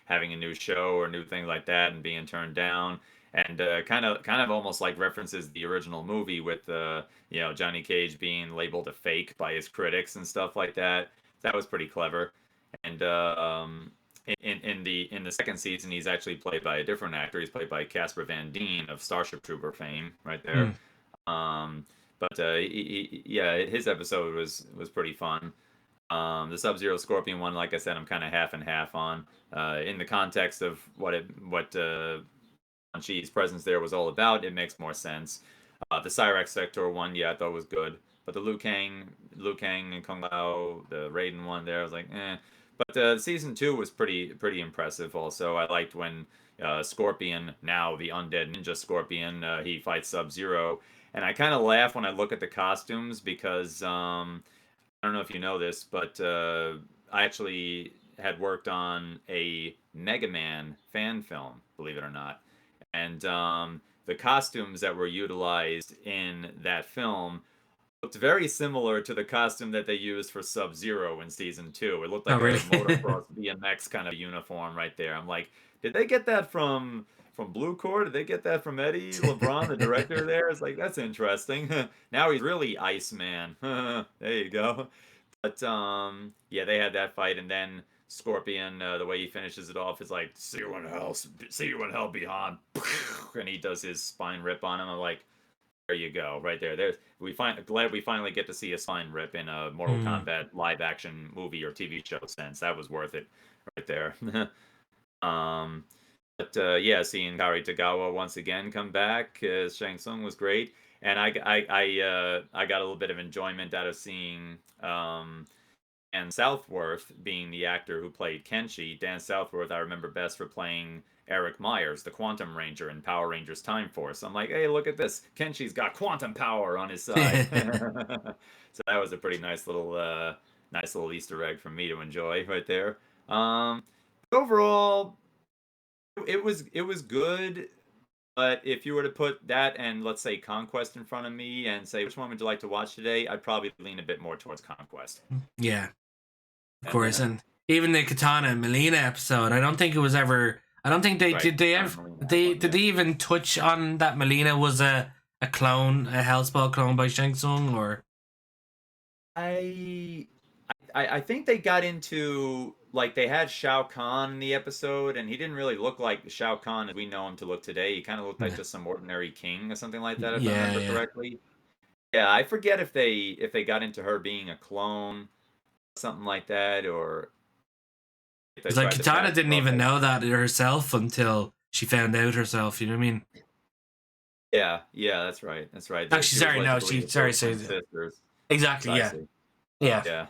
having a new show or new things like that, and being turned down. And kind of almost like references the original movie with Johnny Cage being labeled a fake by his critics and stuff like that. That was pretty clever. And in the second season, he's actually played by a different actor. He's played by Casper Van Dien of Starship Trooper fame, right there. Mm. But yeah, his episode was pretty fun. The Sub-Zero Scorpion one, like I said, I'm kind of half and half on. In the context of what Quan Chi's presence there was all about, it makes more sense. The Cyrax Sector one, yeah, I thought was good. But the Liu Kang and Kung Lao, the Raiden one there, I was like, eh. But season 2 was pretty impressive. Also, I liked when Scorpion, now the undead ninja Scorpion, he fights Sub-Zero, and I kind of laugh when I look at the costumes, because I don't know if you know this, but I actually had worked on a Mega Man fan film, believe it or not, and the costumes that were utilized in that film looked very similar to the costume that they used for Sub-Zero in season 2. It looked Oh, like a really? motocross BMX kind of uniform right there. I'm like, did they get that from Blue Core? Did they get that from Eddie LeBron, the director there? It's like, that's interesting. Now he's really Iceman. There you go. But yeah, they had that fight, and then Scorpion, the way he finishes it off is like, see you in hell, Bihan, and he does his spine rip on him. I'm like, there you go, right there. Glad we finally get to see a spine rip in a Mortal Mm. Kombat live action movie or TV show sense. That was worth it, right there. um, but yeah, seeing Kari Tagawa once again come back as Shang Tsung was great, and I got a little bit of enjoyment out of seeing Dan Southworth being the actor who played Kenshi. Dan Southworth, I remember best for playing Eric Myers, the Quantum Ranger in Power Rangers Time Force. I'm like, hey, look at this. Kenshi's got quantum power on his side. So that was a pretty nice little Easter egg for me to enjoy right there. Um, Overall, it was good. But if you were to put that and let's say Conquest in front of me and say which one would you like to watch today, I'd probably lean a bit more towards Conquest. Yeah, of course. And even the Katana and Melina episode, I don't think it was ever. I don't think they Right, did. They Katana ever. Melina They one, did they even touch on that Melina was a clone, a Hellspell clone by Shang Tsung, or I I think they got into like they had Shao Kahn in the episode, and he didn't really look like the Shao Kahn as we know him to look today. He kind of looked like just some ordinary king or something like that, if I yeah, remember yeah. correctly. Yeah, I forget if they got into her being a clone, something like that, or if they Because like tried to Katana pass didn't her off even as know that herself until she found out herself. You know what I mean? yeah, yeah, that's right, that's right. Actually, She was sorry, led no, to she believe they were sorry, twin sorry. sisters, Exactly, yeah, precisely. yeah. Yeah,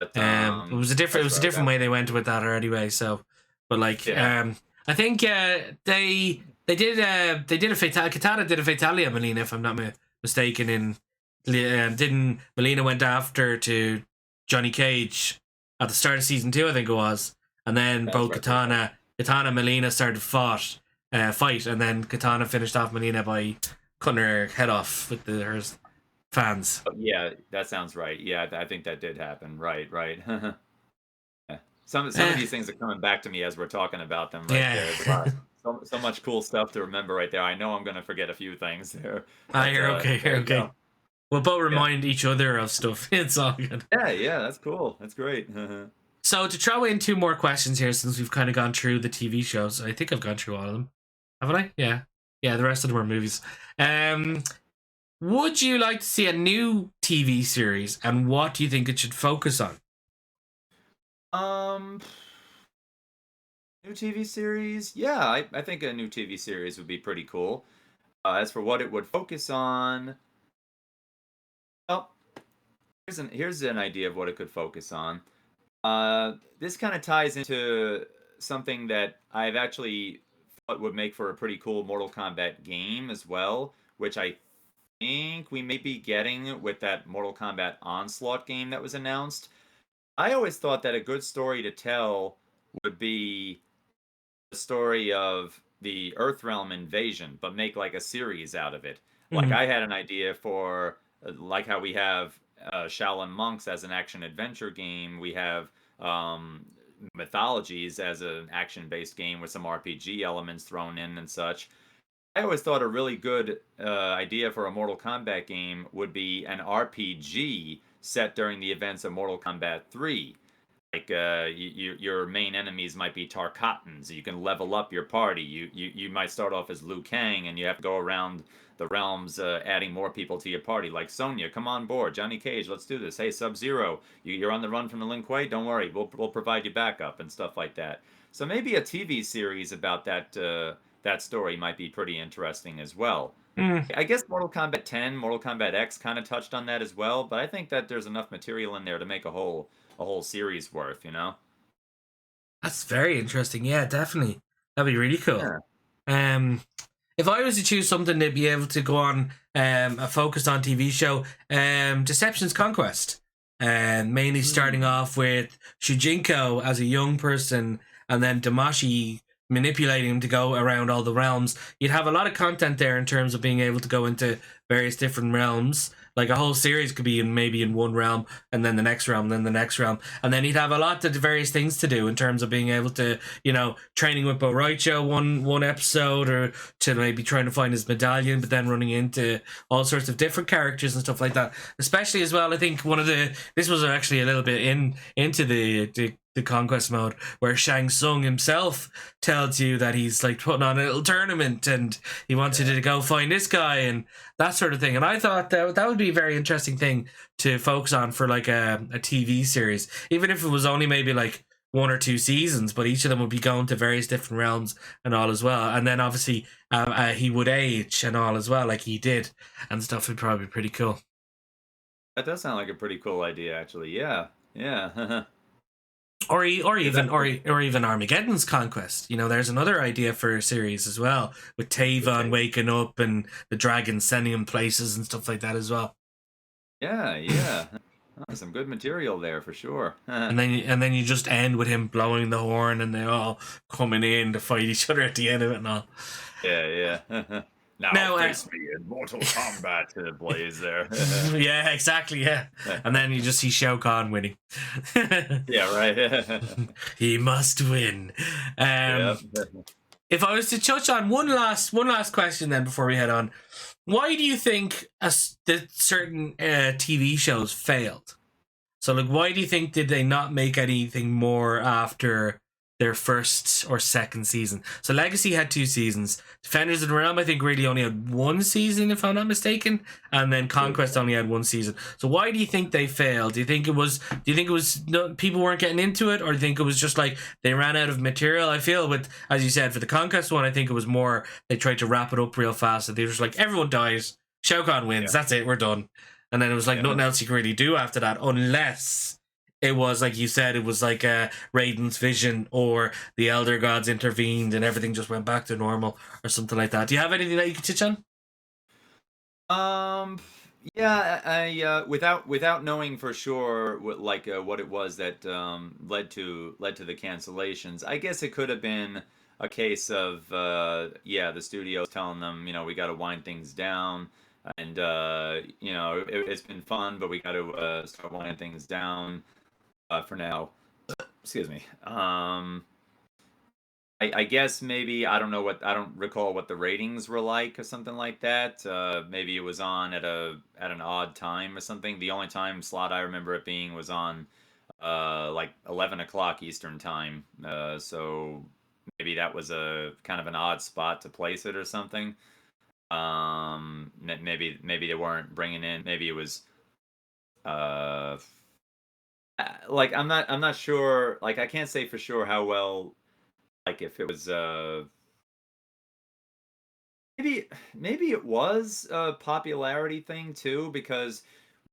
but It was a different. It that's was a right. different way they went with that anyway. So, but like, Yeah, I think they did a fatal. Katana did a fatality on Melina, if I'm not mistaken. In didn't Melina went after to Johnny Cage at the start of season 2, I think it was, and then that's both right. That's right. Katana and Melina started fight, and then Katana finished off Melina by cutting her head off with her fans. Oh, yeah, that sounds right. Yeah, I think that did happen. Right, right. Yeah. Some of Eh, these things are coming back to me as we're talking about them right yeah. there. There's a lot, so much cool stuff to remember right there. I know I'm gonna forget a few things there, but You're okay. You're there you okay. go. We'll both Yeah. remind each other of stuff. It's all good. Yeah, yeah, that's cool. That's great. So to throw in 2 more questions here, since we've kind of gone through the TV shows, I think I've gone through all of them. Haven't I? Yeah. Yeah, the rest of them are movies. Um, would you like to see a new TV series, and what do you think it should focus on? Um, New TV series? Yeah, I think a new TV series would be pretty cool. As for what it would focus on, well, here's an idea of what it could focus on. This kind of ties into something that I've actually thought would make for a pretty cool Mortal Kombat game as well, which I think we may be getting with that Mortal Kombat Onslaught game that was announced. I always thought that a good story to tell would be the story of the Earthrealm invasion, but make like a series out of it. Like Mm, I had an idea for like how we have Shaolin Monks as an action adventure game. We have um, Mythologies as an action based game with some RPG elements thrown in and such. I always thought a really good idea for a Mortal Kombat game would be an RPG set during the events of Mortal Kombat 3. Like your main enemies might be Tarkatans. You can level up your party. You might start off as Liu Kang, and you have to go around the realms, adding more people to your party. Like Sonya, come on board. Johnny Cage, let's do this. Hey, Sub Zero, you're on the run from the Lin Kuei. Don't worry, we'll provide you backup and stuff like that. So maybe a TV series about that story might be pretty interesting as well. mm. I guess Mortal Kombat 10, Mortal Kombat X kind of touched on that as well, but I think that there's enough material in there to make a whole series worth, you know? That's very interesting. Yeah, definitely. That'd be really cool. Yeah. Um, if I was to choose something to be able to go on a focused on TV show, Deception's Conquest. Mainly starting Mm. off with Shujinko as a young person, and then Damashi manipulating him to go around all the realms. You'd have a lot of content there in terms of being able to go into various different realms. Like a whole series could be in maybe in one realm, and then the next realm, then the next realm, and then he'd have a lot of various things to do in terms of being able to, training with Bo Raicho one episode, or to maybe trying to find his medallion, but then running into all sorts of different characters and stuff like that. Especially as well, I think this was actually a little bit into the conquest mode, where Shang Tsung himself tells you that he's like putting on a little tournament and he wants you to go find this guy and that sort of thing. And I thought that would be a very interesting thing to focus on for like a TV series, even if it was only maybe like 1 or 2 seasons, but each of them would be going to various different realms and all as well. And then obviously he would age and all as well, like he did, and stuff would probably be pretty cool. That does sound like a pretty cool idea, actually. Yeah. Yeah. Yeah, Or even Armageddon's Conquest. There's another idea for a series as well, with Tavon okay. waking up and the dragons sending him places and stuff like that as well. Yeah, yeah. Some good material there for sure. And then you just end with him blowing the horn and they all coming in to fight each other at the end of it and all. Yeah, yeah. Now Now, face me in Mortal Kombat, Blaze there. yeah, exactly, yeah. And then you just see Shao Kahn winning. Yeah, right. He must win. Yep. If I was to touch on one last question, then before we head on, why do you think that certain TV shows failed? So, like, why do you think did they not make anything more after their first or second season? So, Legacy had 2 seasons. Defenders of the Realm, I think, really only had 1 season, if I'm not mistaken, and then Conquest only had 1 season. So, why do you think they failed? Do you think it was? No, people weren't getting into it, or do you think it was just like they ran out of material? I feel with, as you said, for the Conquest one, I think it was more they tried to wrap it up real fast. And they were just like, everyone dies, Shao Kahn wins, Yeah. that's it, we're done. And then it was like nothing else you could really do after that, unless it was like you said, it was like Raiden's vision or the Elder Gods intervened and everything just went back to normal or something like that. Do you have anything that you could touch on? Yeah, I without knowing for sure what it was that led to the cancellations. I guess it could have been a case of yeah, the studio's telling them, we got to wind things down, and it's been fun, but we got to start winding things down for now. Excuse me. I guess maybe I don't recall what the ratings were like or something like that. Maybe it was on at an odd time or something. The only time slot I remember it being was on like 11 o'clock Eastern time. So maybe that was a kind of an odd spot to place it or something. Maybe they weren't bringing in. Maybe it was uh like I'm not sure. Like I can't say for sure how well, like if it was maybe it was a popularity thing too, because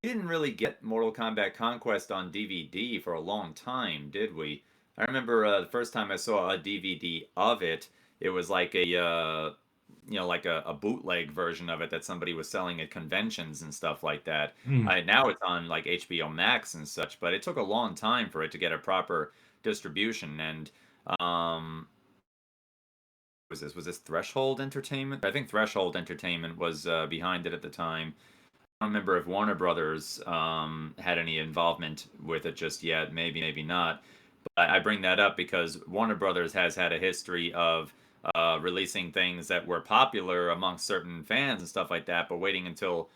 we didn't really get Mortal Kombat Conquest on DVD for a long time, did we? I remember the first time I saw a DVD of it, it was like like a bootleg version of it that somebody was selling at conventions and stuff like that. Hmm. Now it's on like HBO Max and such, but it took a long time for it to get a proper distribution. And um, was this Threshold Entertainment? I think Threshold Entertainment was behind it at the time. I don't remember if Warner Brothers had any involvement with it just yet. Maybe not. But I bring that up because Warner Brothers has had a history of releasing things that were popular amongst certain fans and stuff like that, but waiting until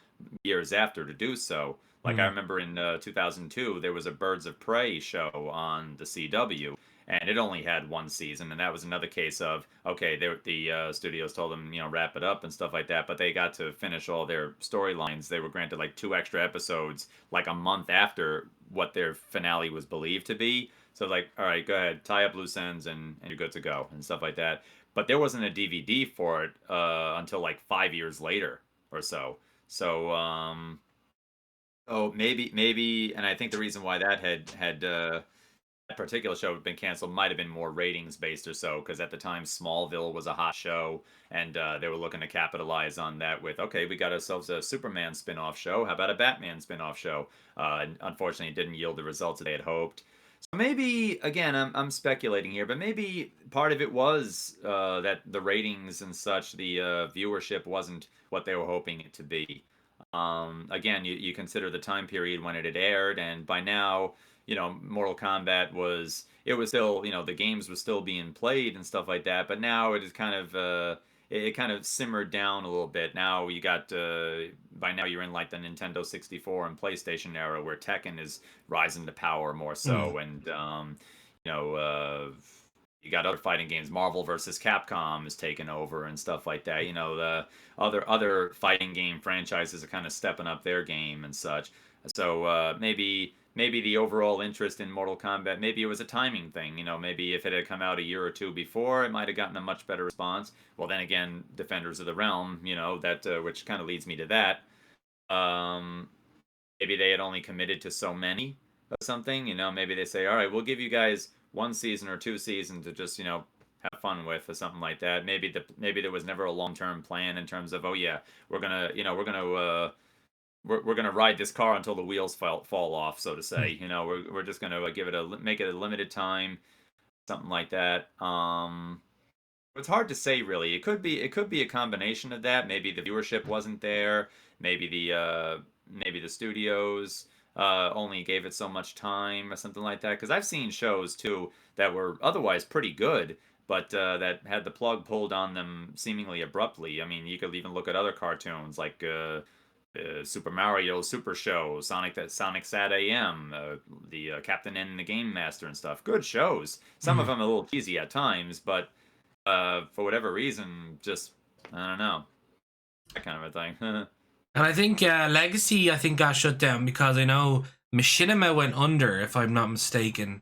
years after to do so. Like I Hmm. remember in 2002, there was a Birds of Prey show on the CW, and it only had 1 season, and that was another case of okay, the studios told them wrap it up and stuff like that, but they got to finish all their storylines. They were granted like 2 extra episodes, like a month after what their finale was believed to be. So like, all right, go ahead, tie up loose ends, and you're good to go and stuff like that. But there wasn't a DVD for it until like 5 years later or so. So oh, maybe, and I think the reason why that had that particular show had been canceled might have been more ratings based or so, because at the time Smallville was a hot show, and they were looking to capitalize on that with okay, we got ourselves a Superman spin-off show. How about a Batman spin-off show? And unfortunately, it didn't yield the results that they had hoped. So maybe again, I'm speculating here, but maybe part of it was that the ratings and such, the viewership wasn't what they were hoping it to be. Again, you consider the time period when it had aired, and by now, Mortal Kombat it was still, the games were still being played and stuff like that, but now it is kind of it kind of simmered down a little bit. Now you got by now you're in like the Nintendo 64 and PlayStation era where Tekken is rising to power more Hmm. so, and you know you got other fighting games. Marvel versus Capcom is taking over and stuff like that. The other fighting game franchises are kind of stepping up their game and such. So maybe the overall interest in Mortal Kombat, maybe it was a timing thing. Maybe if it had come out a year or two before, it might have gotten a much better response. Well, then again, Defenders of the Realm, that which kind of leads me to that. Um, Maybe they had only committed to so many or something. Maybe they say, all right, we'll give you guys 1 season or 2 seasons to just have fun with or something like that. Maybe there was never a long term plan in terms of oh yeah, we're gonna we're gonna ride this car until the wheels fall off, so to say. You know, we're just gonna give it make it a limited time, something like that. It's hard to say really. It could be a combination of that. Maybe the viewership wasn't there. Maybe the studios only gave it so much time or something like that. Because I've seen shows too that were otherwise pretty good, but that had the plug pulled on them seemingly abruptly. I mean, you could even look at other cartoons like Super Mario Super Show, Sonic Sat AM, the Captain N and the Game Master and stuff. Good shows. Some of Mm. them a little cheesy at times, but for whatever reason, just I don't know, that kind of a thing. And I think Legacy, I think, got shut down because I know Machinima went under, if I'm not mistaken.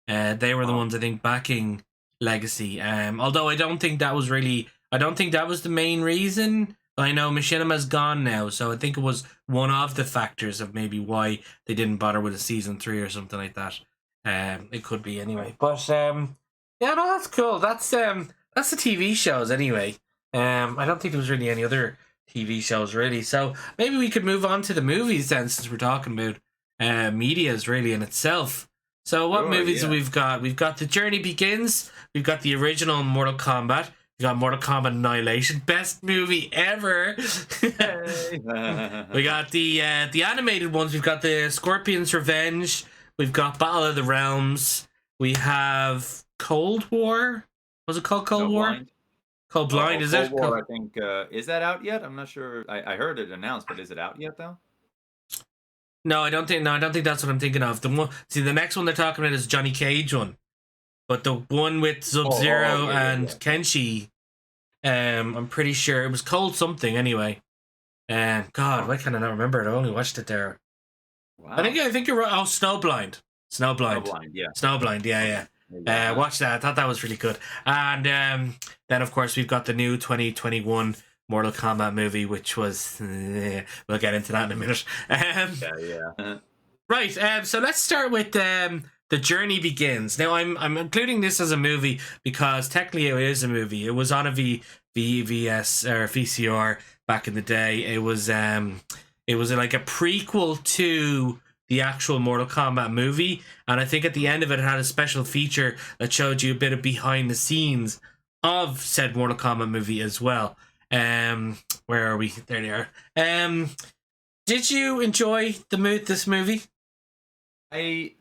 They were the Oh, ones I think backing Legacy. Although I don't think that was really, I don't think that was the main reason. I know Machinima's gone now, so I think it was one of the factors of maybe why they didn't bother with a season 3 or something like that. It could be anyway. But yeah, no, that's cool. That's the TV shows anyway. I don't think there was really any other TV shows really. So maybe we could move on to the movies then, since we're talking about media's really in itself. So what sure, movies have yeah. we've got? We've got The Journey Begins. We've got the original Mortal Kombat. We got Mortal Kombat Annihilation, best movie ever. Hey. We got the animated ones. We've got the Scorpion's Revenge. We've got Battle of the Realms. We have Cold War. Was it called Cold No War? blind. Cold Blind, is Cold it? War. I think is that out yet? I'm not sure. I heard it announced, but is it out yet though? No, I don't think. No, I don't think that's what I'm thinking of. The one, see, the next one they're talking about is Johnny Cage one, but the one with Sub Zero Yeah, and Kenshi, I'm pretty sure it was called something anyway. God, Oh, why can I not remember it? I only watched it there. wow. I think you're right. Oh, Snowblind, No Snowblind, blind. Yeah. Snowblind. Okay. Yeah, There you yeah. go. Watch that. I thought that was really good. And then of course we've got the new 2021 Mortal Kombat movie, which was we'll get into that in a minute. Yeah, yeah. Right. So let's start with The Journey Begins. Now I'm including this as a movie because technically it is a movie. It was on a VVS or VCR back in the day. It was like a prequel to the actual Mortal Kombat movie, and I think at the end of it, it had a special feature that showed you a bit of behind the scenes of said Mortal Kombat movie as well. Where are we? There they are. Did you enjoy this movie? I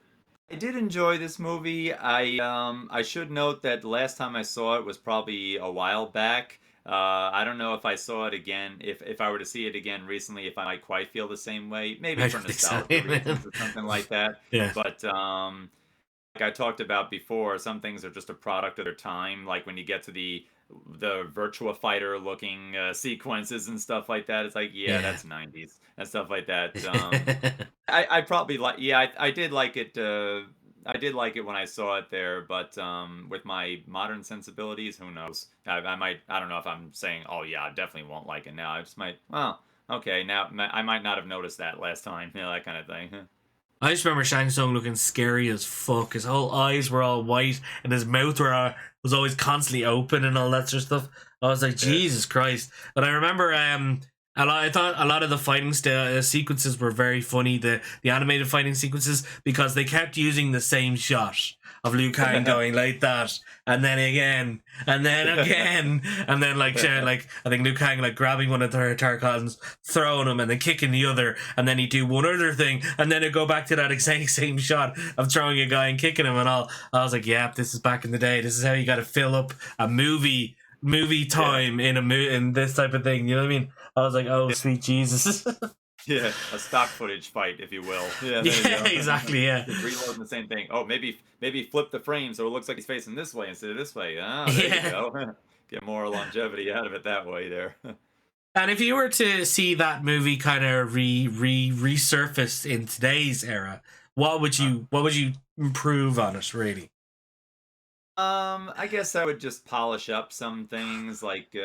I did enjoy this movie. I should note that the last time I saw it was probably a while back. I don't know if I saw it again, if I were to see it again recently, if I might quite feel the same way, maybe I for think so. nostalgia reasons or something like that. Yeah. But like I talked about before, some things are just a product of their time. Like when you get to the Virtua Fighter looking sequences and stuff like that, it's like, yeah, Yeah. that's 90s and stuff like that. I probably like yeah I did like it I did like it when I saw it there, but with my modern sensibilities, who knows? I might I don't know if I'm saying oh yeah I definitely won't like it now. I just might well okay now I might not have noticed that last time, you know, that kind of thing. I just remember Shang Tsung looking scary as fuck. His whole eyes were all white, and his mouth was always constantly open and all that sort of stuff. I was like, Yeah. Jesus Christ! But I remember a lot. I thought a lot of the fighting sequences were very funny. The animated fighting sequences because they kept using the same shot of Liu Kang going like that, and then again, and then again, and then like I think Liu Kang like grabbing one of their Tarkans, throwing him, and then kicking the other, and then he'd do one other thing, and then it'd go back to that exact same shot of throwing a guy and kicking him and all. I was like, yeah, this is back in the day. This is how you got to fill up a movie Yeah. time in this type of thing. You know what I mean? I was like, oh sweet Jesus. Yeah, a stock footage fight, if you will. Yeah, there you Yeah, go. exactly. Yeah, Just reloading the same thing. Oh, maybe flip the frame so it looks like he's facing this way instead of this way. Ah, there you yeah. go. Get more longevity out of it that way there. And if you were to see that movie kind of resurface in today's era, what would you improve on it really? I guess I would just polish up some things like you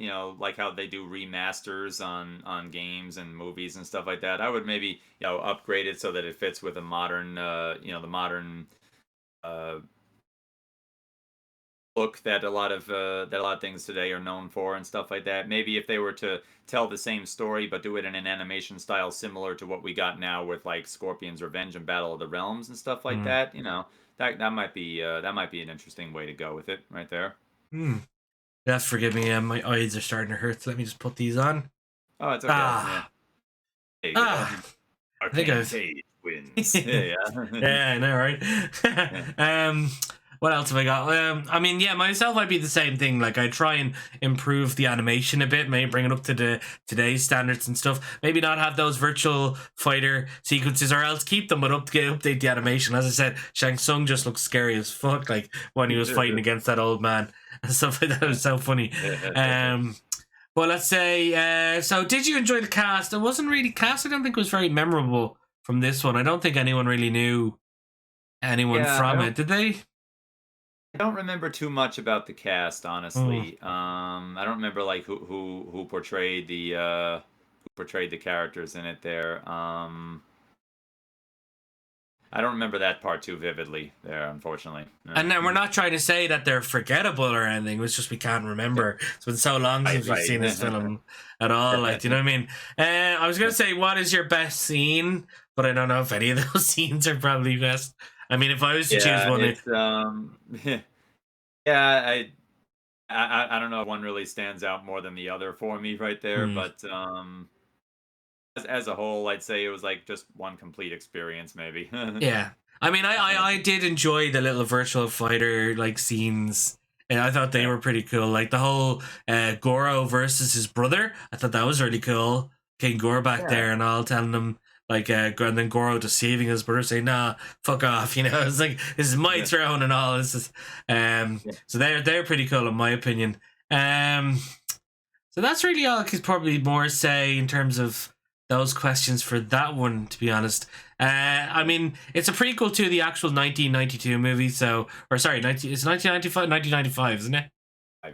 know, like how they do remasters on games and movies and stuff like that. I would maybe, you know, upgrade it so that it fits with a modern you know, the modern uh look that a lot of things today are known for and stuff like that. Maybe if they were to tell the same story but do it in an animation style similar to what we got now with like Scorpion's Revenge and Battle of the Realms and stuff like Mm. that, that might be an interesting way to go with it right there. Mm. Yes, forgive me. My eyes are starting to hurt. So let me just put these on. Oh, it's okay. Yeah. Ah, There you go. ah. I think Arcane I've. Cage wins. Yeah, yeah. Yeah, I know, right? Yeah. What else have I got? I mean, yeah, myself, I'd be the same thing. Like, I try and improve the animation a bit, maybe bring it up to the today's standards and stuff. Maybe not have those virtual fighter sequences, or else keep them, but update the animation. As I said, Shang Tsung just looks scary as fuck. Like when he was fighting against that old man and stuff like that. It was so funny. Well, let's say, so did you enjoy the cast? It wasn't really cast. I don't think it was very memorable from this one. I don't think anyone really knew anyone Yeah, from it. Did they? I don't remember too much about the cast, Mm. honestly. I don't remember like who portrayed the characters in it there. I don't remember that part too vividly there, unfortunately. Yeah. And then we're not trying to say that they're forgettable or anything. It's just we can't remember. It's been so long Right, since we've right. seen this film at all. Like, do you know what I mean? I was gonna say, what is your best scene? But I don't know if any of those scenes are probably best. I mean, if I was to choose Yeah, one, it's yeah, I don't know if one really stands out more than the other for me right there, hmm, but as a whole, I'd say it was like just one complete experience, maybe. yeah. I mean, I did enjoy the little virtual fighter like scenes. And I thought they Yeah, were pretty cool. Like the whole Goro versus his brother. I thought that was really cool. King Goro back yeah, there and all telling him like and then Goro deceiving his brother saying, nah, fuck off, you know, it's like this is my yeah, throne and all this is yeah. so they're pretty cool in my opinion. Um so that's really all I could probably more say in terms of those questions for that one, to be honest. I mean, it's a prequel to the actual 1992 movie, so, or sorry, it's 1995, 1995, isn't it?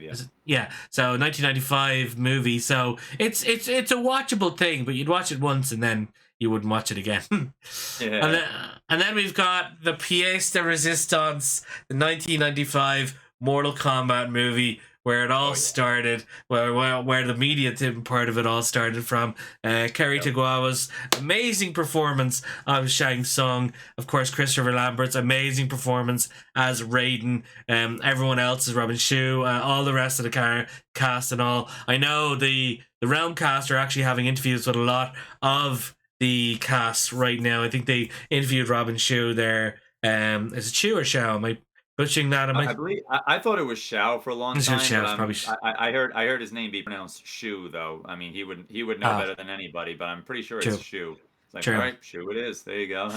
Yeah. Yeah, so 1995 movie, so it's a watchable thing, but you'd watch it once and then you wouldn't watch it again. and Yeah. then and then we've got the pièce de résistance, the 1995 Mortal Kombat movie, where it all Oh yeah. started, where the media part of it all started from. Kerry Yep. Tagawa's amazing performance of Shang Tsung, of course, Christopher Lambert's amazing performance as Raiden, everyone else is Robin Shue, all the rest of the cast and all. I know the Realm cast are actually having interviews with a lot of the cast right now. I think they interviewed Robin Shue there. Is it Shue or Shao? Am I butchering that? Am I? I believe I thought it was Shao for a long It's time, but Shao. It's probably. I heard his name be pronounced Shu though. I mean, he would know Ah, better than anybody, but I'm pretty sure it's true. Shu. It's like, all True. right, Shu it is. There you go.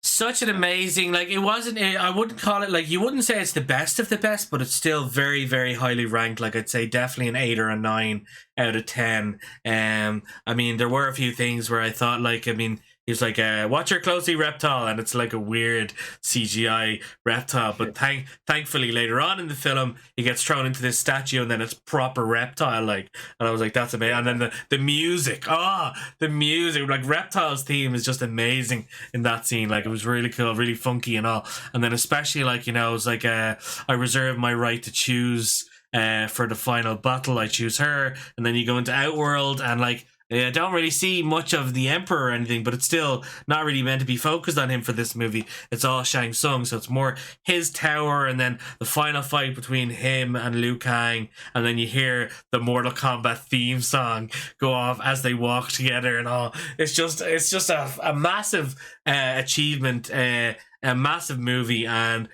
Such an amazing, like, it wasn't, I wouldn't call it, like, you wouldn't say it's the best of the best, but it's still very, very highly ranked. Like, I'd say definitely an 8 or a 9 out of 10. I mean, there were a few things where I thought, like, I mean, he was like, watch her closely, reptile, and it's like a weird CGI reptile. But thankfully, later on in the film, he gets thrown into this statue, and then it's proper reptile, like, and I was like, that's amazing. And then the music, the music, like, Reptile's theme is just amazing in that scene. Like, it was really cool, really funky and all. And then especially, like, you know, it was like, I reserve my right to choose for the final battle. I choose her, and then you go into Outworld, and like, I don't really see much of the Emperor or anything, but it's still not really meant to be focused on him for this movie. It's all Shang Tsung, so it's more his tower, and then the final fight between him and Liu Kang, and then you hear the Mortal Kombat theme song go off as they walk together and all. It's just a massive achievement, a massive movie, and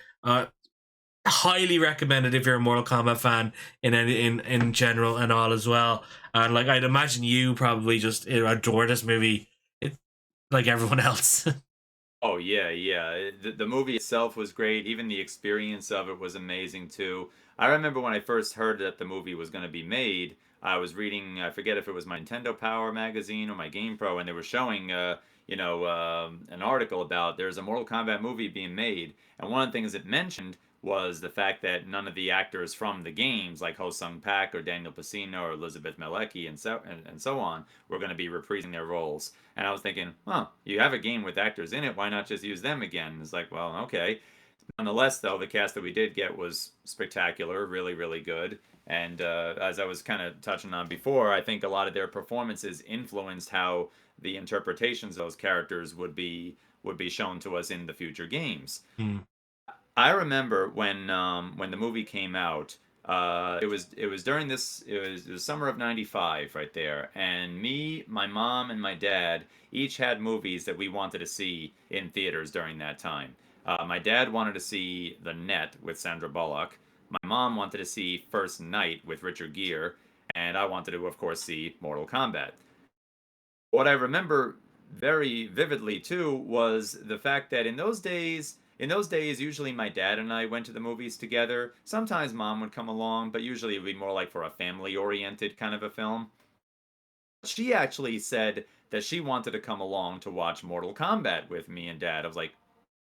highly recommended if you're a Mortal Kombat fan in general and all as well. And like, I'd imagine you probably just adore this movie, like everyone else. Oh yeah, yeah. The movie itself was great. Even the experience of it was amazing too. I remember when I first heard that the movie was going to be made, I was reading, I forget if it was my Nintendo Power magazine or my Game Pro, and they were showing, an article about there's a Mortal Kombat movie being made, and one of the things it mentioned was the fact that none of the actors from the games, like Ho Sung Pak or Daniel Pacino or Elizabeth Malecki and so on, were going to be reprising their roles. And I was thinking, huh, you have a game with actors in it, why not just use them again? It's like, well, okay. Nonetheless, though, the cast that we did get was spectacular, really, really good. And as I was kind of touching on before, I think a lot of their performances influenced how the interpretations of those characters would be shown to us in the future games. Mm. I remember when the movie came out. It was during this. It was the summer of '95, right there. And me, my mom, and my dad each had movies that we wanted to see in theaters during that time. My dad wanted to see The Net with Sandra Bullock. My mom wanted to see First Night with Richard Gere, and I wanted to, of course, see Mortal Kombat. What I remember very vividly too was the fact that in those days, usually my dad and I went to the movies together. Sometimes mom would come along, but usually it would be more like for a family-oriented kind of a film. She actually said that she wanted to come along to watch Mortal Kombat with me and dad. I was like,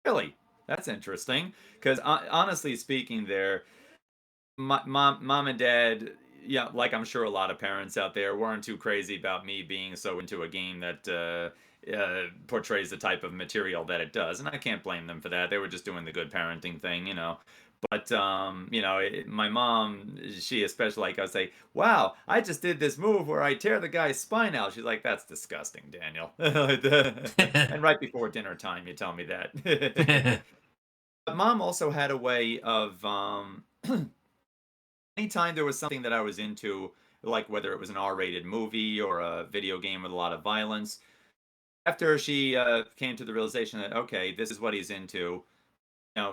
really? That's interesting. Because honestly speaking, there mom and dad, yeah, like I'm sure a lot of parents out there weren't too crazy about me being so into a game that portrays the type of material that it does, and I can't blame them for that. They were just doing the good parenting thing, you know. But my mom, she especially like I was like, "Wow, I just did this move where I tear the guy's spine out." She's like, "That's disgusting, Daniel." And right before dinner time, you tell me that. But mom also had a way of anytime there was something that I was into, like whether it was an R-rated movie or a video game with a lot of violence, after she came to the realization that okay, this is what he's into,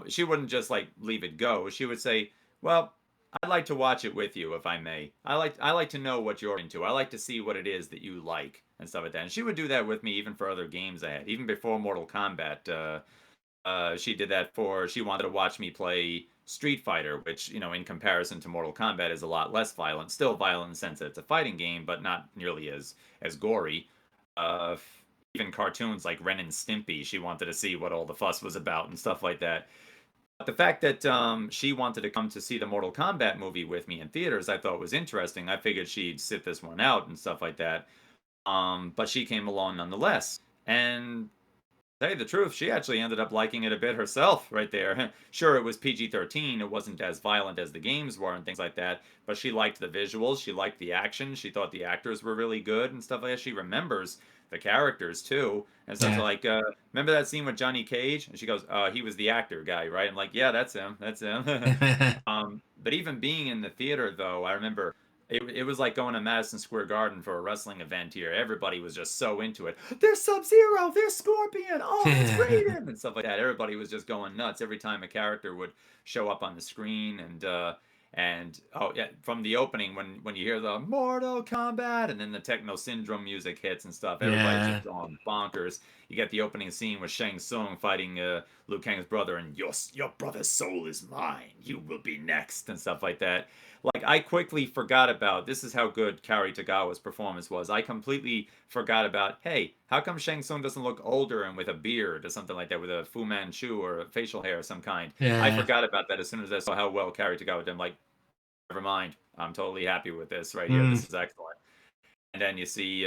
she wouldn't just like leave it go. She would say, "Well, I'd like to watch it with you if I may. I like to know what you're into. I like to see what it is that you like and stuff like that." And she would do that with me even for other games I had, even before Mortal Kombat. She did that for she wanted to watch me play Street Fighter, which in comparison to Mortal Kombat is a lot less violent. Still violent in the sense that it's a fighting game, but not nearly as gory. Uh, Even cartoons like Ren and Stimpy, she wanted to see what all the fuss was about and stuff like that. But the fact that she wanted to come to see the Mortal Kombat movie with me in theaters, I thought was interesting. I figured she'd sit this one out and stuff like that. But she came along nonetheless, and tell you the truth, she actually ended up liking it a bit herself right there. Sure, it was PG-13, it wasn't as violent as the games were and things like that, but she liked the visuals, she liked the action, she thought the actors were really good and stuff like that. She remembers the characters too. And stuff Yeah. like, remember that scene with Johnny Cage? And she goes, he was the actor guy, right? I'm like, yeah, that's him, that's him. But even being in the theater though, I remember it was like going to Madison Square Garden for a wrestling event here. Everybody was just so into it. There's Sub-Zero, there's Scorpion, oh, it's Raiden, and stuff like that. Everybody was just going nuts every time a character would show up on the screen, and oh yeah, from the opening when you hear the Mortal Kombat and then the Techno Syndrome music hits and stuff, everybody's Yeah. just going bonkers. You get the opening scene with Shang Tsung fighting Liu Kang's brother, and your brother's soul is mine. You will be next, and stuff like that. Like I quickly forgot about this is how good Kari Tagawa's performance was. I completely forgot about, hey, how come Shang Tsung doesn't look older and with a beard or something like that, with a Fu Manchu or a facial hair of some kind? I Yeah. forgot about that as soon as I saw how well Kari Tagawa did. I'm like, never mind. I'm totally happy with this right here. Mm. This is excellent. And then you see,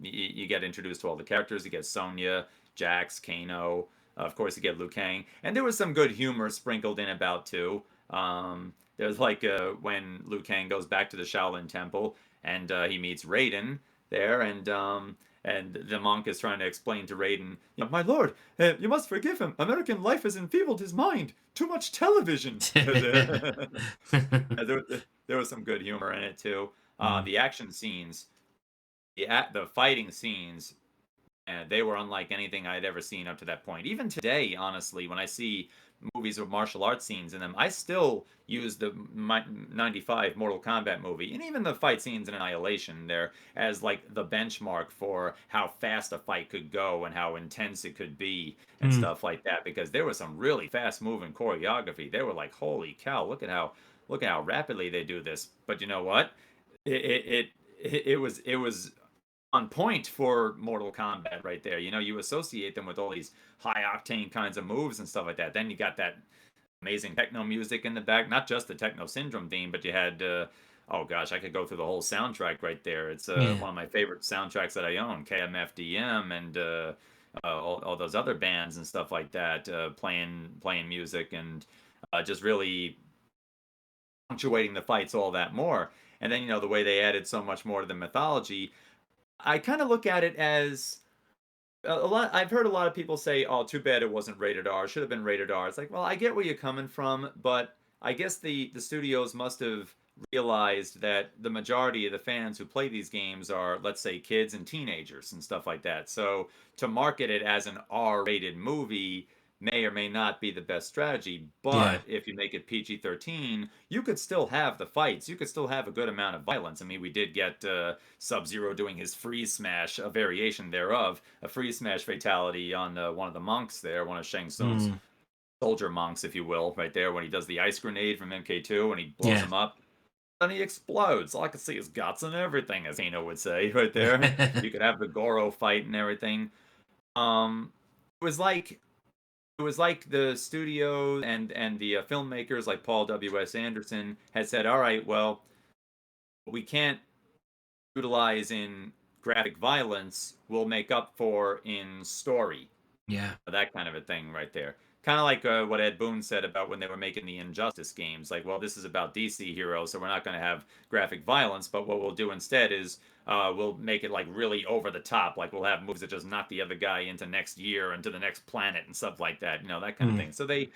you get introduced to all the characters. You get Sonya, Jax, Kano. Of course, you get Liu Kang, and there was some good humor sprinkled in about too. There's like when Liu Kang goes back to the Shaolin Temple and he meets Raiden there, and the monk is trying to explain to Raiden, "My lord, you must forgive him. American life has enfeebled his mind. Too much television." there, there was some good humor in it too. Mm. The action scenes the fighting scenes, they were unlike anything I'd ever seen up to that point. Even today, honestly, when I see movies with martial arts scenes in them, I still use the '95 Mortal Kombat movie and even the fight scenes in Annihilation there as like the benchmark for how fast a fight could go and how intense it could be and Mm. stuff like that. Because there was some really fast moving choreography. They were like, holy cow, look at how rapidly they do this. But you know what? It it was on point for Mortal Kombat right there. You associate them with all these high octane kinds of moves and stuff like that. Then you got that amazing techno music in the back, not just the Techno Syndrome theme, but you had oh gosh, I could go through the whole soundtrack right there. It's Yeah. one of my favorite soundtracks that I own, KMFDM, and all those other bands and stuff like that, playing music and just really punctuating the fights all that more. And then the way they added so much more to the mythology, I kind of look at it as a lot. I've heard a lot of people say, "Oh, too bad it wasn't rated R. It should have been rated R." It's like, well, I get where you're coming from, but I guess the studios must have realized that the majority of the fans who play these games are, let's say, kids and teenagers and stuff like that. So to market it as an R-rated movie may or may not be the best strategy. Yeah. But if you make it PG-13, you could still have the fights. You could still have a good amount of violence. I mean, we did get Sub-Zero doing his freeze smash, a variation thereof, a freeze smash fatality on one of the monks there, one of Shang Tsung's soldier monks, if you will, right there when he does the ice grenade from MK2 and he blows him up. Then he explodes. I could see his guts and everything, as Hino would say, right there. You could have the Goro fight and everything. It was like the studios and the filmmakers like Paul W.S. Anderson had said, all right, well, we can't utilize in graphic violence, we'll make up for in story. Yeah. That kind of a thing right there. Kind of like what Ed Boon said about when they were making the Injustice games. Like, well, this is about DC heroes, so we're not going to have graphic violence, but what we'll do instead is we'll make it like really over the top. Like, we'll have moves that just knock the other guy into next year and to the next planet and stuff like that. That kind of thing. So they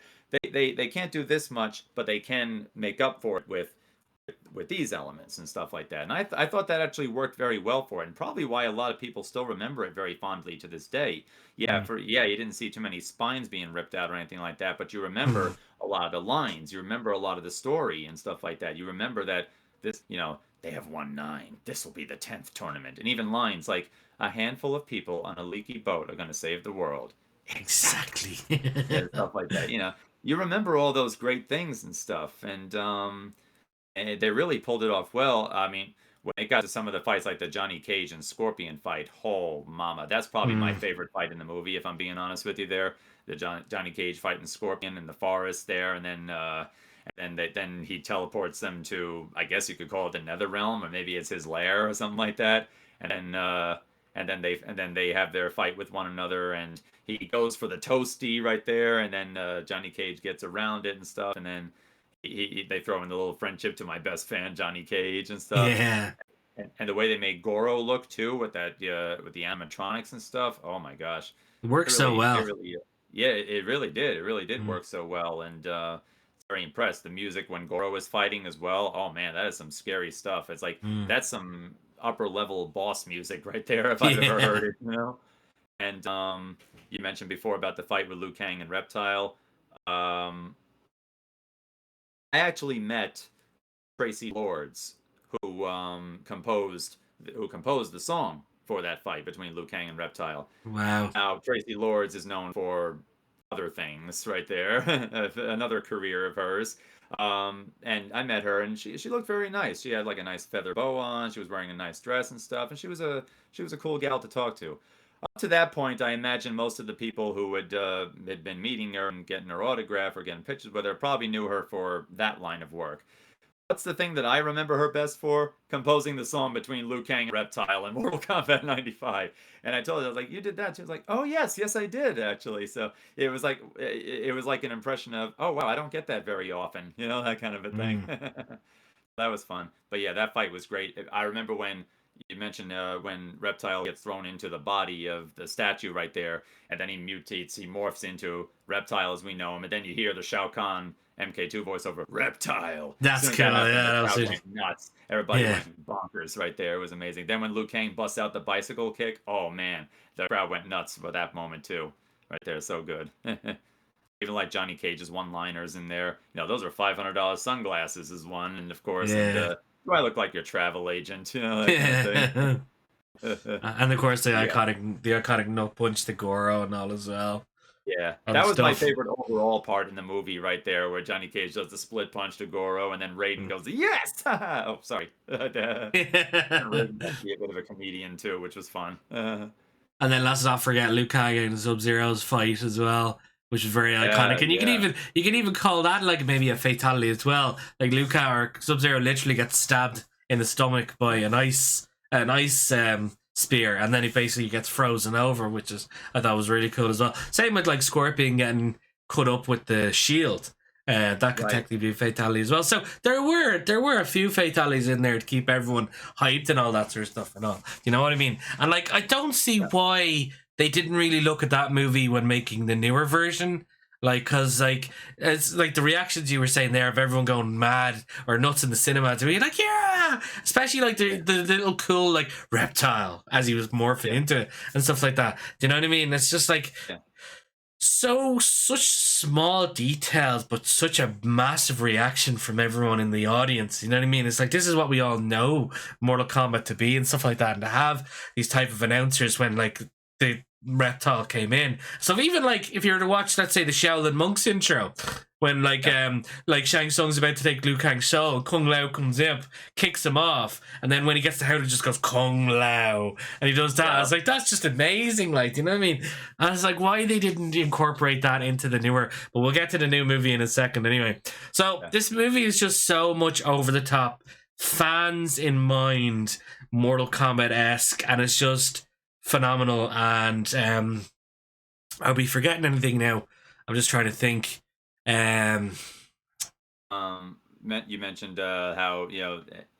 can't do this much, but they can make up for it with these elements and stuff like that. And I thought that actually worked very well for it, and probably why a lot of people still remember it very fondly to this day. Yeah, you didn't see too many spines being ripped out or anything like that, but you remember a lot of the lines, you remember a lot of the story and stuff like that. You remember that this, they have won 9. This will be the 10th tournament, and even lines like a handful of people on a leaky boat are going to save the world. Exactly. Yeah, stuff like that. You remember all those great things and stuff, and they really pulled it off well. I mean, when it got to some of the fights, like the Johnny Cage and Scorpion fight, oh mama, that's probably my favorite fight in the movie, if I'm being honest with you. There, the Johnny Cage fighting Scorpion in the forest there, and then he teleports them to, I guess you could call it the Nether Realm, or maybe it's his lair or something like that. And then they have their fight with one another, and he goes for the toasty right there, and then Johnny Cage gets around it and stuff, and then they throw in the little friendship to my best fan Johnny Cage and stuff. Yeah. And the way they made Goro look too with that with the animatronics and stuff. Oh my gosh, It works so well. It really did. It really did work so well, and very impressed. The music when Goro was fighting as well. Oh man, that is some scary stuff. It's like that's some upper level boss music right there if I've ever heard it. And you mentioned before about the fight with Liu Kang and Reptile. I actually met Tracy Lords, who composed the song for that fight between Liu Kang and Reptile. Wow. Now Tracy Lords is known for other things, right there, another career of hers. And I met her, and she looked very nice. She had like a nice feather bow on. She was wearing a nice dress and stuff, and she was a cool gal to talk to. Up to that point, I imagine most of the people who had been meeting her and getting her autograph or getting pictures with her probably knew her for that line of work. What's the thing that I remember her best for? Composing the song between Liu Kang and Reptile in Mortal Kombat 95. And I told her, I was like, you did that? She was like, oh yes, I did actually. So it was like an impression of, oh wow, I don't get that very often, that kind of a thing. That was fun. But yeah, that fight was great. I remember when you mentioned when Reptile gets thrown into the body of the statue right there, and then he mutates, he morphs into Reptile as we know him, and then you hear the Shao Kahn MK2 voiceover, Reptile. That's cool. Yeah, that was nuts. Everybody went bonkers right there. It was amazing. Then when Liu Kang busts out the bicycle kick, oh man, the crowd went nuts for that moment too. Right there, so good. Even like Johnny Cage's one-liners in there. Those are $500 sunglasses is one, and of course, do I look like your travel agent? That kind of thing. And of course, the iconic nut punch to Goro and all as well. Yeah, that was my favorite overall part in the movie right there, where Johnny Cage does the split punch to Goro, and then Raiden goes, yes! Oh, sorry. Raiden can be a bit of a comedian too, which was fun. And then let's not forget Liu Kang and Sub-Zero's fight as well, which is very iconic. And you can even call that like maybe a fatality as well. Like Liu Kang or Sub-Zero literally gets stabbed in the stomach by an ice spear, and then he basically gets frozen over, which is I thought was really cool as well. Same with like Scorpion getting cut up with the shield. That could Right. technically be a fatality as well. So there were a few fatalities in there to keep everyone hyped and all that sort of stuff and all. You know what I mean? And like I don't see why they didn't really look at that movie when making the newer version. Like, cause like it's like the reactions you were saying there of everyone going mad or nuts in the cinema to be like, yeah, especially like the little cool like reptile as he was morphing into it and stuff like that. Do you know what I mean? It's just like such small details, but such a massive reaction from everyone in the audience. You know what I mean? It's like this is what we all know Mortal Kombat to be and stuff like that, and to have these type of announcers when like the reptile came in. So even like if you were to watch, let's say, the Shaolin Monks intro, when like Shang Tsung's about to take Liu Kang's soul, Kung Lao comes up, kicks him off, and then when he gets to Howler, just goes Kung Lao, and he does that. I was like, that's just amazing, like, you know what I mean? I was like, why they didn't incorporate that into the newer, but we'll get to the new movie in a second anyway. So this movie is just so much over the top, fans in mind, Mortal Kombat-esque, and it's just phenomenal. And I'll be forgetting anything now. I'm just trying to think. You mentioned how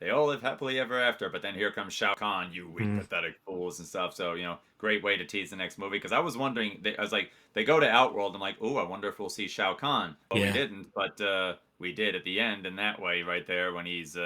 they all live happily ever after, but then here comes Shao Kahn, you weak pathetic fools and stuff. So great way to tease the next movie, because I was wondering, I was like, they go to Outworld, I'm like, oh, I wonder if we'll see Shao Kahn. Well, we didn't, but we did at the end in that way right there when he's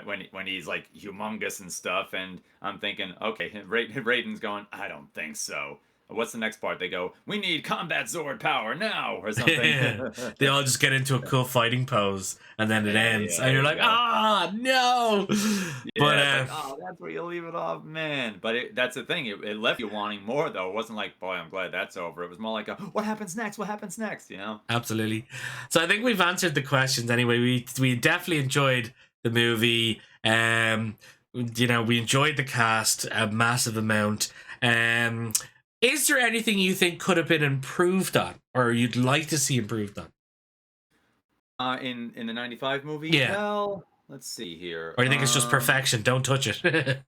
when he's like humongous and stuff, and I'm thinking, okay, Raiden's going, I don't think so. What's the next part? They go, we need combat Zord power now, or something. They all just get into a cool fighting pose, and then it ends, and you're like, no. But like, oh, that's where you leave it off, man. But that's the thing. It left you wanting more, though. It wasn't like, boy, I'm glad that's over. It was more like, what happens next? What happens next? Absolutely. So I think we've answered the questions anyway. We definitely enjoyed the movie. We enjoyed the cast a massive amount. Is there anything you think could have been improved on, or you'd like to see improved on? In the '95 movie? Yeah. Well, let's see here. Or you think it's just perfection? Don't touch it.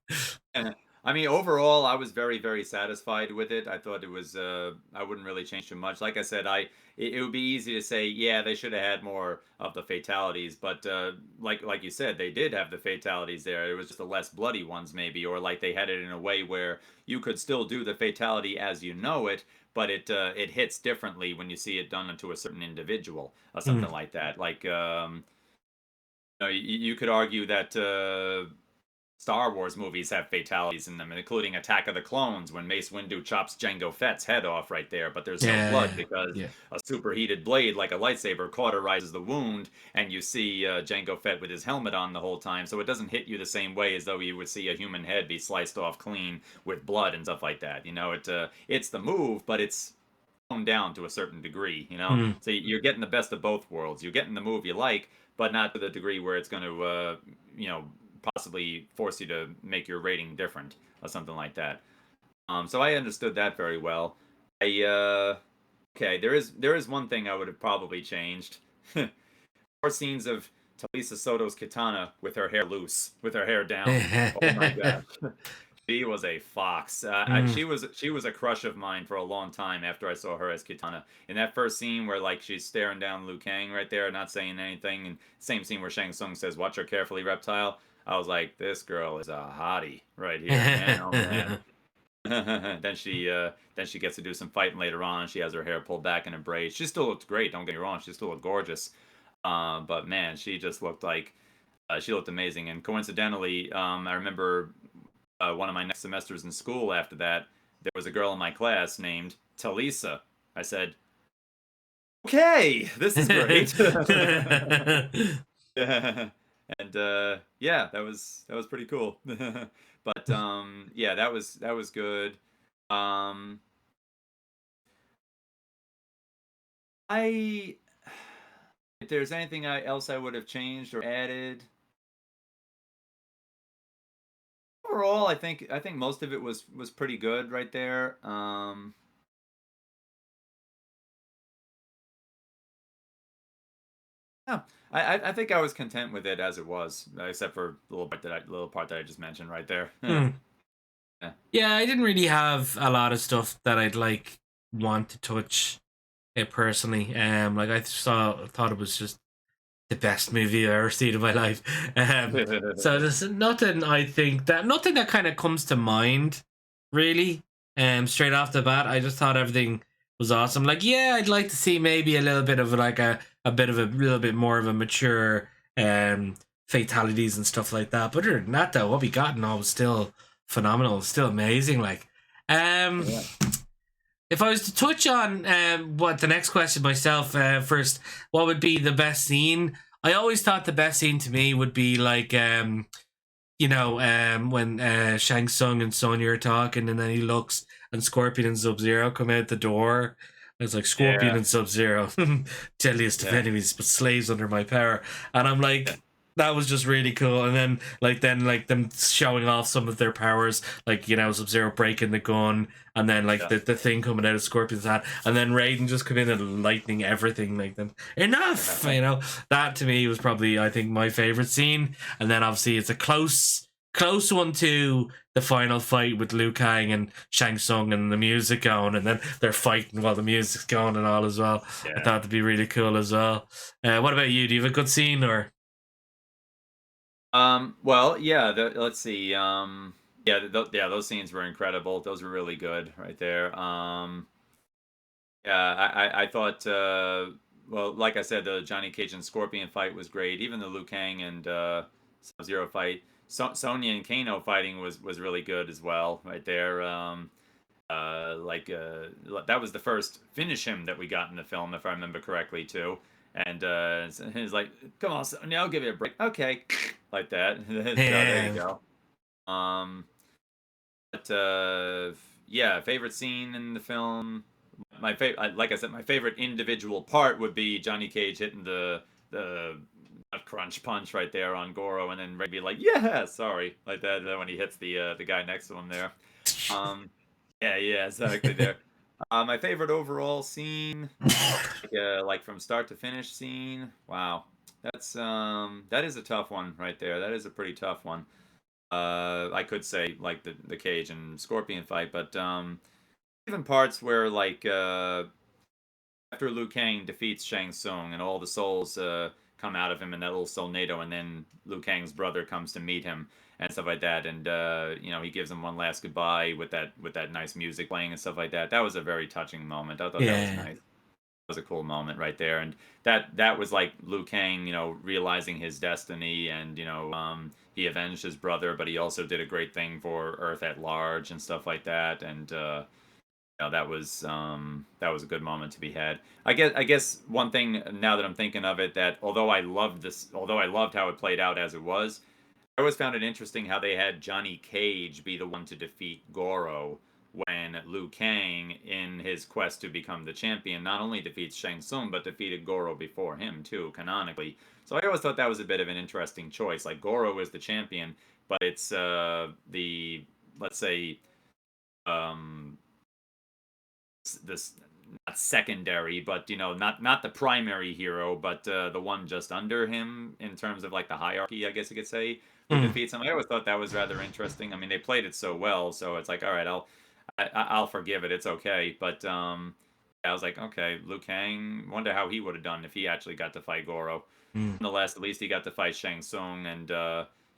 I mean, overall, I was very, very satisfied with it. I thought it was, I wouldn't really change too much. Like I said, it would be easy to say, yeah, they should have had more of the fatalities. But like you said, they did have the fatalities there. It was just the less bloody ones, maybe, or like they had it in a way where you could still do the fatality as you know it, but it hits differently when you see it done to a certain individual or something like that. Like, you could argue that Star Wars movies have fatalities in them, including Attack of the Clones, when Mace Windu chops Jango Fett's head off right there, but there's no blood because a superheated blade like a lightsaber cauterizes the wound, and you see Jango Fett with his helmet on the whole time, so it doesn't hit you the same way as though you would see a human head be sliced off clean with blood and stuff like that. It's the move, but it's toned down to a certain degree, So you're getting the best of both worlds. You're getting the move you like, but not to the degree where it's going to, possibly force you to make your rating different or something like that. So I understood that very well. Okay, there is one thing I would have probably changed. More scenes of Talisa Soto's katana with her hair loose, with her hair down. Oh my god. She was a fox. She was a crush of mine for a long time after I saw her as Kitana. In that first scene where like she's staring down Liu Kang right there, not saying anything, and same scene where Shang Tsung says, "Watch her carefully, reptile." I was like, this girl is a hottie right here, man. Oh man. Then she gets to do some fighting later on. She has her hair pulled back in a braid. She still looked great. Don't get me wrong. She still looked gorgeous. But man, she just looked like she looked amazing. And coincidentally, I remember one of my next semesters in school after that, there was a girl in my class named Talisa. I said, okay, this is great. And yeah, that was pretty cool. But yeah, that was good. I if there's anything else I would have changed or added, overall, I think most of it was pretty good right there. Yeah, I think I was content with it as it was, except for the little part that I just mentioned right there. Yeah, I didn't really have a lot of stuff that I'd like want to touch it personally. Like I thought it was just the best movie I've ever seen in my life. So there's nothing that kind of comes to mind, really. Straight off the bat, I just thought everything was awesome. Like, yeah, I'd like to see maybe a little bit of like a bit of a little bit more of a mature fatalities and stuff like that. But other than that, though, what we got and all was still phenomenal, still amazing. Like, Yeah. if I was to touch on what the next question myself first, what would be the best scene? I always thought the best scene to me would be like when Shang Tsung and Sonya are talking, and then he looks and Scorpion and Sub-Zero come out the door. It's like Scorpion and Sub-Zero, deadliest of enemies, but slaves under my power. And I'm like, that was just really cool. And then like them showing off some of their powers, like Sub-Zero breaking the gun, and then like the thing coming out of Scorpion's hand, and then Raiden just come in and lightning everything. Like, then enough, that to me was probably, I think, my favorite scene. And then obviously it's a close one to the final fight with Liu Kang and Shang Tsung, and the music going, and then they're fighting while the music's going and all as well. I thought it'd be really cool as well. What about you? Do you have a good scene or? Well, yeah. Let's see. Those scenes were incredible. Those were really good right there. Yeah, I thought. Well, like I said, the Johnny Cage and Scorpion fight was great. Even the Liu Kang and Sub-Zero fight. Sonya and Kano fighting was really good as well, right there. That was the first finish him that we got in the film, if I remember correctly, too. And he's like, "Come on, Sonya, I'll give you a break." Okay, like that. So there you go. But yeah, favorite scene in the film. My favorite, like I said, my favorite individual part would be Johnny Cage hitting the crunch punch right there on Goro, and then Ray be like, "Yeah, sorry," like that. And then when he hits the guy next to him there, yeah, exactly there. My favorite overall scene, like from start to finish scene. Wow, that is a tough one right there. That is a pretty tough one. I could say like the Cage and Scorpion fight, but even parts where like after Liu Kang defeats Shang Tsung and all the souls come out of him in that little Soulnado, and then Liu Kang's brother comes to meet him and stuff like that, and he gives him one last goodbye with that nice music playing and stuff like that. That was a very touching moment. I thought that was nice. That was a cool moment right there, and that was like Liu Kang, realizing his destiny, and he avenged his brother, but he also did a great thing for Earth at large and stuff like that, and that was a good moment to be had. I guess one thing now that I'm thinking of it, that although I loved how it played out as it was, I always found it interesting how they had Johnny Cage be the one to defeat Goro when Liu Kang, in his quest to become the champion, not only defeats Shang Tsung but defeated Goro before him too, canonically. So I always thought that was a bit of an interesting choice. Like, Goro is the champion, but it's the, let's say, this, not secondary, but not the primary hero, but the one just under him in terms of like the hierarchy, I guess you could say, who defeats him. I always thought that was rather interesting. I mean, they played it so well, so it's like, all right, I'll forgive it. It's okay. But I was like, okay, Liu Kang. Wonder how he would have done if he actually got to fight Goro. Nonetheless, at least he got to fight Shang Tsung, and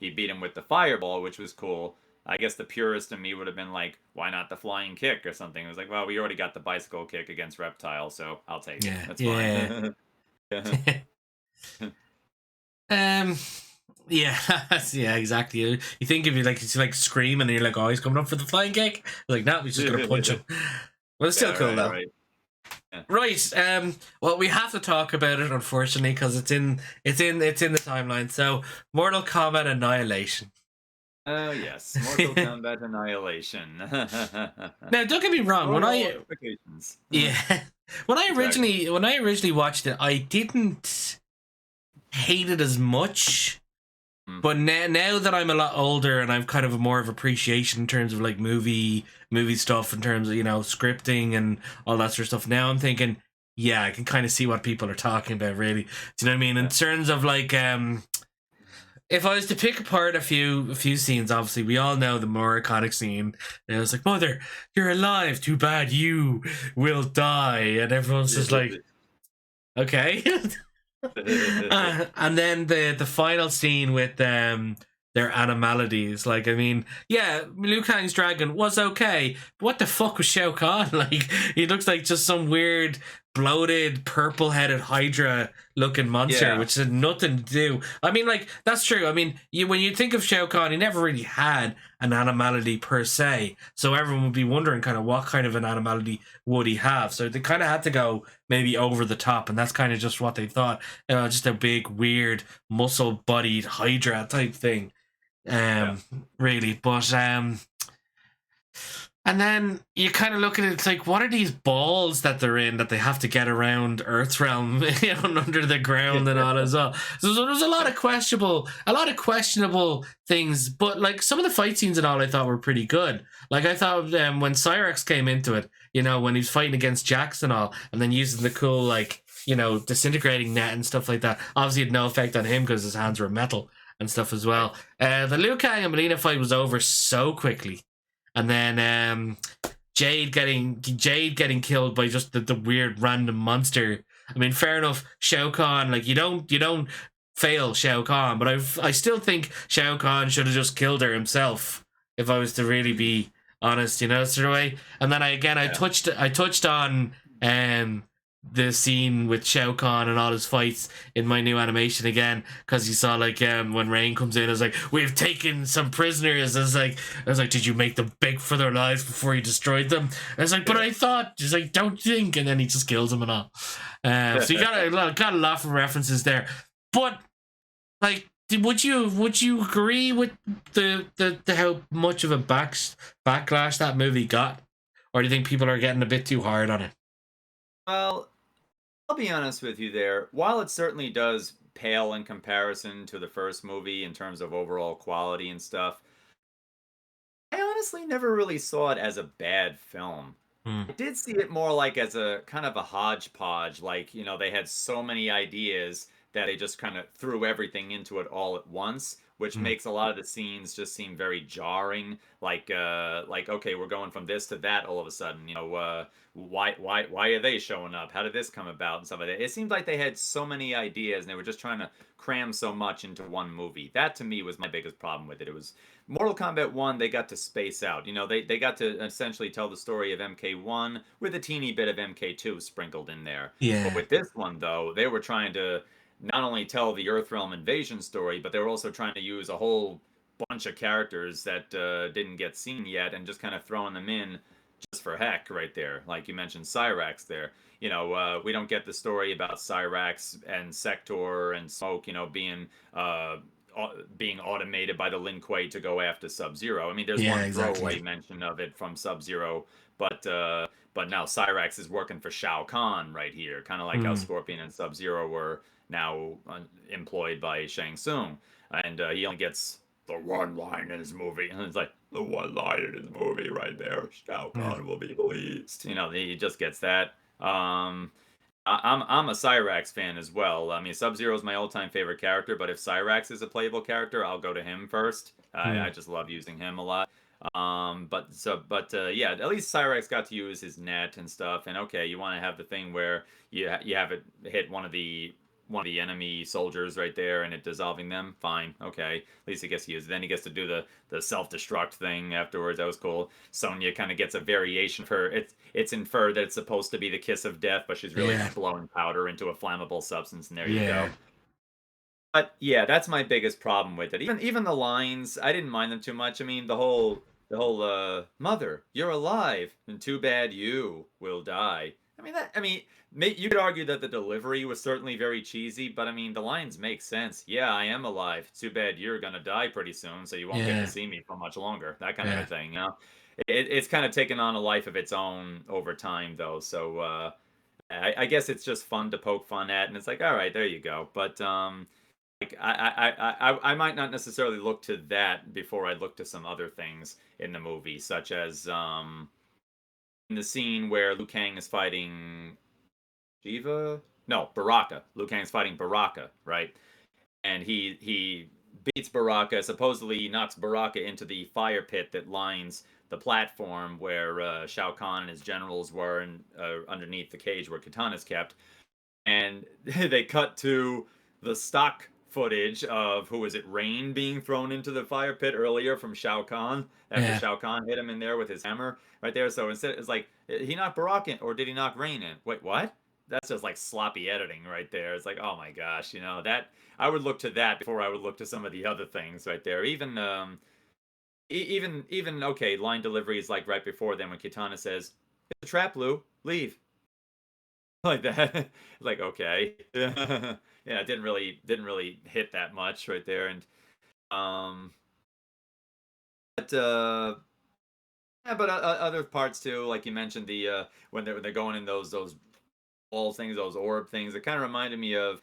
he beat him with the fireball, which was cool. I guess the purist in me would have been like, why not the flying kick or something? It was like, well, we already got the bicycle kick against Reptile, so I'll take it. That's fine. Yeah, yeah, exactly. You think if you like scream and you're like, oh, he's coming up for the flying kick. You're like, no, he's just gonna punch him. Well, it's still cool though. Right. Yeah. Right. Well, we have to talk about it, unfortunately, because it's in the timeline. So, Mortal Kombat Annihilation. Oh yes, Mortal Kombat Annihilation. Now, don't get me wrong. When I originally watched it, I didn't hate it as much. But now that I'm a lot older and I've kind of more of appreciation in terms of like movie stuff, in terms of scripting and all that sort of stuff, now I'm thinking, yeah, I can kind of see what people are talking about. Really, do you know what I mean? In terms of like if I was to pick apart a few scenes, obviously we all know the more iconic scene. And it was like, "Mother, you're alive. Too bad you will die," and everyone's just like, "Okay." And then the final scene with their animalities. Like, I mean, yeah, Liu Kang's dragon was okay, but what the fuck was Shao Kahn? Like, he looks like just some weird, bloated, purple-headed Hydra looking monster, Yeah. which had nothing to do. I mean, like, that's true. I mean, when you think of Shao Kahn, he never really had an animality per se, so everyone would be wondering kind of what kind of an animality would he have. So they kind of had to go maybe over the top, and that's kind of just what they thought. Just a big, weird, muscle-bodied Hydra type thing. Yeah. Really, but and then you kind of look at it, it's like, what are these balls that they're in that they have to get around Earth's realm, under the ground and all as well. So there's a lot of questionable things, but like some of the fight scenes and all, I thought were pretty good. Like I thought when Cyrax came into it, when he's fighting against Jax and all, and then using the cool like disintegrating net and stuff like that. Obviously, it had no effect on him because his hands were metal and stuff as well. The Liu Kang and Melina fight was over so quickly. And then Jade getting killed by just the weird random monster. I mean, fair enough. Shao Kahn, like you don't fail Shao Kahn, but I still think Shao Kahn should have just killed her himself. If I was to really be honest, sort of way. And then I touched on the scene with Shao Kahn and all his fights in my new animation again, because you saw like when Rain comes in, I was like, "We've taken some prisoners." I was like, "Did you make them beg for their lives before you destroyed them?" I was like, "But I thought," he's like, "Don't think," and then he just kills them and all. So you got a lot of references there, but like, would you agree with the how much of a backlash that movie got, or do you think people are getting a bit too hard on it? Well, I'll be honest with you there. While it certainly does pale in comparison to the first movie in terms of overall quality and stuff, I honestly never really saw it as a bad film. Hmm. I did see it more like as a kind of a hodgepodge. Like, they had so many ideas that they just kind of threw everything into it all at once, which Hmm. makes a lot of the scenes just seem very jarring. Like okay, we're going from this to that all of a sudden. Why are they showing up? How did this come about and stuff like that? It seemed like they had so many ideas and they were just trying to cram so much into one movie. That to me was my biggest problem with it. It was Mortal Kombat 1, they got to space out. They got to essentially tell the story of MK1 with a teeny bit of MK2 sprinkled in there. But Yeah. with this one, though, they were trying to not only tell the Earthrealm invasion story, but they were also trying to use a whole bunch of characters that didn't get seen yet and just kind of throwing them in just for heck right there. Like you mentioned Cyrax there. We don't get the story about Cyrax and Sector and Smoke, being automated by the Lin Kuei to go after Sub-Zero. I mean, there's Yeah, one throwaway exactly. mention of it from Sub-Zero, but now Cyrax is working for Shao Kahn right here, kind of like how Hmm. Scorpion and Sub-Zero were now employed by Shang Tsung, and he only gets the one line in his movie, and it's like the one line in his movie right there. Shao Yeah. Kahn will be released. He just gets that. I'm a Cyrax fan as well. I mean, Sub Zero is my all-time favorite character, but if Cyrax is a playable character, I'll go to him first. I Hmm. just love using him a lot. Yeah, at least Cyrax got to use his net and stuff. And okay, you want to have the thing where you have it hit one of the enemy soldiers right there and it dissolving them. Fine, okay. At least he gets to use it. Then he gets to do the self-destruct thing afterwards. That was cool. Sonya kind of gets a variation of her. It's inferred that it's supposed to be the kiss of death, but she's really Yeah. just blowing powder into a flammable substance, and there you Yeah. go. But yeah, that's my biggest problem with it. Even the lines, I didn't mind them too much. I mean, the whole mother, you're alive, and too bad you will die. You could argue that the delivery was certainly very cheesy, but I mean, the lines make sense. Yeah, I am alive. Too bad you're gonna die pretty soon, so you won't get to Yeah. see me for much longer. That kind of a Yeah. thing. It's kind of taken on a life of its own over time, though. So I guess it's just fun to poke fun at, and it's like, all right, there you go. But like I might not necessarily look to that before I look to some other things in the movie, such as in the scene where Liu Kang is fighting Shiva. No, Baraka. Liu Kang is fighting Baraka, right? And he beats Baraka. Supposedly, he knocks Baraka into the fire pit that lines the platform where Shao Kahn and his generals were, and underneath the cage where Kitana's kept. And they cut to the stock footage of who was it, Rain being thrown into the fire pit earlier from Shao Kahn after Yeah. Shao Kahn hit him in there with his hammer right there. So instead, it's like he knocked Baraka in, or did he knock Rain in? Wait, what? That's just like sloppy editing right there. It's like, oh my gosh, that I would look to that before I would look to some of the other things right there. Even even okay, line delivery is like right before then when Kitana says, "It's a trap, Lou. Leave." Like that. Like, okay. Yeah, it didn't really hit that much right there. And um but yeah, but other parts too, like you mentioned, the when they're going in those ball things, those orb things, it kind of reminded me of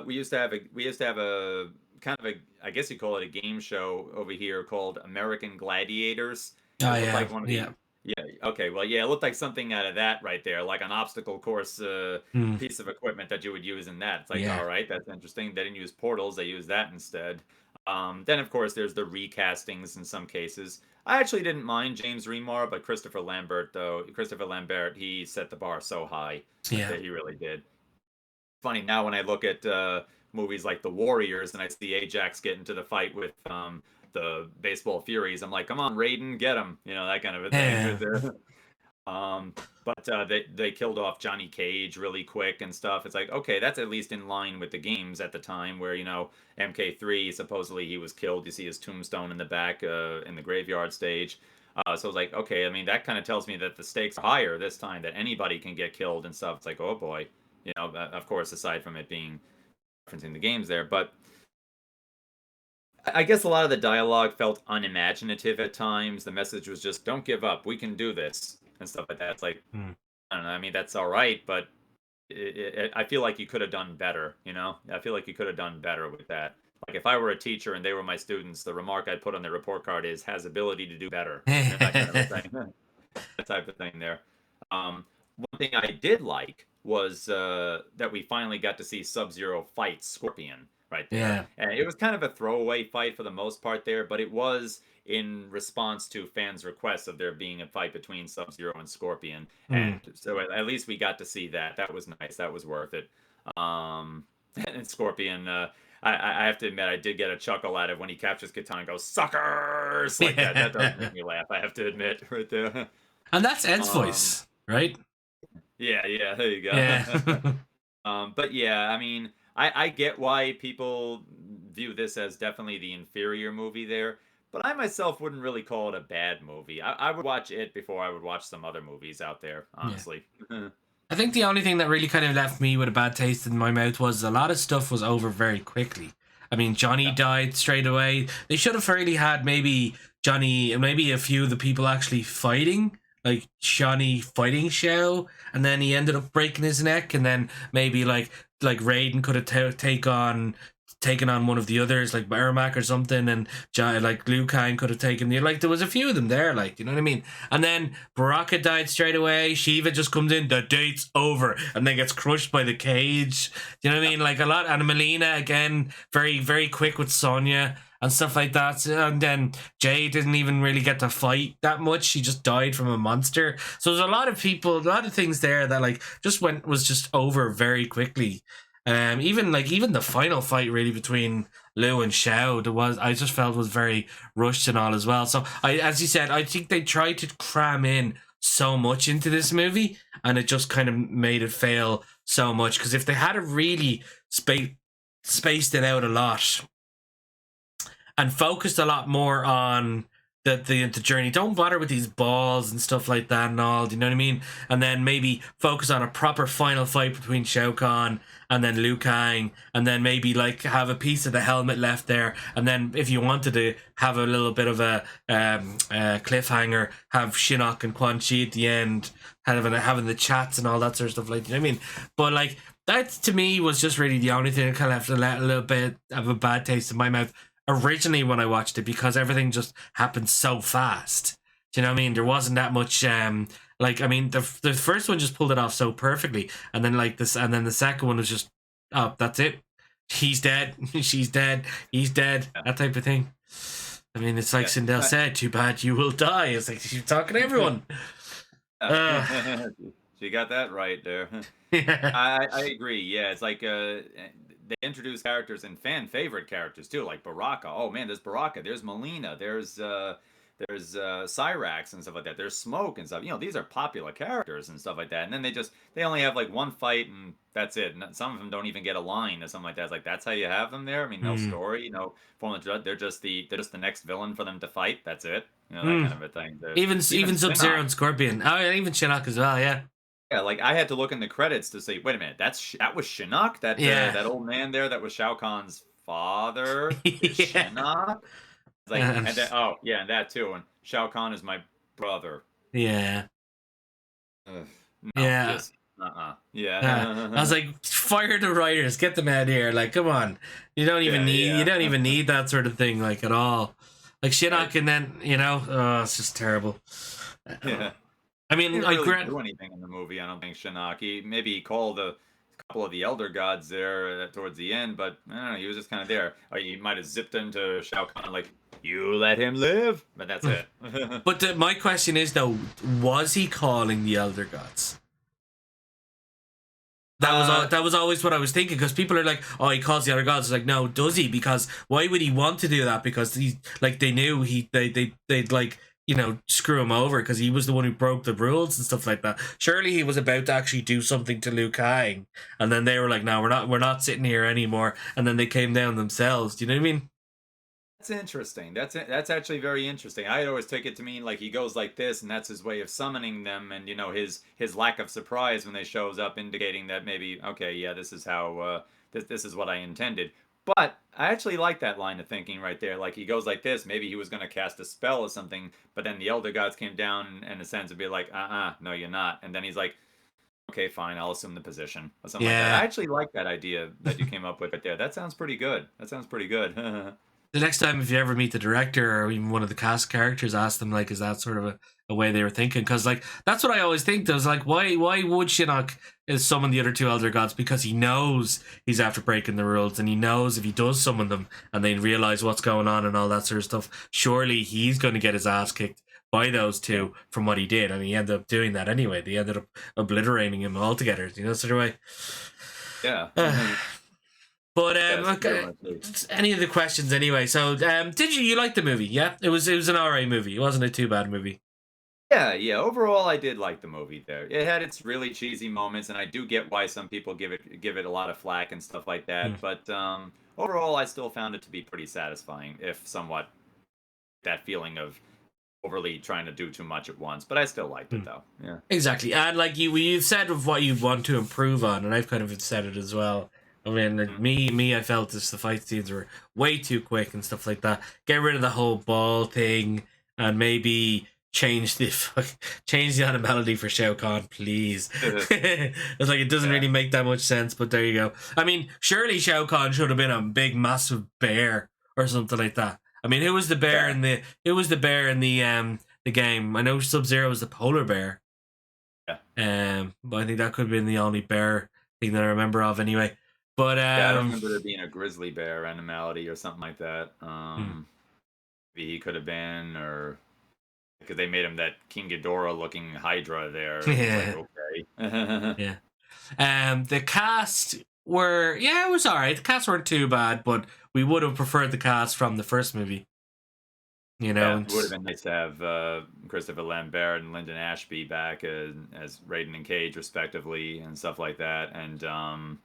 we used to have a kind of a, I guess you call it a game show over here called American Gladiators. Oh It looked yeah, like one of yeah. the Yeah, okay, well, yeah, it looked like something out of that right there, like an obstacle course Mm, piece of equipment that you would use in that. It's like, yeah. all right, that's interesting. They didn't use portals, they used that instead. Then of course there's the recastings in some cases. I actually didn't mind James Remar, but Christopher Lambert, he set the bar so high right Yeah. there. He really did. Funny now when I look at movies like The Warriors and I see Ajax get into the fight with the Baseball Furies, I'm like, come on, Raiden, get him, that kind of a thing. Yeah. Right there. But they killed off Johnny Cage really quick and stuff. It's like, okay, that's at least in line with the games at the time, where MK3 supposedly he was killed. You see his tombstone in the back in the graveyard stage. So it's like, okay, I mean that kind of tells me that the stakes are higher this time, that anybody can get killed and stuff. It's like, oh boy, of course, aside from it being referencing the games there, but I guess a lot of the dialogue felt unimaginative at times. The message was just, don't give up, we can do this, and stuff like that. It's like, Mm. I don't know, I mean, that's all right, but I feel like you could have done better, I feel like you could have done better with that. Like, if I were a teacher and they were my students, the remark I'd put on their report card is, has ability to do better. That kind of a thing. That type of thing there. One thing I did like was that we finally got to see Sub-Zero fight Scorpion right there. Yeah. And it was kind of a throwaway fight for the most part there, but it was in response to fans' requests of there being a fight between Sub-Zero and Scorpion. Mm. And so at least we got to see that. That was nice. That was worth it. And Scorpion, I have to admit, I did get a chuckle out of when he captures Katana and goes, suckers! Like that. That does make me laugh, I have to admit, right there. And that's Ed's Um, voice, right? yeah, there you go. Yeah. But yeah, I mean, I get why people view this as definitely the inferior movie there, but I myself wouldn't really call it a bad movie. I would watch it before I would watch some other movies out there, Yeah. honestly. I think the only thing that really kind of left me with a bad taste in my mouth was a lot of stuff was over very quickly. I mean, Johnny Yeah. died straight away. They should have really had maybe Johnny, maybe a few of the people actually fighting, like Johnny fighting Shao, and then he ended up breaking his neck, and then maybe like Raiden could have taken on one of the others, like Ermac or something, and like Liu Kang could have taken the, like there was a few of them there, like, you know what I mean. And then Baraka died straight away. Shiva just comes in, the date's over, and then gets crushed by the cage. You know what I mean? Like a lot. And Melina again, very very quick with Sonya and stuff like that. And then Jay didn't even really get to fight that much. She just died from a monster. So there's a lot of people, a lot of things there that like was just over very quickly. Even the final fight really between Liu and Shao, I just felt was very rushed and all as well. So as you said, I think they tried to cram in so much into this movie, and it just kind of made it fail so much. Because if they had really spaced it out a lot and focused a lot more on the journey, don't bother with these balls and stuff like that and all, do you know what I mean? And then maybe focus on a proper final fight between Shao Kahn and then Liu Kang, and then maybe like have a piece of the helmet left there, and then if you wanted to have a little bit of a cliffhanger, have Shinnok and Quan Chi at the end having the chats and all that sort of stuff, like, you know what I mean? But like that to me was just really the only thing that kind of left a little bit of a bad taste in my mouth originally when I watched it, because everything just happened so fast. Do you know what I mean? There wasn't that much like, I mean, the first one just pulled it off so perfectly, and then like this, and then the second one was just, oh, that's it. he's dead, she's dead, he's dead, that type of thing. I mean, it's like Sindel said, too bad you will die. It's like she's talking to everyone. She got that right there. Yeah. I agree. Yeah, it's like they introduce characters and fan favorite characters too, like Baraka. Oh man, there's Baraka. There's Melina. There's Cyrax and stuff like that. There's Smoke and stuff. These are popular characters and stuff like that. And then they only have like one fight and that's it. And some of them don't even get a line or something like that. It's like that's how you have them there. I mean, no story. They're just the next villain for them to fight. That's it. That kind of a thing. Even Sub-Zero and Scorpion. Oh, yeah, even Shinnok as well. Yeah. Yeah, like I had to look in the credits to say, wait a minute, that was Shinnok, that old man there that was Shao Kahn's father. Is Shinnok? It's like, and that too. And Shao Kahn is my brother. Yeah. No, yeah. Just, yeah. I was like, fire the writers, get them out here. Like, come on, you don't even need that sort of thing, like at all. Like Shinnok, and then it's just terrible. Yeah. I mean, he didn't really do anything in the movie. I don't think Shinnok. Maybe he called a couple of the elder gods there towards the end, but I don't know. He was just kind of there. He might have zipped into Shao Kahn like, "You let him live," but that's it. But my question is though, was he calling the elder gods? That was always what I was thinking, because people are like, "Oh, he calls the other gods." It's like, no, does he? Because why would he want to do that? Because they knew they'd like. Screw him over because he was the one who broke the rules and stuff like that. Surely he was about to actually do something to Liu Kang, and then they were like, "No, we're not sitting here anymore." And then they came down themselves. Do you know what I mean? That's interesting. That's actually very interesting. I'd always take it to mean like he goes like this, and that's his way of summoning them, and his lack of surprise when they shows up, indicating that maybe okay, yeah, this is how this is what I intended. But I actually like that line of thinking right there. Like he goes like this, maybe he was going to cast a spell or something, but then the elder gods came down in a sense and be like, no, you're not. And then he's like, okay, fine, I'll assume the position or something like that. I actually like that idea that you came up with right there. That sounds pretty good. The next time, if you ever meet the director or even one of the cast characters, ask them, like, is that sort of a way they were thinking? Because, like, that's what I always think. I was like, why would Shinnok summon the other two elder gods? Because he knows he's after breaking the rules, and he knows if he does summon them and they realize what's going on and all that sort of stuff, surely he's going to get his ass kicked by those two from what he did. And he ended up doing that anyway. They ended up obliterating him altogether, sort of way. Yeah. But any of the questions anyway. So, did you like the movie? Yeah, it was an alright movie. It wasn't a too bad movie. Yeah. Overall, I did like the movie. There, it had its really cheesy moments, and I do get why some people give it a lot of flack and stuff like that. But overall, I still found it to be pretty satisfying, if somewhat that feeling of overly trying to do too much at once. But I still liked it though. Yeah, exactly. And like you've said of what you want to improve on, and I've kind of said it as well. I mean, I felt the fight scenes were way too quick and stuff like that. Get rid of the whole ball thing and maybe change the animality for Shao Kahn, please. It's like it doesn't really make that much sense, but there you go. I mean, surely Shao Kahn should have been a big, massive bear or something like that. I mean, who was the bear in the game? I know Sub-Zero was the polar bear. Yeah. But I think that could have been the only bear thing that I remember of anyway. But I don't remember there being a grizzly bear animality or something like that. Maybe he could have been, or because they made him that King Ghidorah looking Hydra there. Yeah. Like, okay. Yeah. The cast it was alright. The cast weren't too bad, but we would have preferred the cast from the first movie. It would have been nice to have Christopher Lambert and Lyndon Ashby back as Raiden and Cage, respectively, and stuff like that. And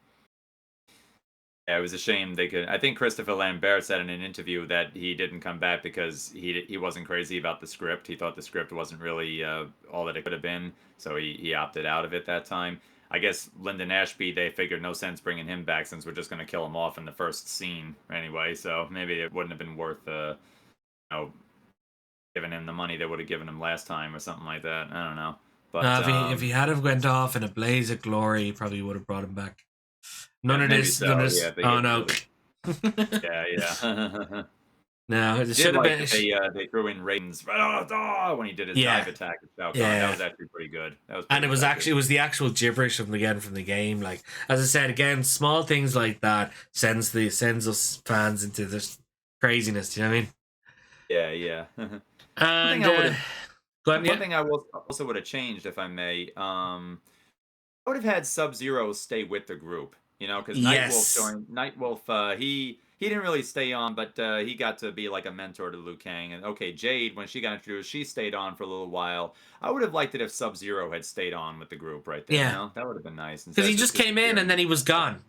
it was a shame they could. I think Christopher Lambert said in an interview that he didn't come back because he wasn't crazy about the script. He thought the script wasn't really all that it could have been, so he opted out of it that time. I guess Lyndon Ashby, they figured no sense bringing him back since we're just going to kill him off in the first scene anyway. So maybe it wouldn't have been worth giving him the money they would have given him last time or something like that. I don't know. But if he had have went off in a blaze of glory, he probably would have brought him back. None of this. So, oh no. Yeah. No, it Did should have like been. that they threw in Raiden's when he did his Yeah, dive attack at Shao Kahn. That yeah. was actually pretty good. That was And pretty effective. it was the actual gibberish from the game. Like as I said again, small things like that sends us fans into this craziness. Do you know what I mean? Yeah, yeah. One thing And I would have go on, one yeah. thing I will also would have changed if I may. I would have had Sub-Zero stay with the group, because Yes. Nightwolf. He didn't really stay on, but he got to be like a mentor to Liu Kang. And okay, Jade, when she got introduced, she stayed on for a little while. I would have liked it if Sub-Zero had stayed on with the group right there. Yeah. That would have been nice Because instead he of just just came in and disappearing. then he was gone.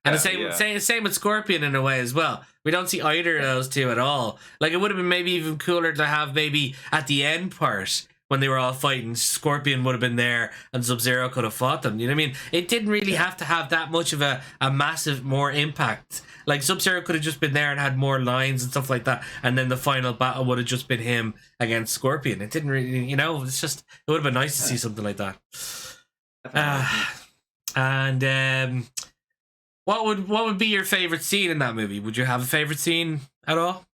And the Yeah, same, yeah. same with Scorpion in a way as well. We don't see either of those two at all. Like it would have been maybe even cooler to have maybe at the end part when they were all fighting, Scorpion would have been there and Sub-Zero could have fought them. You know what I mean? It didn't really have to have that much of a massive more impact. Like Sub-Zero could have just been there and had more lines and stuff like that, and then the final battle would have just been him against Scorpion. It didn't really, it's just it would have been nice to see something like that. Definitely. And what would be your favorite scene in that movie? Would you have a favorite scene at all?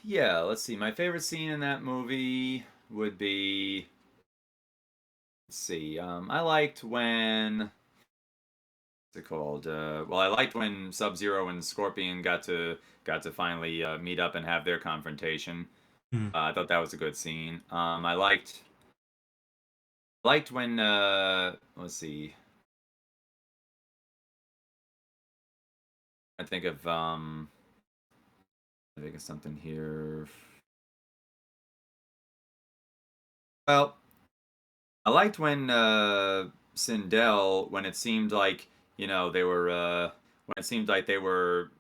Yeah. Let's see. My favorite scene in that movie would be. Let's see. I liked when. What's it called? Well, I liked when Sub-Zero and Scorpion got to finally meet up and have their confrontation. Hmm. I thought that was a good scene. I liked when let's see. I think of something here. Well, I liked when Sindel, when it seemed like they were when it seemed like they were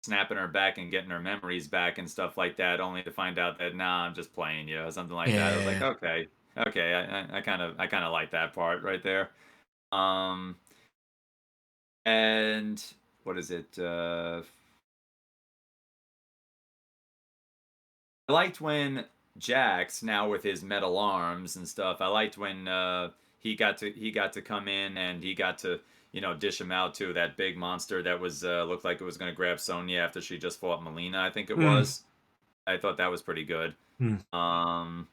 snapping her back and getting her memories back and stuff like that, only to find out that nah, I'm just playing you, something like that. I was like, Yeah. okay, okay, I kind of like that part right there. Um, and what is it? I liked when Jax, now with his metal arms and stuff. I liked when he got to come in and he got to dish him out to that big monster that was looked like it was going to grab Sonya after she just fought Melina. I think it Hmm. was. I thought that was pretty good. Hmm. Um,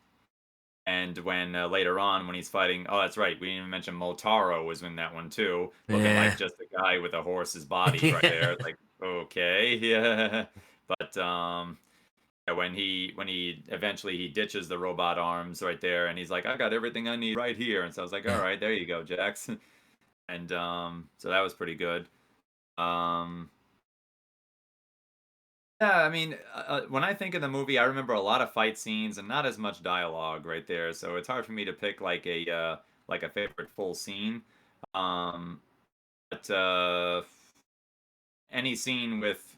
and when later on when he's fighting, oh that's right, we didn't even mention Motaro was in that one too, looking like Yeah. just a guy with a horse's body right there. It's like okay, yeah, but yeah, when he eventually he ditches the robot arms right there, and he's like, I got everything I need right here, and so I was like, all right, there you go, Jax, and so that was pretty good. Um, yeah, I mean, when I think of the movie, I remember a lot of fight scenes and not as much dialogue right there, so it's hard for me to pick like a favorite full scene. Um, but any scene with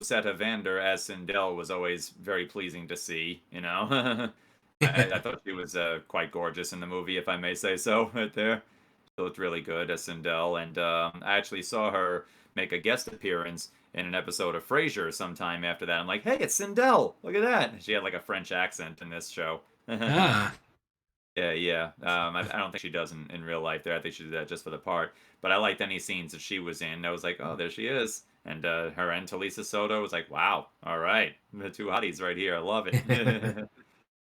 Seta Vander as Sindel was always very pleasing to see. I thought she was quite gorgeous in the movie, if I may say so, right there. She looked really good as Sindel, and I actually saw her make a guest appearance in an episode of Frasier sometime after that. I'm like, hey, it's Sindel! Look at that! She had like a French accent in this show. Ah. Yeah, yeah. I don't think she does in real life there. I think she did that just for the part. But I liked any scenes that she was in. I was like, oh, there she is. And her and Talisa Soto was like, wow, all right. The two hotties right here. I love it.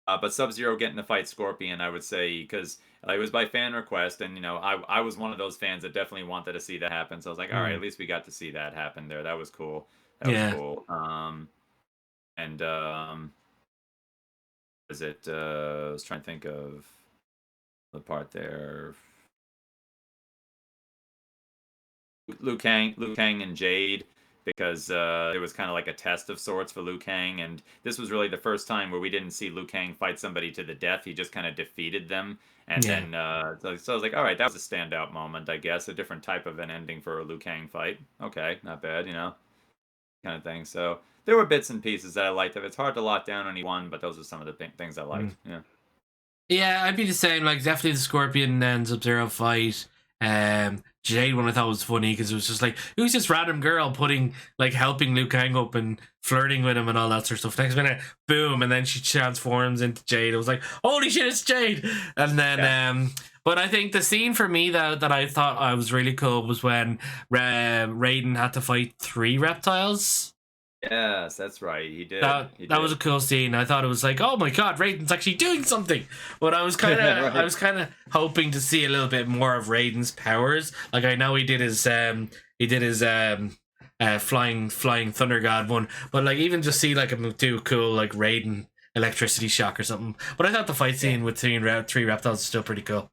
But Sub-Zero getting to fight Scorpion, I would say, because it was by fan request. And, I was one of those fans that definitely wanted to see that happen. So I was like, all right, Hmm. at least we got to see that happen there. That was cool. That was Yeah. cool. And was it, I was trying to think of the part there. Liu Kang and Jade, because it was kind of like a test of sorts for Liu Kang, and this was really the first time where we didn't see Liu Kang fight somebody to the death. He just kind of defeated them, and Yeah. then so I was like, all right, that was a standout moment, I guess, a different type of an ending for a Liu Kang fight. Okay, not bad, kind of thing. So there were bits and pieces that I liked. It's hard to lock down any one, but those are some of the things I Hmm. liked. Yeah. Yeah, I'd be the same. Like definitely the Scorpion and Sub-Zero fight. Jade one I thought was funny because it was just like who's this random girl helping Liu Kang up and flirting with him and all that sort of stuff. Next minute, boom, and then she transforms into Jade. It was like holy shit, it's Jade. And then Yeah. but I think the scene for me that I thought I was really cool was when Raiden had to fight three reptiles. Yes, that's right. He did. That He that was did. a cool scene. I thought it was like, oh my god, Raiden's actually doing something. But I Right. was kind of hoping to see a little bit more of Raiden's powers. Like I know he did his flying Thunder God one, but like even just see like him do cool like Raiden electricity shock or something. But I thought the fight Yeah. scene with three reptiles was still pretty cool.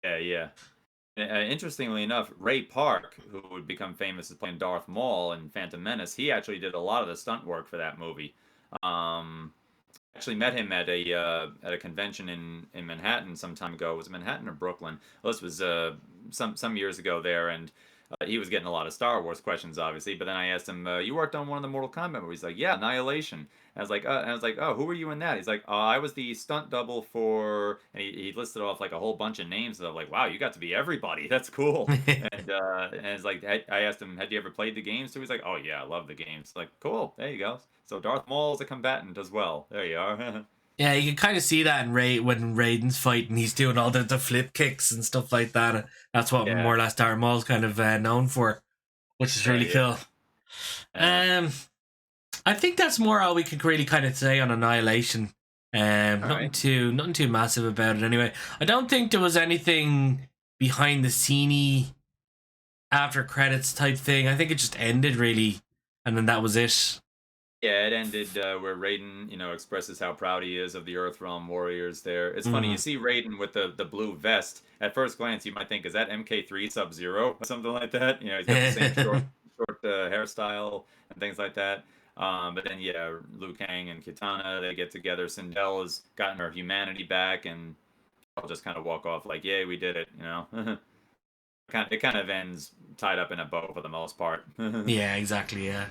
Yeah. Yeah. Interestingly enough, Ray Park, who would become famous as playing Darth Maul in Phantom Menace, he actually did a lot of the stunt work for that movie. Um, Actually met him at a convention in Manhattan some time ago. Was it Manhattan or Brooklyn? Well, this was some years ago there, and he was getting a lot of Star Wars questions, obviously. But then I asked him, "You worked on one of the Mortal Kombat movies?" He's like, "Yeah, Annihilation." I was like, "Oh, who were you in that?" He's like, "I was the stunt double for," and he listed off like a whole bunch of names. And I'm like, "Wow, you got to be everybody. That's cool." And it's like I asked him, "Had you ever played the games?" So he's like, "Oh yeah, I love the games." Like, cool. There you go. So Darth Maul is a combatant as well. There you are. Yeah, you can kind of see that in when Raiden's fighting, he's doing all the flip kicks and stuff like that. That's what Yeah, more or less Darth Maul's kind of known for, which is yeah, really yeah. cool. Uh, Um, I think that's more all we could really kind of say on Annihilation. all Nothing right. too massive about it anyway. I don't think there was anything behind the sceney after credits type thing. I think it just ended really, and then that was it. Yeah, it ended where Raiden, expresses how proud he is of the Earthrealm warriors there. It's funny, Mm. you see Raiden with the blue vest. At first glance, you might think, is that MK3 Sub-Zero or something like that? He's got the same short hairstyle and things like that. But then, yeah, Liu Kang and Kitana, they get together. Sindel has gotten her humanity back, and I'll just kind of walk off like, yay, we did it. It kind of ends tied up in a bow for the most part. Yeah, exactly. Yeah.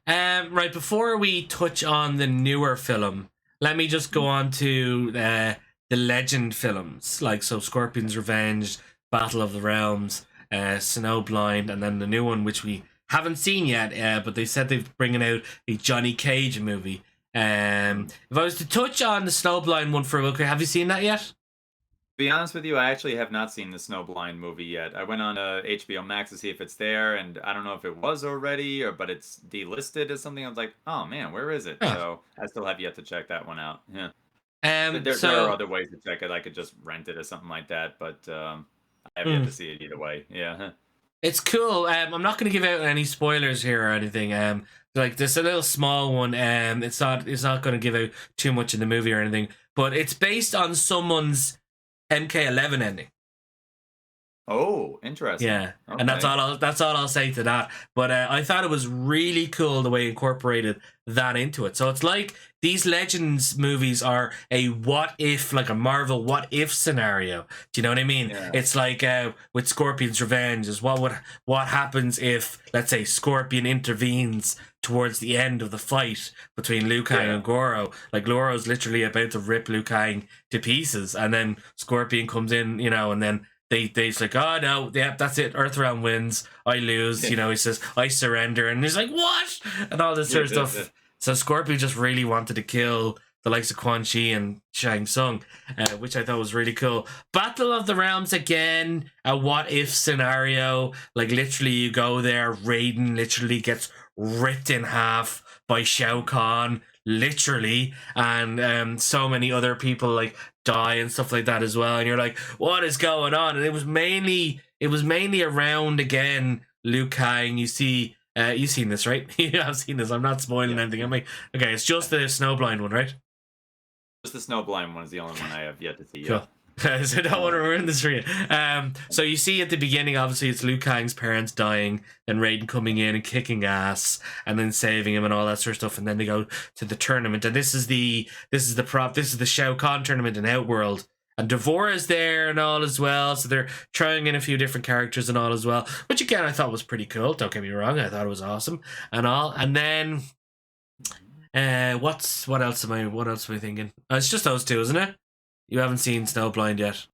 Right before we touch on the newer film, let me just go on to the legend films, like so Scorpion's Revenge, Battle of the Realms, Snowblind, and then the new one which we haven't seen yet. But they said they're bringing out a Johnny Cage movie. If I was to touch on the Snowblind one for a look, have you seen that yet? Be honest with you, I actually have not seen the Snowblind movie yet. I went on HBO Max to see if it's there, and I don't know if it was already, but it's delisted as something. I was like, oh man, where is it? Huh. So I still have yet to check that one out. Yeah, there are So other ways to check it. I could just rent it or something like that, but I have yet mm, to see it either way. Yeah. it's cool. I'm not going to give out any spoilers here or anything. Like there's a little small one. It's not going to give out too much in the movie or anything. But it's based on someone's MK11 ending. Oh, interesting. Yeah, and Okay. that's all I'll say to that. But I thought it was really cool the way he incorporated that into it. So it's like these Legends movies are a what if, like a Marvel what if scenario. Do you know what I mean? Yeah. It's like with Scorpion's Revenge is what happens if, let's say, Scorpion intervenes towards the end of the fight between Liu Kang Yeah. and Goro. Like Goro's literally about to rip Liu Kang to pieces, and then Scorpion comes in, and then they's like, oh no, yeah, that's it. Earthrealm wins. I lose. He says, I surrender, and he's like, what? And all this sort of stuff. So Scorpion just really wanted to kill the likes of Quan Chi and Shang Tsung, which I thought was really cool. Battle of the Realms again, a what if scenario. Like literally, you go there, Raiden literally gets ripped in half by Shao Kahn, literally, and so many other people like die and stuff like that as well. And you're like, what is going on? And it was mainly around again Liu Kang. You see, you've seen this, right? Yeah, I've seen this. I'm not spoiling Yeah. anything. I'm like, okay, it's just the Snowblind one, right? Just the Snowblind one is the only one I have yet to see. Cool. Yeah. So I don't want to ruin this for you. So you see at the beginning, obviously, it's Liu Kang's parents dying, then Raiden coming in and kicking ass, and then saving him and all that sort of stuff, and then they go to the tournament, and this is the Shao Kahn tournament in Outworld, and Devora's there and all as well, so they're trying in a few different characters and all as well, which again I thought was pretty cool. Don't get me wrong, I thought it was awesome and all, and then. What else am I thinking? It's just those two, isn't it? You haven't seen Snowblind yet.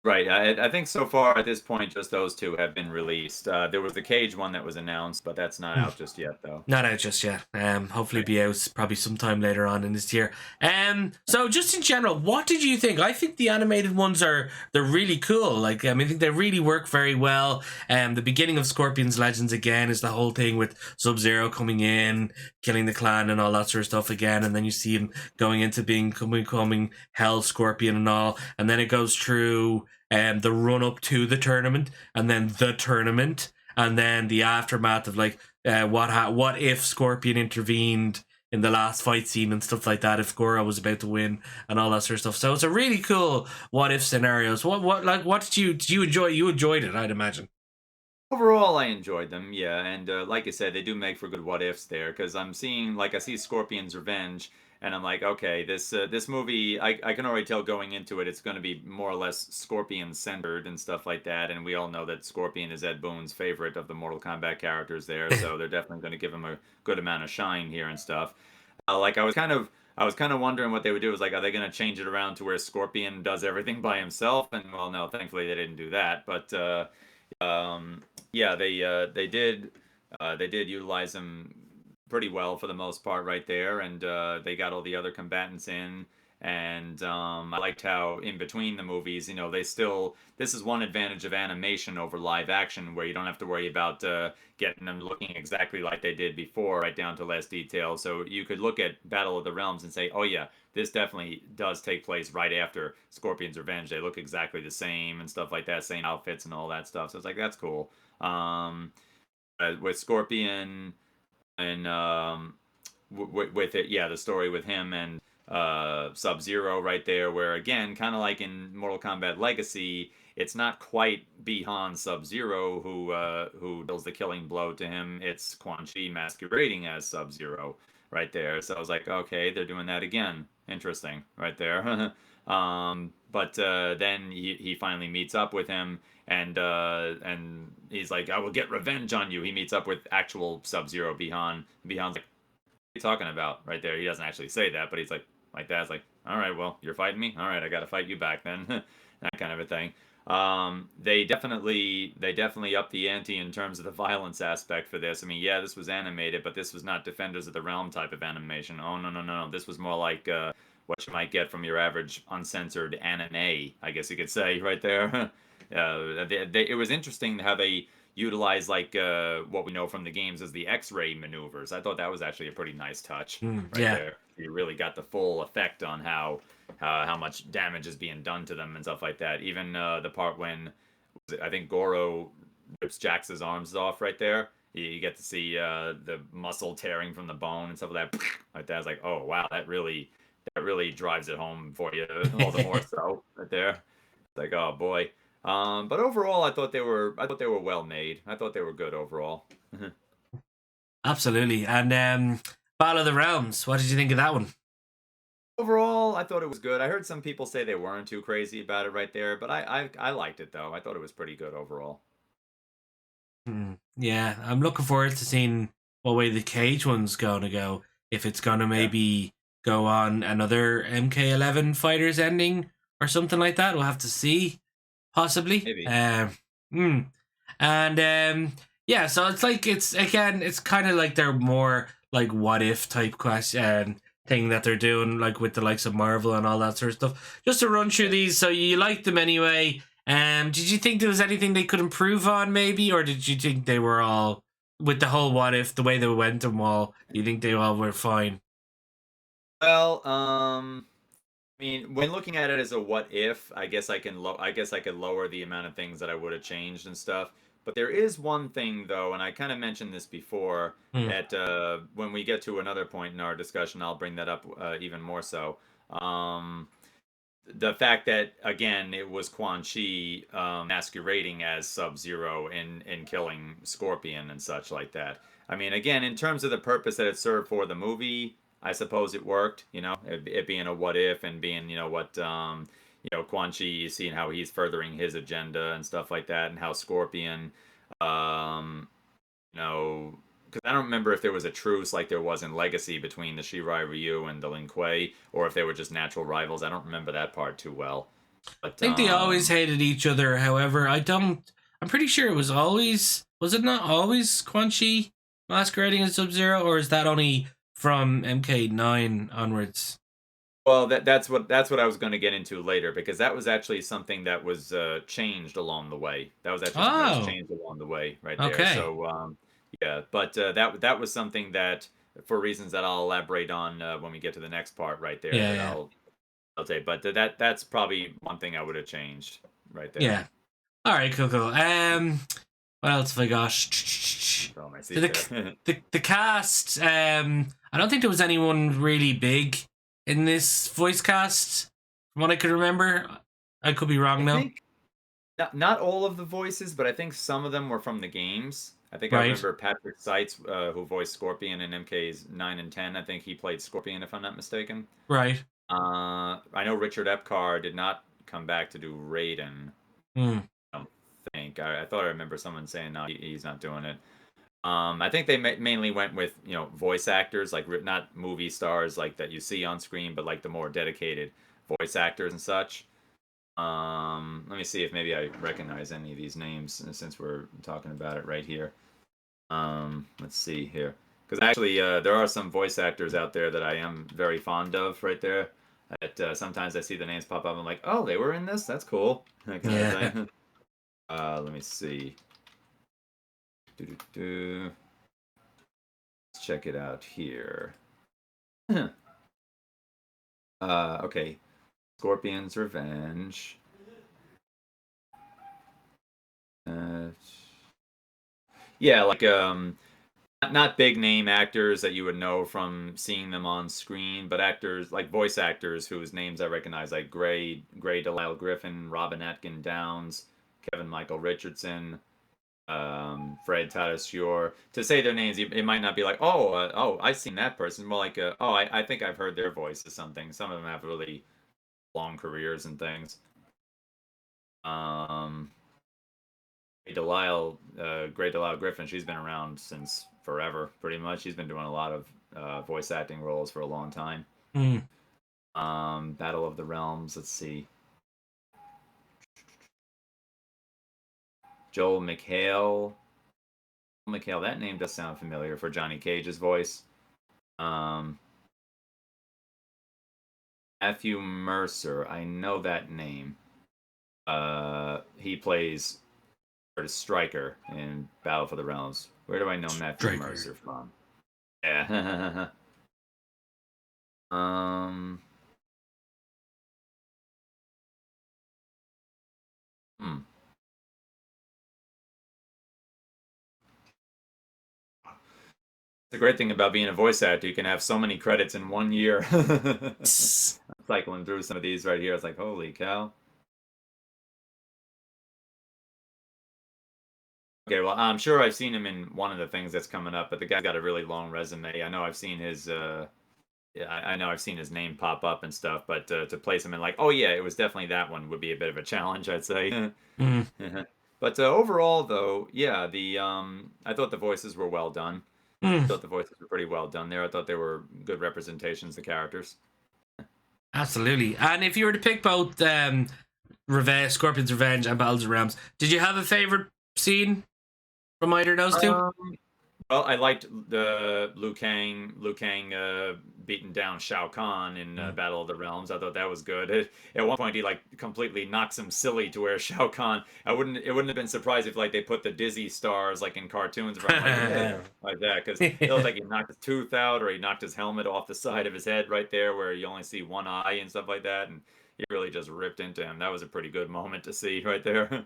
Right. I think so far at this point, just those two have been released. There was the Cage one that was announced, but that's not out just yet, though. Not out just yet. Hopefully Right. be out probably sometime later on in this year. So just in general, what did you think? I think the animated ones they're really cool. Like, I think they really work very well. The beginning of Scorpion's Legends again is the whole thing with Sub-Zero coming in, killing the clan and all that sort of stuff again, and then you see him going into becoming Hell Scorpion and all, and then it goes through the run up to the tournament, and then the tournament, and then the aftermath of like what if Scorpion intervened in the last fight scene and stuff like that if Goro was about to win and all that sort of stuff. So it's a really cool what if scenarios. What did you enjoy? You enjoyed it, I'd imagine. Overall, I enjoyed them, yeah, and like I said, they do make for good what ifs there because I'm seeing like I see Scorpion's Revenge, and I'm like, okay, this movie, I can already tell going into it, it's going to be more or less Scorpion centered and stuff like that, and we all know that Scorpion is Ed Boon's favorite of the Mortal Kombat characters there, so they're definitely going to give him a good amount of shine here and stuff. Like I was kind of wondering what they would do. Was like, are they going to change it around to where Scorpion does everything by himself? And well, no, thankfully they didn't do that, but. Yeah, they did utilize him pretty well for the most part right there, and they got all the other combatants in, and I liked how in between the movies, they still this is one advantage of animation over live action where you don't have to worry about getting them looking exactly like they did before, right down to last detail. So you could look at Battle of the Realms and say, oh yeah, this definitely does take place right after Scorpion's Revenge. They look exactly the same and stuff like that, same outfits and all that stuff. So it's like that's cool. Um, with Scorpion and with it, yeah, the story with him and Sub-Zero right there, where again, kind of like in Mortal Kombat Legacy, it's not quite Bihan Sub-Zero who deals the killing blow to him. It's Quan Chi masquerading as Sub-Zero right there. So I was like, okay, they're doing that again. Interesting, right there. But then he finally meets up with him, and he's like, I will get revenge on you. He meets up with actual Sub-Zero Bihan. Bihan's like, you talking about right there? He doesn't actually say that, but he's like that. It's like, all right, well, you're fighting me. All right, I got to fight you back then. That kind of a thing. They definitely upped the ante in terms of the violence aspect for this. I mean, yeah, this was animated, but this was not Defenders of the Realm type of animation. Oh no, no, no, no. This was more like what you might get from your average uncensored anime, I guess you could say, right there. It was interesting how they utilize like what we know from the games as the X-ray maneuvers. I thought that was actually a pretty nice touch right Yeah. there. You really got the full effect on how much damage is being done to them and stuff like that. Even the part when I think Goro rips Jax's arms off right there. You get to see the muscle tearing from the bone and stuff like that. Like that. I was like, oh wow, that really drives it home for you all the more so right there. It's like, oh boy. But overall, I thought they were well made. I thought they were good overall. Absolutely. And Battle of the Realms, what did you think of that one? Overall, I thought it was good. I heard some people say they weren't too crazy about it right there, but I liked it though. I thought it was pretty good overall. Yeah, I'm looking forward to seeing what way the Cage one's going to go. If it's going to Yeah, maybe go on another MK11 Fighters ending or something like that. We'll have to see, possibly. maybe. Hmm. And yeah, so it's like it's again, it's kind of like they're more like what if type question thing that they're doing, like with the likes of Marvel and all that sort of stuff. Just to run through Yeah. these, so you liked them anyway. Did you think there was anything they could improve on, maybe, or did you think they were all with the whole what if, the way they went them all? Do you think they all were fine? Well, I mean, when looking at it as a what if, I guess I could lower the amount of things that I would have changed and stuff. But there is one thing though, and I kind of mentioned this before Hmm. that when we get to another point in our discussion, I'll bring that up even more so. Um, the fact that again it was Quan Chi masquerading as Sub-Zero in killing Scorpion and such like that. I mean, again, in terms of the purpose that it served for the movie, I suppose it worked. It being a what if and being what Quan Chi, seeing how he's furthering his agenda and stuff like that, and how Scorpion um, because I don't remember if there was a truce like there was in Legacy between the Shirai Ryu and the Lin Kuei, or if they were just natural rivals. I don't remember that part too well. But think they always hated each other. However, I'm pretty sure it was always. Was it not always Quan Chi masquerading as Sub-Zero, or is that only from MK9 onwards? well, that's what I was going to get into later, because that was actually something that was changed along the way. That was actually something that was Oh, changed along the way right there. okay. So yeah, but that was something that, for reasons that I'll elaborate on when we get to the next part right there, Yeah, that yeah, I'll say. But that's probably one thing I would have changed right there. yeah. All right, cool, cool. What else have I got? Oh, my So seat there. the cast. I don't think there was anyone really big in this voice cast, from what I could remember. I could be I wrong though. think not all of the voices, but I think some of them were from the games. I think I Right, remember Patrick Seitz, who voiced Scorpion in MK's 9 and 10. I think he played Scorpion, if I'm not mistaken. right. I know Richard Epcar did not come back to do Raiden. Hmm. I don't think. I thought I remember someone saying no, he's not doing it. I think they mainly went with voice actors, like not movie stars like that you see on screen, but like the more dedicated voice actors and such. Let me see if maybe I recognize any of these names since we're talking about it right here. Let's see here, because actually there are some voice actors out there that I am very fond of right there. That sometimes I see the names pop up. I'm like, oh, they were in this. That's cool. That kind of Yeah. thing. Let me see. Doo-doo-doo. Let's check it out here. Okay. Scorpion's Revenge. Uh, yeah, like not big name actors that you would know from seeing them on screen, but actors like voice actors whose names I recognize, like Gray Delisle Griffin, Robin Atkin Downs, Kevin Michael Richardson, Fred Tatasciore. To say their names, it might not be like, oh, I've seen that person. More like, oh, I think I've heard their voice or something. Some of them have really long careers and things. Um, Gray Delisle Griffin, she's been around since forever, pretty much. She's been doing a lot of voice acting roles for a long time. Hmm. Battle of the Realms. Let's see. Joel McHale. McHale, that name does sound familiar for Johnny Cage's voice. Um, Matthew Mercer, I know that name. He plays Stryker in Battle for the Realms. Where do I know Matthew Striker. Mercer from? Yeah. um. Hmm. The great thing about being a voice actor, you can have so many credits in 1 year. Cycling through some of these right here, it's like, holy cow. Okay, well, I'm sure I've seen him in one of the things that's coming up, but the guy's got a really long resume. I know I've seen his, yeah, I know I've seen his name pop up and stuff, but to place him in like, oh yeah, it was definitely that one would be a bit of a challenge, I'd say. Hmm. But overall, though, yeah, the I thought the voices were well done. Hmm. I thought the voices were pretty well done there. I thought they were good representations of characters. Absolutely. And if you were to pick both Revenge, Scorpion's Revenge and Battles of Realms, did you have a favorite scene from either of those two? Um, well, I liked the Liu Kang beating down Shao Kahn in Mm. Battle of the Realms. I thought that was good. At one point, he like completely knocks him silly to where Shao Kahn. It wouldn't have been surprised if like they put the dizzy stars like in cartoons around like like that, because it looked like he knocked his tooth out or he knocked his helmet off the side of his head right there where you only see one eye and stuff like that, and he really just ripped into him. That was a pretty good moment to see right there. That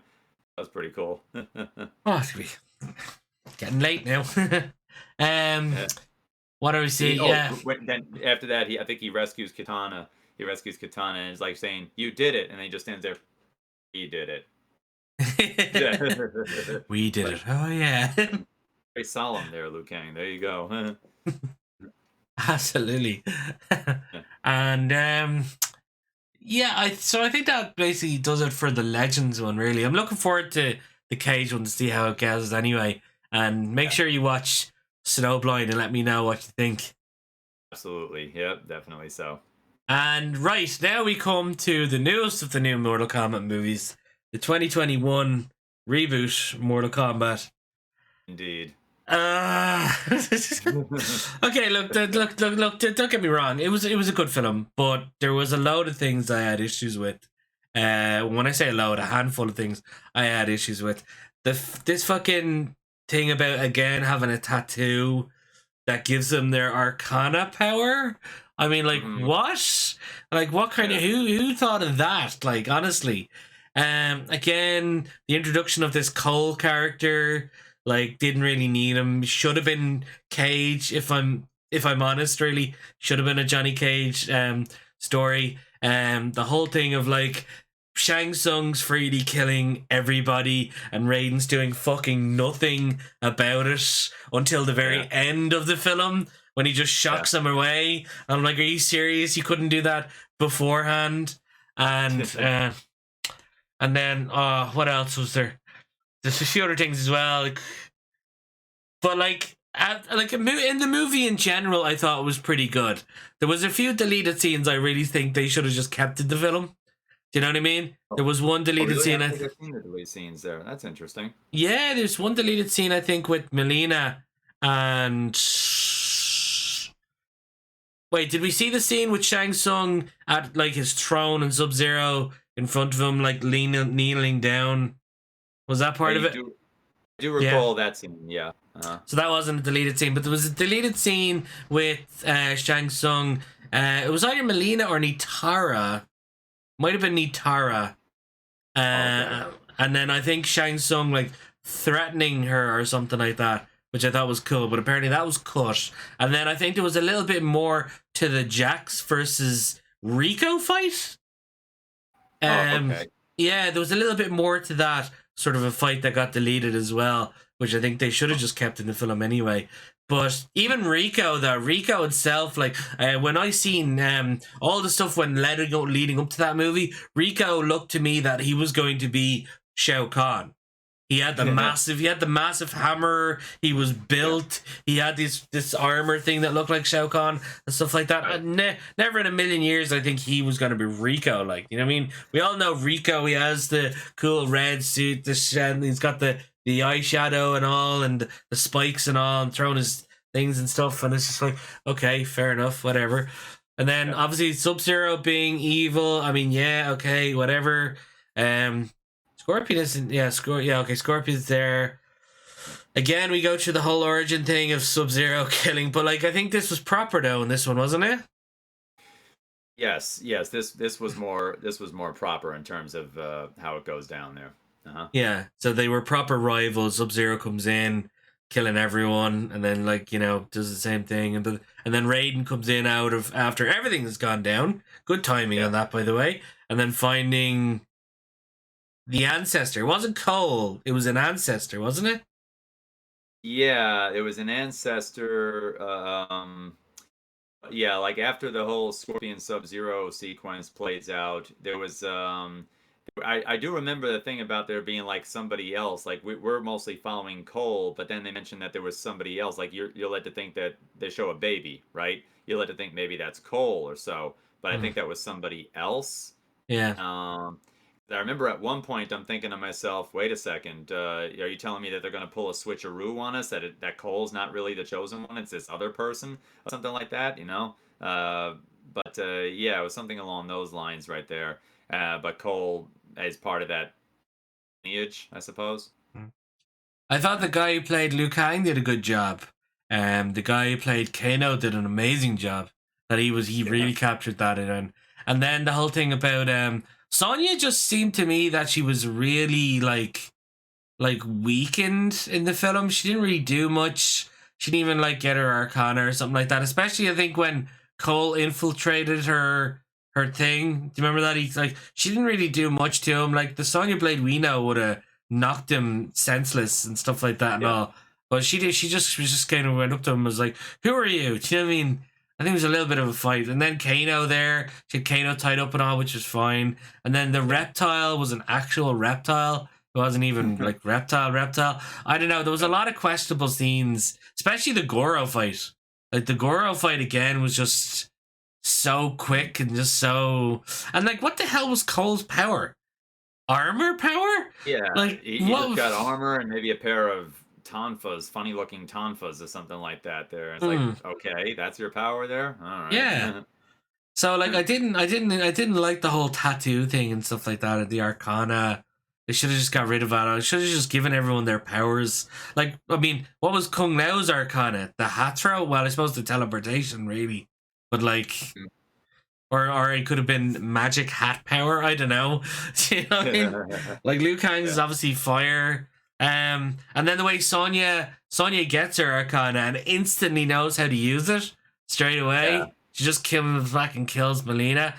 was pretty cool. Oh, it's gonna be getting late now. um, Yeah. what do we see? Yeah. Then after that, I think he rescues Katana. He rescues Katana and is like saying, "You did it," and then he just stands there. He did it. Yeah. We did Like it. Oh yeah. very solemn there, Liu Kang. There you go. Absolutely. And yeah, I think that basically does it for the Legends one. Really, I'm looking forward to the Cage one to see how it goes. Anyway, and make Yeah, sure you watch Snowblind and let me know what you think. absolutely. Yep, definitely so. And right, now we come to the newest of the new Mortal Kombat movies, the 2021 reboot Mortal Kombat. Indeed. Okay, look, don't get me wrong. It was a good film, but there was a load of things I had issues with. When I say a load, a handful of things I had issues with. This fucking thing about again having a tattoo that gives them their Arcana power. I mean, like, what? Like, what kind of who thought of that? Like, honestly, again, the introduction of this Cole character, like, didn't really need him. Should have been Cage, if I'm honest. Really, should have been a Johnny Cage story. The whole thing of like Shang Tsung's freely killing everybody and Raiden's doing fucking nothing about it until the very end of the film when he just shocks them away. I'm like, are you serious? You couldn't do that beforehand? And then what else was there? There's a few other things as well. But like in the movie in general, I thought it was pretty good. There was a few deleted scenes I really think they should have just kept in the film. Do you know what I mean? There was one deleted scene. I think I've seen the deleted scenes there. That's interesting. Yeah, there's one deleted scene I think with Melina and. Wait, did we see the scene with Shang Tsung at like his throne and Sub-Zero in front of him, like kneeling down? Was that part of it? I do recall that scene. Yeah. So that wasn't a deleted scene, but there was a deleted scene with Shang Tsung. It was either Melina or Nitara. Might have been Nitara. And then I think Shang Tsung like threatening her or something like that, which I thought was cool, but apparently that was cut. And then I think there was a little bit more to the Jax versus Rico fight. Yeah, there was a little bit more to that sort of a fight that got deleted as well, which I think they should have just kept in the film anyway. But even Rico itself, like when I seen all the stuff when leading up to that movie, Rico looked to me that he was going to be Shao Kahn. He had the massive hammer. He was built. He had this armor thing that looked like Shao Kahn and stuff like that. Never in a million years I think he was going to be Rico. Like, you know what I mean? We all know Rico. He has the cool red suit. He's got the eyeshadow and all, and the spikes and all, and throwing his things and stuff. And it's just like, okay, fair enough, whatever. And then obviously Sub-Zero being evil. I mean, yeah, okay, whatever. Scorpion isn't. Okay, Scorpion's there. Again, we go through the whole origin thing of Sub-Zero killing, but like I think this was proper though in this one, wasn't it? Yes. This was more proper in terms of how it goes down there. Yeah, so they were proper rivals. Sub-Zero comes in, killing everyone, and then like does the same thing, and then Raiden comes in after everything has gone down. Good timing on that, by the way. And then finding the ancestor. It wasn't Cole. It was an ancestor, wasn't it? Yeah, it was an ancestor. Yeah, like after the whole Scorpion Sub-Zero sequence plays out, there was I do remember the thing about there being like somebody else. Like we're mostly following Cole, but then they mentioned that there was somebody else. Like you're led to think that they show a baby, right? You're led to think maybe that's Cole or so, but I think that was somebody else. Yeah. I remember at one point I'm thinking to myself, wait a second, are you telling me that they're going to pull a switcheroo on us, that Cole's not really the chosen one, it's this other person, or something like that, But yeah, it was something along those lines right there. But Cole is part of that lineage, I suppose. I thought the guy who played Liu Kang did a good job. The guy who played Kano did an amazing job. That he really captured that in. And then the whole thing about Sonya just seemed to me that she was really like weakened in the film. She didn't really do much. She didn't even like get her Arcana or something like that. Especially I think when Cole infiltrated her thing. Do you remember that? She didn't really do much to him. Like the Sonya Blade we know would have knocked him senseless and stuff like that and all. But she just kind of went up to him and was like, "Who are you?" Do you know what I mean? I think it was a little bit of a fight. And then Kano there. She had Kano tied up and all, which was fine. And then the reptile was an actual reptile. It wasn't even like reptile. I don't know. There was a lot of questionable scenes, especially the Goro fight. Like the Goro fight again was just so quick and just so, and like, what the hell was Cole's power? Armor power? Yeah, Like he just what? got armor and maybe a pair of tonfas, funny looking tonfas or something like that there. It's like, Mm, okay, that's your power there? All right. yeah. So like I didn't like the whole tattoo thing and stuff like that at the Arcana. They should have just got rid of that. I should have just given everyone their powers. Like, I mean, what was Kung Lao's Arcana? The hat throw? Well, I suppose the teleportation, really. But like, or it could have been magic hat power. I don't know. You know what I mean? Like Liu Kang's is Yeah, obviously fire. And then the way Sonya gets her Arcana and instantly knows how to use it straight yeah, away. She just kills back and kills Melina.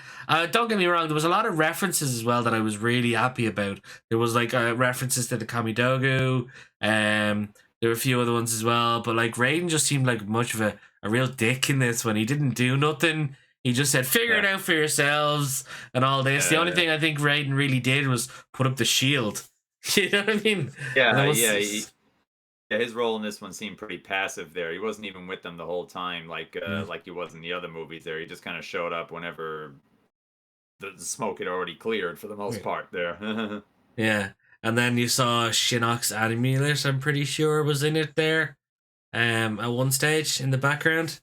Don't get me wrong. There was a lot of references as well that I was really happy about. There was like references to the Kamidogu. There were a few other ones as well. But like Raiden just seemed like much of a real dick in this one. He didn't do nothing. He just said, "Figure it yeah, out for yourselves," and all this. The only yeah, thing I think Raiden really did was put up the shield. You know what I mean? And that yeah, yeah. was, Yeah, his role in this one seemed pretty passive there. He wasn't even with them the whole time, mm, like he was in the other movies there. He just kind of showed up whenever the smoke had already cleared for the most part there. yeah. And then you saw Shinnok's Animalus, I'm pretty sure, was in it there. At one stage in the background,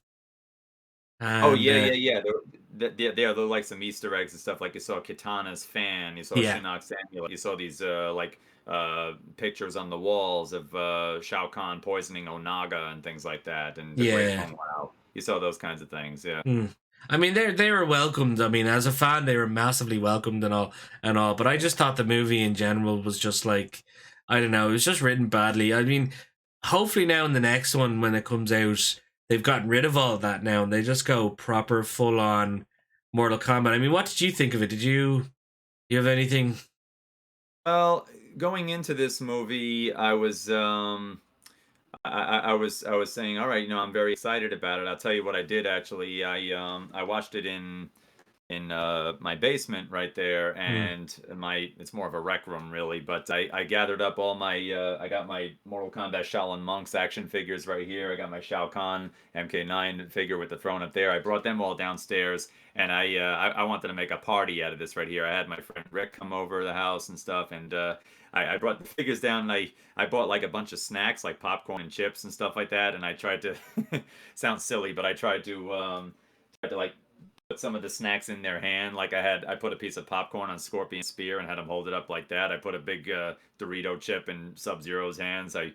Oh and yeah, yeah, yeah. There are like some Easter eggs and stuff. Like you saw Kitana's fan, you saw yeah, Shinnok's amulet, you saw these pictures on the walls of Shao Kahn poisoning Onaga and things like that, and the Great yeah. Kung Lao. You saw those kinds of things, yeah. Mm. I mean, they were welcomed. I mean, as a fan, they were massively welcomed and all. But I just thought the movie in general was just like, I don't know, it was just written badly. I mean, hopefully now in the next one when it comes out, they've gotten rid of all of that now and they just go proper full on Mortal Kombat. I mean, what did you think of it? You have anything? Well, going into this movie, I was I was saying, all right, I'm very excited about it. I'll tell you what I did actually. I watched it in my basement right there, Mm, and my it's more of a rec room really, but I gathered up all my I got my Mortal Kombat Shaolin Monks action figures right here. I got my Shao Kahn MK9 figure with the throne up there. I brought them all downstairs, and I wanted to make a party out of this right here. I had my friend Rick come over the house and stuff, and I brought the figures down, and I bought like a bunch of snacks like popcorn and chips and stuff like that, and I tried to sounds silly, but I tried to like put some of the snacks in their hand. Like I put a piece of popcorn on Scorpion's spear and had him hold it up like that. I put a big Dorito chip in Sub Zero's hands. I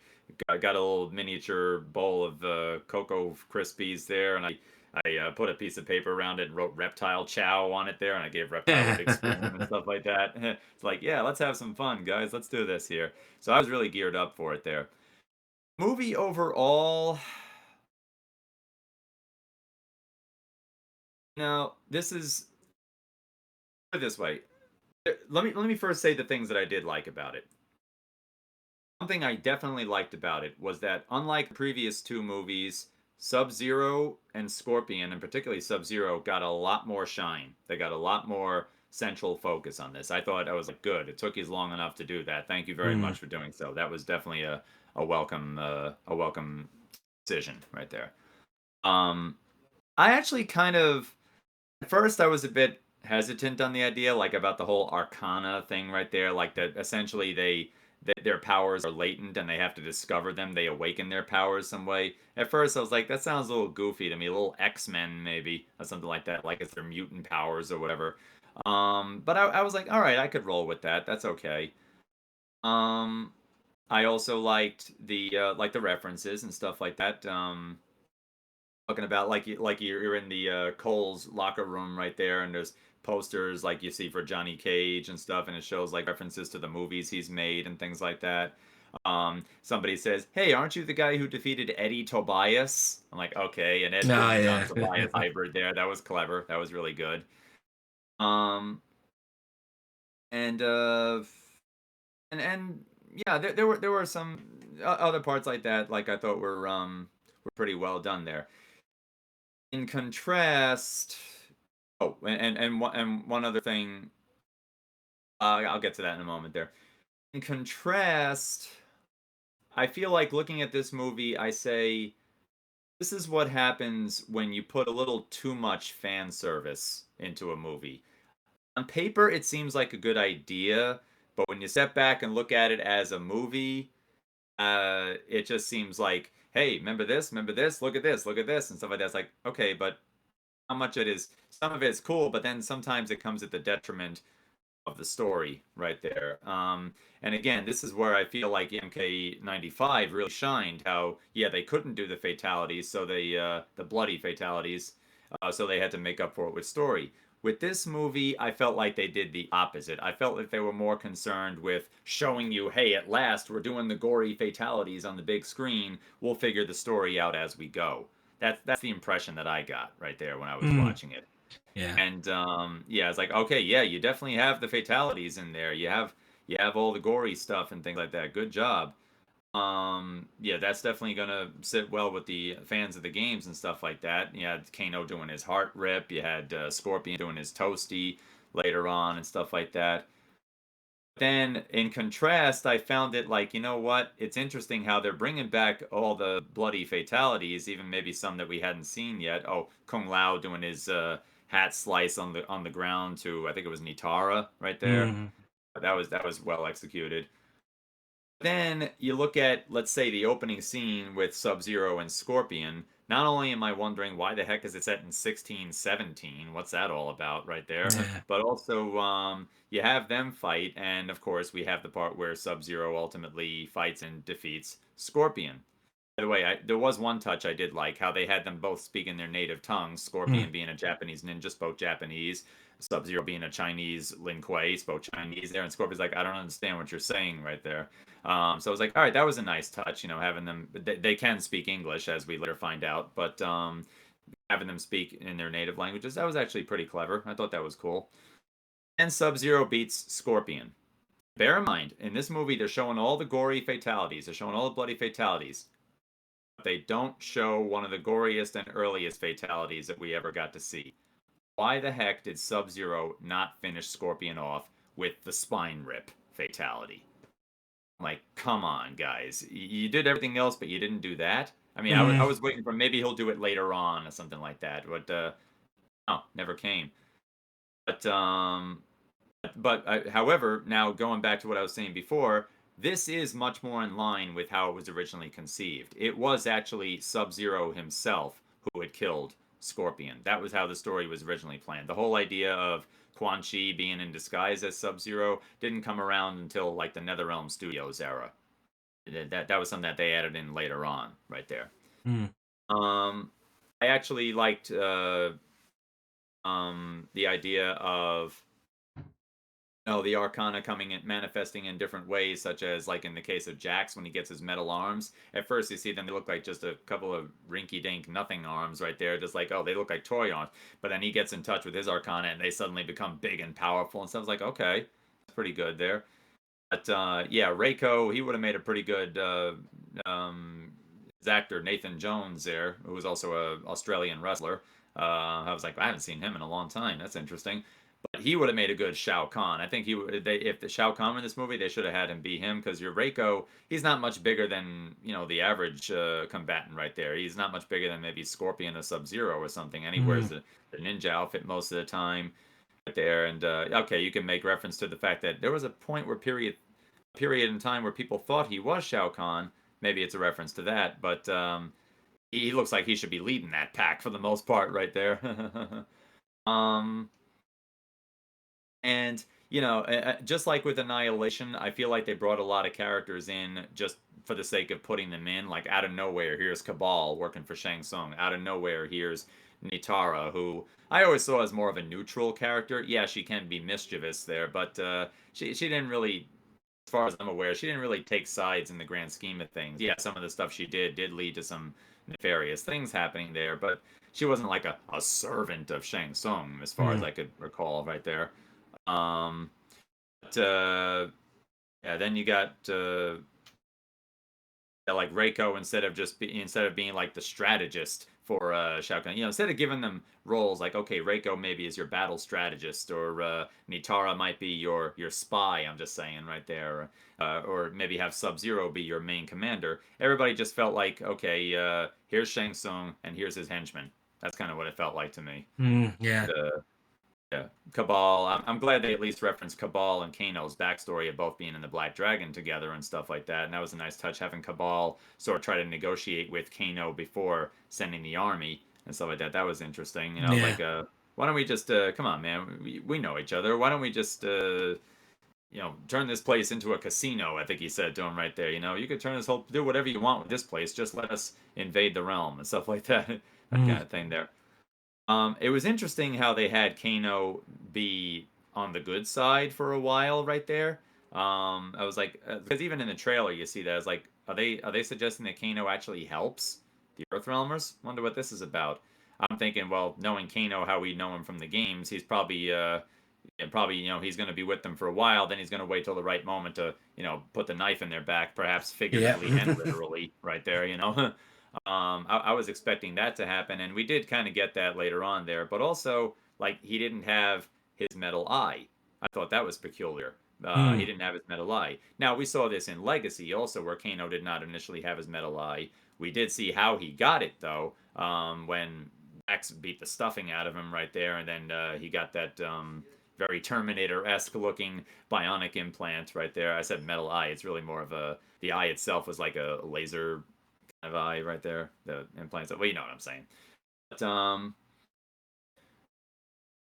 got a little miniature bowl of Cocoa Krispies there, and I put a piece of paper around it and wrote Reptile Chow on it there, and I gave Reptile a big spoon and stuff like that. It's like, yeah, let's have some fun, guys. Let's do this here. So I was really geared up for it there. Movie overall, now this is put it this way. Let me first say the things that I did like about it. One thing I definitely liked about it was that unlike the previous two movies, Sub-Zero and Scorpion, and particularly Sub-Zero, got a lot more shine. They got a lot more central focus on this. I thought I was like, good. It took you long enough to do that. Thank you very mm, much for doing so. That was definitely a welcome decision right there. Um, I actually kind of at first I was a bit hesitant on the idea, like about the whole Arcana thing right there, like that essentially their powers are latent and they have to discover them. They awaken their powers some way. At first I was like, that sounds a little goofy to me, a little X-Men maybe or something like that, like it's their mutant powers or whatever. But I was like, all right, I could roll with that. That's okay. Um, I also liked the references and stuff like that. Talking about like you're in the Cole's locker room right there, and there's posters like you see for Johnny Cage and stuff, and it shows like references to the movies he's made and things like that. Somebody says, "Hey, aren't you the guy who defeated Eddie Tobias?" I'm like, "Okay," and Ed oh and John yeah. Tobias hybrid there. That was clever. That was really good. Um, and and yeah, there were some other parts like that, like I thought were pretty well done there. In contrast, oh, and one other thing, I'll get to that in a moment there. In contrast, I feel like looking at this movie, I say this is what happens when you put a little too much fan service into a movie. On paper, it seems like a good idea, but when you step back and look at it as a movie, it just seems like, hey, remember this? Remember this? Look at this, look at this, and stuff like that. It's like, okay, but how much it is, some of it is cool, but then sometimes it comes at the detriment of the story right there. And again, this is where I feel like MK95 really shined. How yeah, they couldn't do the fatalities, so they the bloody fatalities, so they had to make up for it with story. With this movie, I felt like they did the opposite. I felt like they were more concerned with showing you, hey, at last we're doing the gory fatalities on the big screen. We'll figure the story out as we go. That's the impression that I got right there when I was Mm, watching it. yeah. And yeah, it's like, okay, yeah, you definitely have the fatalities in there. You have all the gory stuff and things like that. Good job. Yeah, that's definitely gonna sit well with the fans of the games and stuff like that. You had Kano doing his heart rip. You had Scorpion doing his toasty later on and stuff like that. Then, in contrast, I found it like, you know what? It's interesting how they're bringing back all the bloody fatalities, even maybe some that we hadn't seen yet. Oh, Kung Lao doing his hat slice on the ground to I think it was Nitara right there. Mm, That was well executed. Then you look at, let's say, the opening scene with Sub-Zero and Scorpion. Not only am I wondering why the heck is it set in 1617? What's that all about right there? yeah. But also, you have them fight, and of course, we have the part where Sub-Zero ultimately fights and defeats Scorpion. By the way, there was one touch I did like, how they had them both speak in their native tongues. Mm, Scorpion being a Japanese ninja spoke Japanese. Sub-Zero being a Chinese Lin Kuei spoke Chinese there, and Scorpion's like, I don't understand what you're saying right there. So I was like, all right, that was a nice touch, having them. They can speak English, as we later find out, but having them speak in their native languages, that was actually pretty clever. I thought that was cool. And Sub-Zero beats Scorpion. Bear in mind, in this movie, they're showing all the gory fatalities. They're showing all the bloody fatalities. They don't show one of the goriest and earliest fatalities that we ever got to see. Why the heck did Sub-Zero not finish Scorpion off with the spine rip fatality? Like, come on, guys. You did everything else, but you didn't do that? I mean, I mm, was waiting for maybe he'll do it later on or something like that, but no, never came. But however, now going back to what I was saying before, this is much more in line with how it was originally conceived. It was actually Sub-Zero himself who had killed Scorpion. That was how the story was originally planned. The whole idea of Quan Chi being in disguise as Sub-Zero didn't come around until like the NetherRealm Studios era. That was something that they added in later on, right there. mm, Um, I actually liked the idea of the Arcana coming in, manifesting in different ways, such as like in the case of Jax when he gets his metal arms. At first, you see them; they look like just a couple of rinky-dink nothing arms right there, just like oh, they look like toy arms. But then he gets in touch with his Arcana, and they suddenly become big and powerful. And stuff like okay, that's pretty good there. But yeah, Reiko, he would have made a pretty good his actor Nathan Jones there, who was also a Australian wrestler. I was like, I haven't seen him in a long time. That's interesting. But he would have made a good Shao Kahn. I think he would. If the Shao Kahn in this movie, they should have had him be him because your Reiko, he's not much bigger than the average combatant right there. He's not much bigger than maybe Scorpion or Sub Zero or something. And he wears mm, the ninja outfit most of the time right there. And okay, you can make reference to the fact that there was a point where period in time where people thought he was Shao Kahn. Maybe it's a reference to that, but he looks like he should be leading that pack for the most part right there. um, and just like with Annihilation, I feel like they brought a lot of characters in just for the sake of putting them in. Like out of nowhere, here's Cabal working for Shang Tsung. Out of nowhere, here's Nitara, who I always saw as more of a neutral character. Yeah, she can be mischievous there, but she didn't really, as far as I'm aware, she didn't really take sides in the grand scheme of things. Yeah, some of the stuff she did lead to some nefarious things happening there, but she wasn't like a servant of Shang Tsung, as far as mm, I could recall right there. Um, but, yeah, then you got yeah, like Reiko instead of being like the strategist for Shao Kahn. Instead of giving them roles like, okay, Reiko maybe is your battle strategist, or Nitara might be your spy. I'm just saying right there, or maybe have Sub-Zero be your main commander. Everybody just felt like, okay, here's Shang Tsung and here's his henchman. That's kind of what it felt like to me. Yeah. Yeah, Cabal. I'm glad they at least referenced Cabal and Kano's backstory of both being in the Black Dragon together and stuff like that. And that was a nice touch, having Cabal sort of try to negotiate with Kano before sending the army and stuff like that. That was interesting. Yeah. Why don't we just come on, man? We know each other. Why don't we just turn this place into a casino? I think he said to him right there. You could turn this whole do whatever you want with this place. Just let us invade the realm and stuff like that. That kind of thing there. It was interesting how they had Kano be on the good side for a while right there. I was like, because even in the trailer you see that. I was like, are they suggesting that Kano actually helps the Earthrealmers? Wonder what this is about. I'm thinking, well, knowing Kano how we know him from the games, he's probably he's going to be with them for a while. Then he's going to wait till the right moment to put the knife in their back, perhaps Yeah. figuratively and literally, right there. I was expecting that to happen, and we did kind of get that later on there. But also, like, he didn't have his metal eye. I thought that was peculiar. He didn't have his metal eye. Now, we saw this in Legacy also, where Kano did not initially have his metal eye. We did see how he got it, though, when Max beat the stuffing out of him right there, and then he got that very Terminator-esque looking bionic implant right there. I said metal eye. It's really more of the eye itself was like a laser of eye right there. The implants. Well, you know what I'm saying.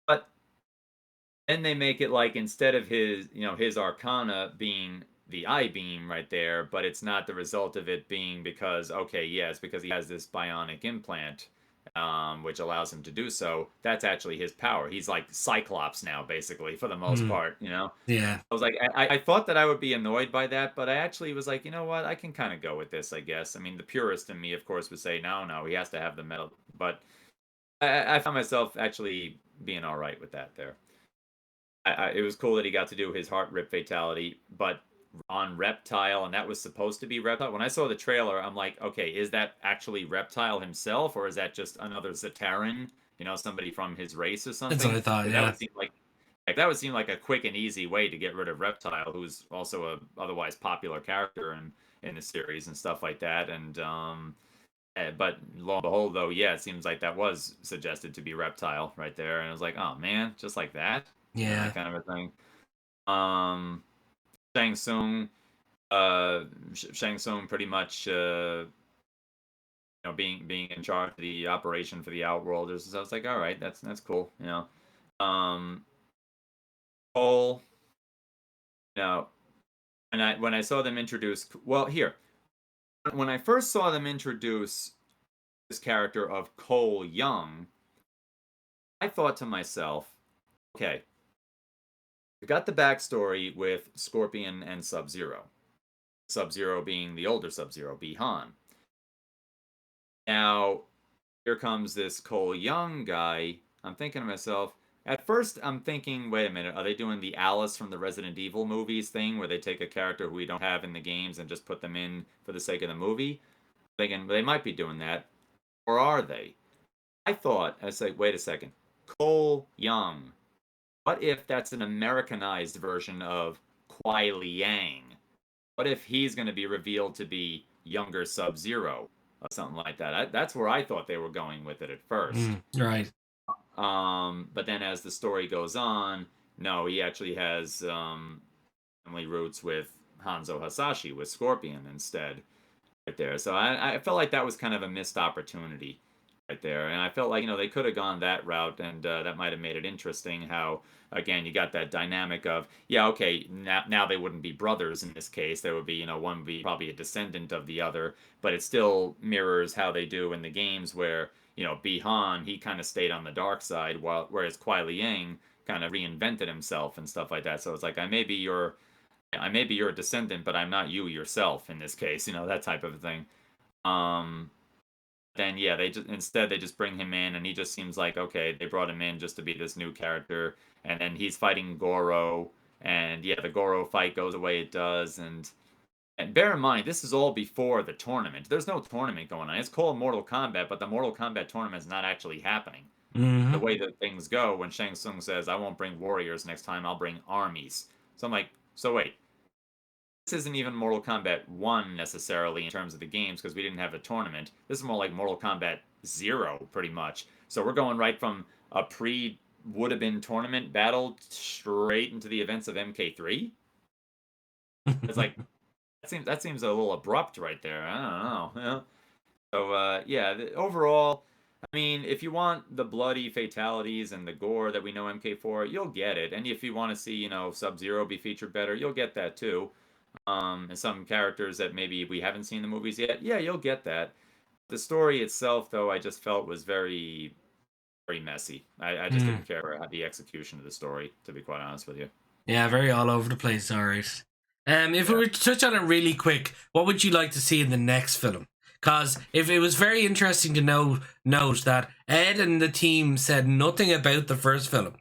But then they make it like, instead of his arcana being the eye beam right there, but it's not the result of it being because, okay, yeah, it's because he has this bionic implant, which allows him to do so. That's actually his power. He's like Cyclops now, basically, for the most part. Yeah. I was like, I thought that I would be annoyed by that, but I actually was like, you know what? I can kind of go with this, I guess. I mean, the purist in me, of course, would say, no, he has to have the metal. But I found myself actually being all right with that there. It was cool that he got to do his heart rip fatality, but on Reptile, and that was supposed to be Reptile. When I saw the trailer, I'm like, okay, is that actually Reptile himself, or is that just another Zataran? Somebody from his race or That's what something? I thought. That Yeah. would seem like a quick and easy way to get rid of Reptile, who's also a otherwise popular character in the series and stuff like that. And but lo and behold, though, yeah, it seems like that was suggested to be Reptile right there, and I was like, oh man, just like that, Yeah. that kind of a thing. Um, Shang Tsung, Shang Tsung pretty much, being in charge of the operation for the Outworlders. So I was like, all right, that's cool, Um, Cole, now, and when I saw them introduce, well, here, when I first saw them introduce this character of Cole Young, I thought to myself, okay, we got the backstory with Scorpion and Sub-Zero. Sub-Zero being the older Sub-Zero, Bi-Han. Now, here comes this Cole Young guy. I'm thinking to myself, at first I'm thinking, wait a minute, are they doing the Alice from the Resident Evil movies thing, where they take a character who we don't have in the games and just put them in for the sake of the movie? Thinking they might be doing that. Or are they? I was like, wait a second. Cole Young. What if that's an Americanized version of Kuai Liang? What if he's going to be revealed to be younger Sub-Zero or something like that? That's where I thought they were going with it at first. Right. But then as the story goes on, no, he actually has family roots with Hanzo Hasashi, with Scorpion instead, right there. So I felt like that was kind of a missed opportunity right there, and I felt like they could have gone that route, and that might have made it interesting. How, again, you got that dynamic of, yeah, okay, now they wouldn't be brothers in this case. There would be, one would be probably a descendant of the other, but it still mirrors how they do in the games, where Bi-Han, he kind of stayed on the dark side, whereas Kuai Liang kind of reinvented himself and stuff like that. So it's like, I may be your descendant, but I'm not you yourself in this case, that type of thing. Then yeah, they just bring him in, and he just seems like, okay, they brought him in just to be this new character, and then he's fighting Goro, and yeah, the Goro fight goes the way it does, and And bear in mind, this is all before the tournament. There's no tournament going on. It's called Mortal Kombat, but the Mortal Kombat tournament is not actually happening. The Hmm. way that things go when Shang Tsung says, I won't bring warriors next time, I'll bring armies. So I'm like, so wait, this isn't even Mortal Kombat 1 necessarily in terms of the games because we didn't have a tournament. This is more like Mortal Kombat 0, pretty much. So we're going right from a pre would have been tournament battle straight into the events of MK3. It's like that seems a little abrupt right there. I don't know. Yeah. So yeah, overall, I mean, if you want the bloody fatalities and the gore that we know MK4, you'll get it. And if you want to see, Sub-Zero be featured better, you'll get that too. And some characters that maybe we haven't seen the movies yet, yeah, you'll get that. The story itself, though, I just felt was very, very messy. I just didn't care for the execution of the story, to be quite honest with you. Yeah, very all over the place. All right. If we Yeah. were to touch on it really quick, what would you like to see in the next film? Because if it was very interesting to note that Ed and the team said nothing about the first film.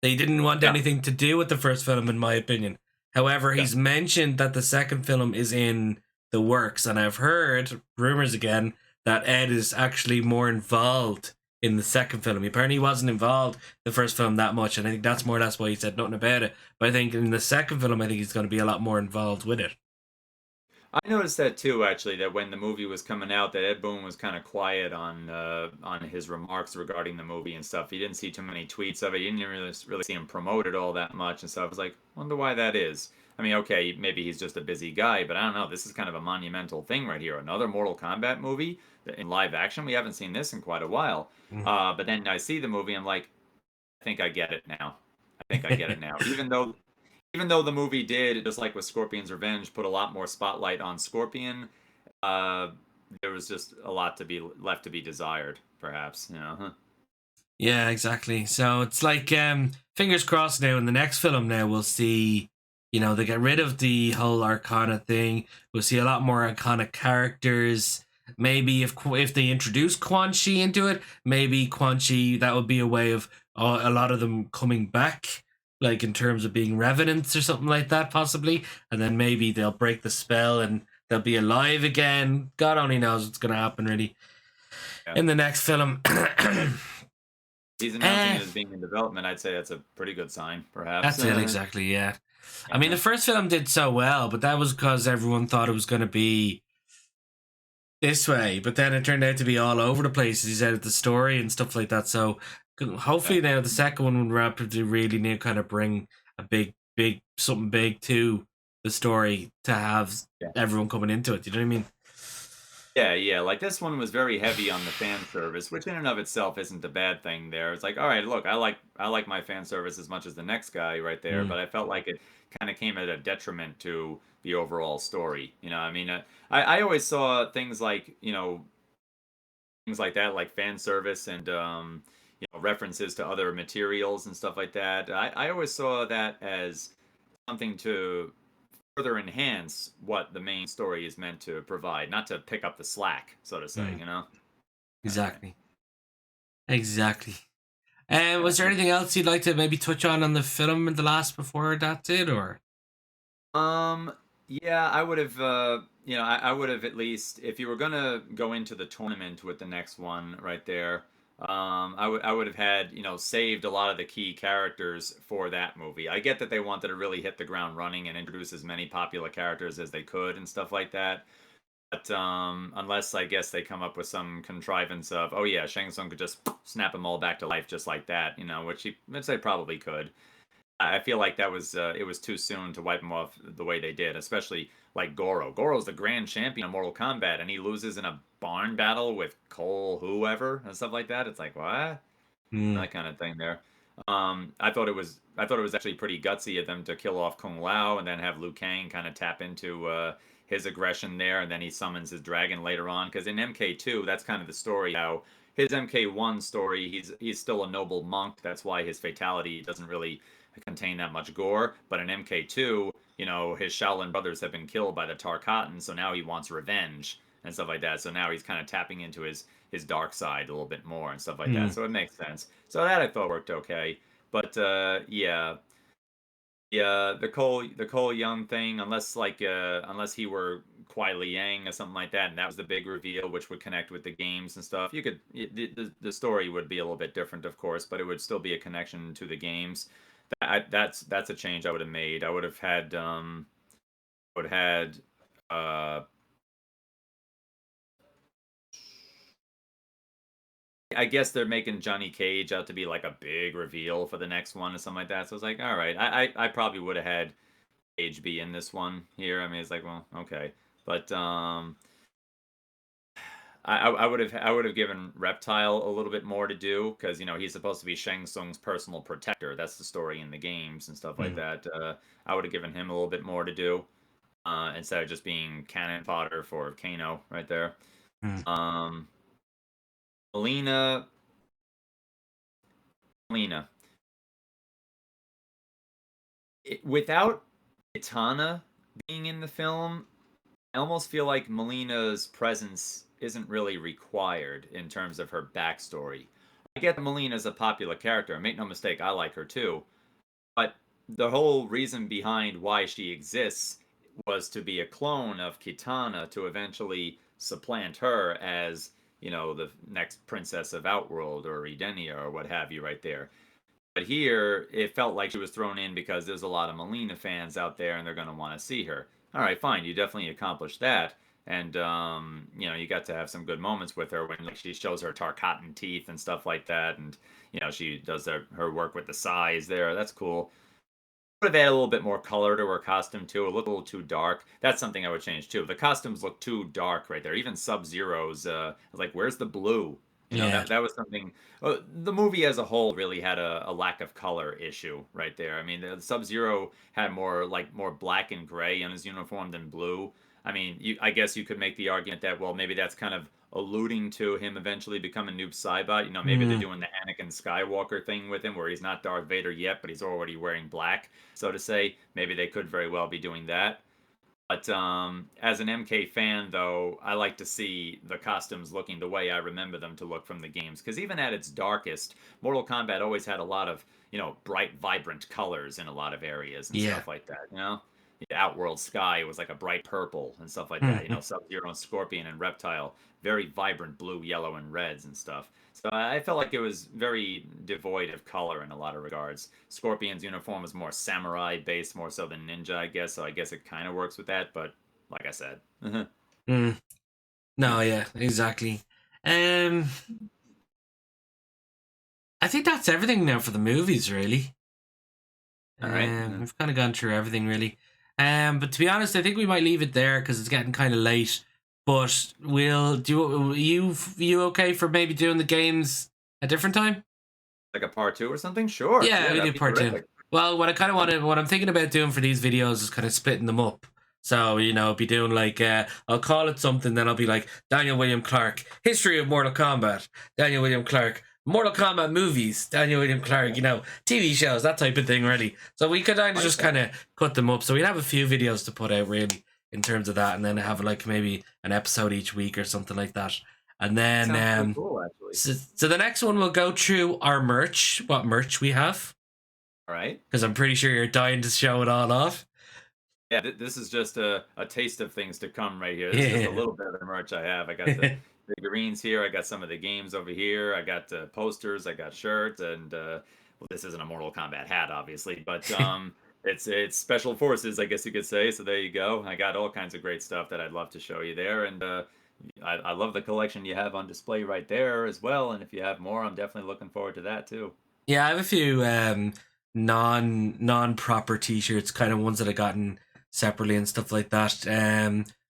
They didn't want Yeah. anything to do with the first film, in my opinion. However, Yeah. he's mentioned that the second film is in the works, and I've heard rumors again that Ed is actually more involved in the second film. He apparently wasn't involved in the first film that much, and I think that's more or less why he said nothing about it. But I think in the second film, I think he's going to be a lot more involved with it. I noticed that too, actually, that when the movie was coming out, that Ed Boon was kind of quiet on his remarks regarding the movie and stuff. He didn't see too many tweets of it. He didn't really see him promote it all that much and stuff. I was like, wonder why that is. I mean, okay, maybe he's just a busy guy, but I don't know. This is kind of a monumental thing right here. Another Mortal Kombat movie in live action. We haven't seen this in quite a while. Mm. But then I see the movie, I'm like, I think I get it now. I think I get it now. Even though the movie did, just like with Scorpion's Revenge, put a lot more spotlight on Scorpion, uh, there was just a lot to be left to be desired, perhaps. Yeah, exactly. So it's like fingers crossed now in the next film now we'll see, they get rid of the whole Arcana thing. We'll see a lot more iconic characters. Maybe if they introduce Quan Chi into it, maybe Quan Chi, that would be a way of a lot of them coming back, like in terms of being revenants or something like that, possibly. And then maybe they'll break the spell and they'll be alive again. God only knows what's going to happen really Yeah. in the next film. He's announcing Eh, it as being in development. I'd say that's a pretty good sign, perhaps. That's it, exactly, yeah. I mean, Yeah. the first film did so well, but that was because everyone thought it was going to be this way, but then it turned out to be all over the place, as you said, the story and stuff like that. So Yeah. hopefully now the second one would wrap to really new kind of bring a big, something big to the story to have Yeah. everyone coming into it. You know what I mean? Yeah, yeah. Like this one was very heavy on the fan service, which in and of itself isn't a bad thing there. It's like, all right, look, I like my fan service as much as the next guy right there, Mm. but I felt like it kind of came at a detriment to the overall story. I mean, I always saw things like, things like that, like fan service and references to other materials and stuff like that. I always saw that as something to further enhance what the main story is meant to provide, not to pick up the slack, so to say, Mm. Okay. Exactly. Exactly. Yeah. Was there anything else you'd like to maybe touch on the film and the last before that did, or? Um, yeah, I would have, I would have at least, if you were gonna go into the tournament with the next one right there, I would have had, saved a lot of the key characters for that movie. I get that they wanted to really hit the ground running and introduce as many popular characters as they could and stuff like that. But unless I guess they come up with some contrivance of, oh yeah, Shang Tsung could just snap them all back to life just like that, which they probably could. I feel like that was it was too soon to wipe him off the way they did, especially like Goro. Goro's the grand champion of Mortal Kombat, and he loses in a barn battle with Cole whoever and stuff like that. It's like what Mm. that kind of thing there. I thought it was actually pretty gutsy of them to kill off Kung Lao and then have Liu Kang kind of tap into his aggression there, and then he summons his dragon later on. Because in MK2, that's kind of the story. How his MK1 story, he's still a noble monk. That's why his fatality doesn't really contain that much gore. But in MK2, his Shaolin brothers have been killed by the Tarkatan, so now he wants revenge and stuff like that. So now he's kind of tapping into his dark side a little bit more and stuff like that. Mm. So it makes sense. So that I thought worked okay. But yeah, Yeah, the Cole Young thing, unless he were Kuai Liang or something like that, and that was the big reveal, which would connect with the games and stuff. The story would be a little bit different, of course, but it would still be a connection to the games. That's a change I would have made. I would have had uh I guess they're making Johnny Cage out to be like a big reveal for the next one or something like that. So it's like, all right, I probably would have had Cage be in this one here. I mean, it's like, well, okay, but I would have given Reptile a little bit more to do because he's supposed to be Shang Tsung's personal protector. That's the story in the games and stuff like Mm. that. I would have given him a little bit more to do instead of just being cannon fodder for Kano right there. Mm. Um, Melina, Melina, without Kitana being in the film, I almost feel like Melina's presence isn't really required in terms of her backstory. I get that Melina's a popular character. Make no mistake, I like her too. But the whole reason behind why she exists was to be a clone of Kitana to eventually supplant her as, the next princess of Outworld or Edenia or what have you right there. But here, it felt like she was thrown in because there's a lot of Melina fans out there and they're going to want to see her. All right, fine. You definitely accomplished that. And, you got to have some good moments with her when she shows her Tarkatan teeth and stuff like that. And, she does her work with the size there. That's cool. Would have added a little bit more color to her costume too. It looked a little too dark. That's something I would change too. The costumes look too dark right there. Even Sub Zero's, like, where's the blue? Yeah. That was something. The movie as a whole really had a lack of color issue right there. I mean, the Sub Zero had more black and gray on his uniform than blue. I mean, I guess you could make the argument that, well, maybe that's kind of alluding to him eventually becoming Noob Saibot. Maybe they're Mm. doing the Anakin Skywalker thing with him, where he's not Darth Vader yet, but he's already wearing black, so to say. Maybe they could very well be doing that. But as an MK fan, though, I like to see the costumes looking the way I remember them to look from the games. Because even at its darkest, Mortal Kombat always had a lot of, bright, vibrant colors in a lot of areas and Yeah. stuff like that. The Outworld sky was like a bright purple and stuff like that. Mm. Sub-Zero and Scorpion and Reptile, very vibrant blue, yellow, and reds and stuff. So I felt like it was very devoid of color in a lot of regards. Scorpion's uniform was more samurai based, more so than ninja, I guess. So I guess it kind of works with that. But like I said, Mm. No, yeah, exactly. Um, I think that's everything now for the movies, really. all right. We've kind of gone through everything, really. But to be honest, I think we might leave it there because it's getting kind of late. But we'll do. You okay for maybe doing the games a different time? Like a part two or something? Sure. Yeah, Yeah, we do that'd be part two. terrific. Well, what I'm thinking about doing for these videos is kind of splitting them up. So, be doing like, I'll call it something, then I'll be like, Daniel William Clark, History of Mortal Kombat, Daniel William Clark, Mortal Kombat movies, Daniel William Clark, TV shows, that type of thing, really. So we could Like just that. kind of cut them up. So we'd have a few videos to put out, really, in terms of that, and then have like maybe an episode each week or something like that. And then, Sounds pretty cool, actually. so the next one we'll go through our merch, what merch we have, All right. because I'm pretty sure you're dying to show it all off. Yeah, this is just a taste of things to come right here. This is just a little bit of the merch I have. I got the figurines here. I got some of the games over here. I got posters. I got shirts, and well, this isn't a Mortal Kombat hat, obviously, but it's Special Forces, I guess you could say. So there you go. I got all kinds of great stuff that I'd love to show you there, and I love the collection you have on display right there as well. And if you have more, I'm definitely looking forward to that too. Yeah, I have a few non proper t-shirts, kind of ones that I gotten separately and stuff like that.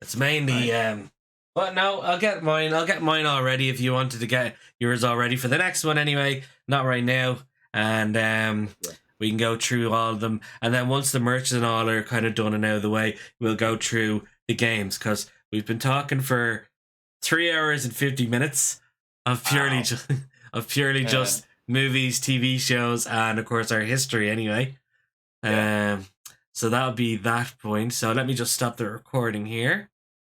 It's mainly Right. but no, I'll get mine. I'll get mine already if you wanted to get yours already for the next one anyway. Not right now. And Yeah. we can go through all of them. And then once the merch and all are kind of done and out of the way, we'll go through the games because we've been talking for 3 hours and 50 minutes of purely Wow. just of purely just movies, TV shows, and of course our history anyway. Yeah. So that'll be that point. So let me just stop the recording here.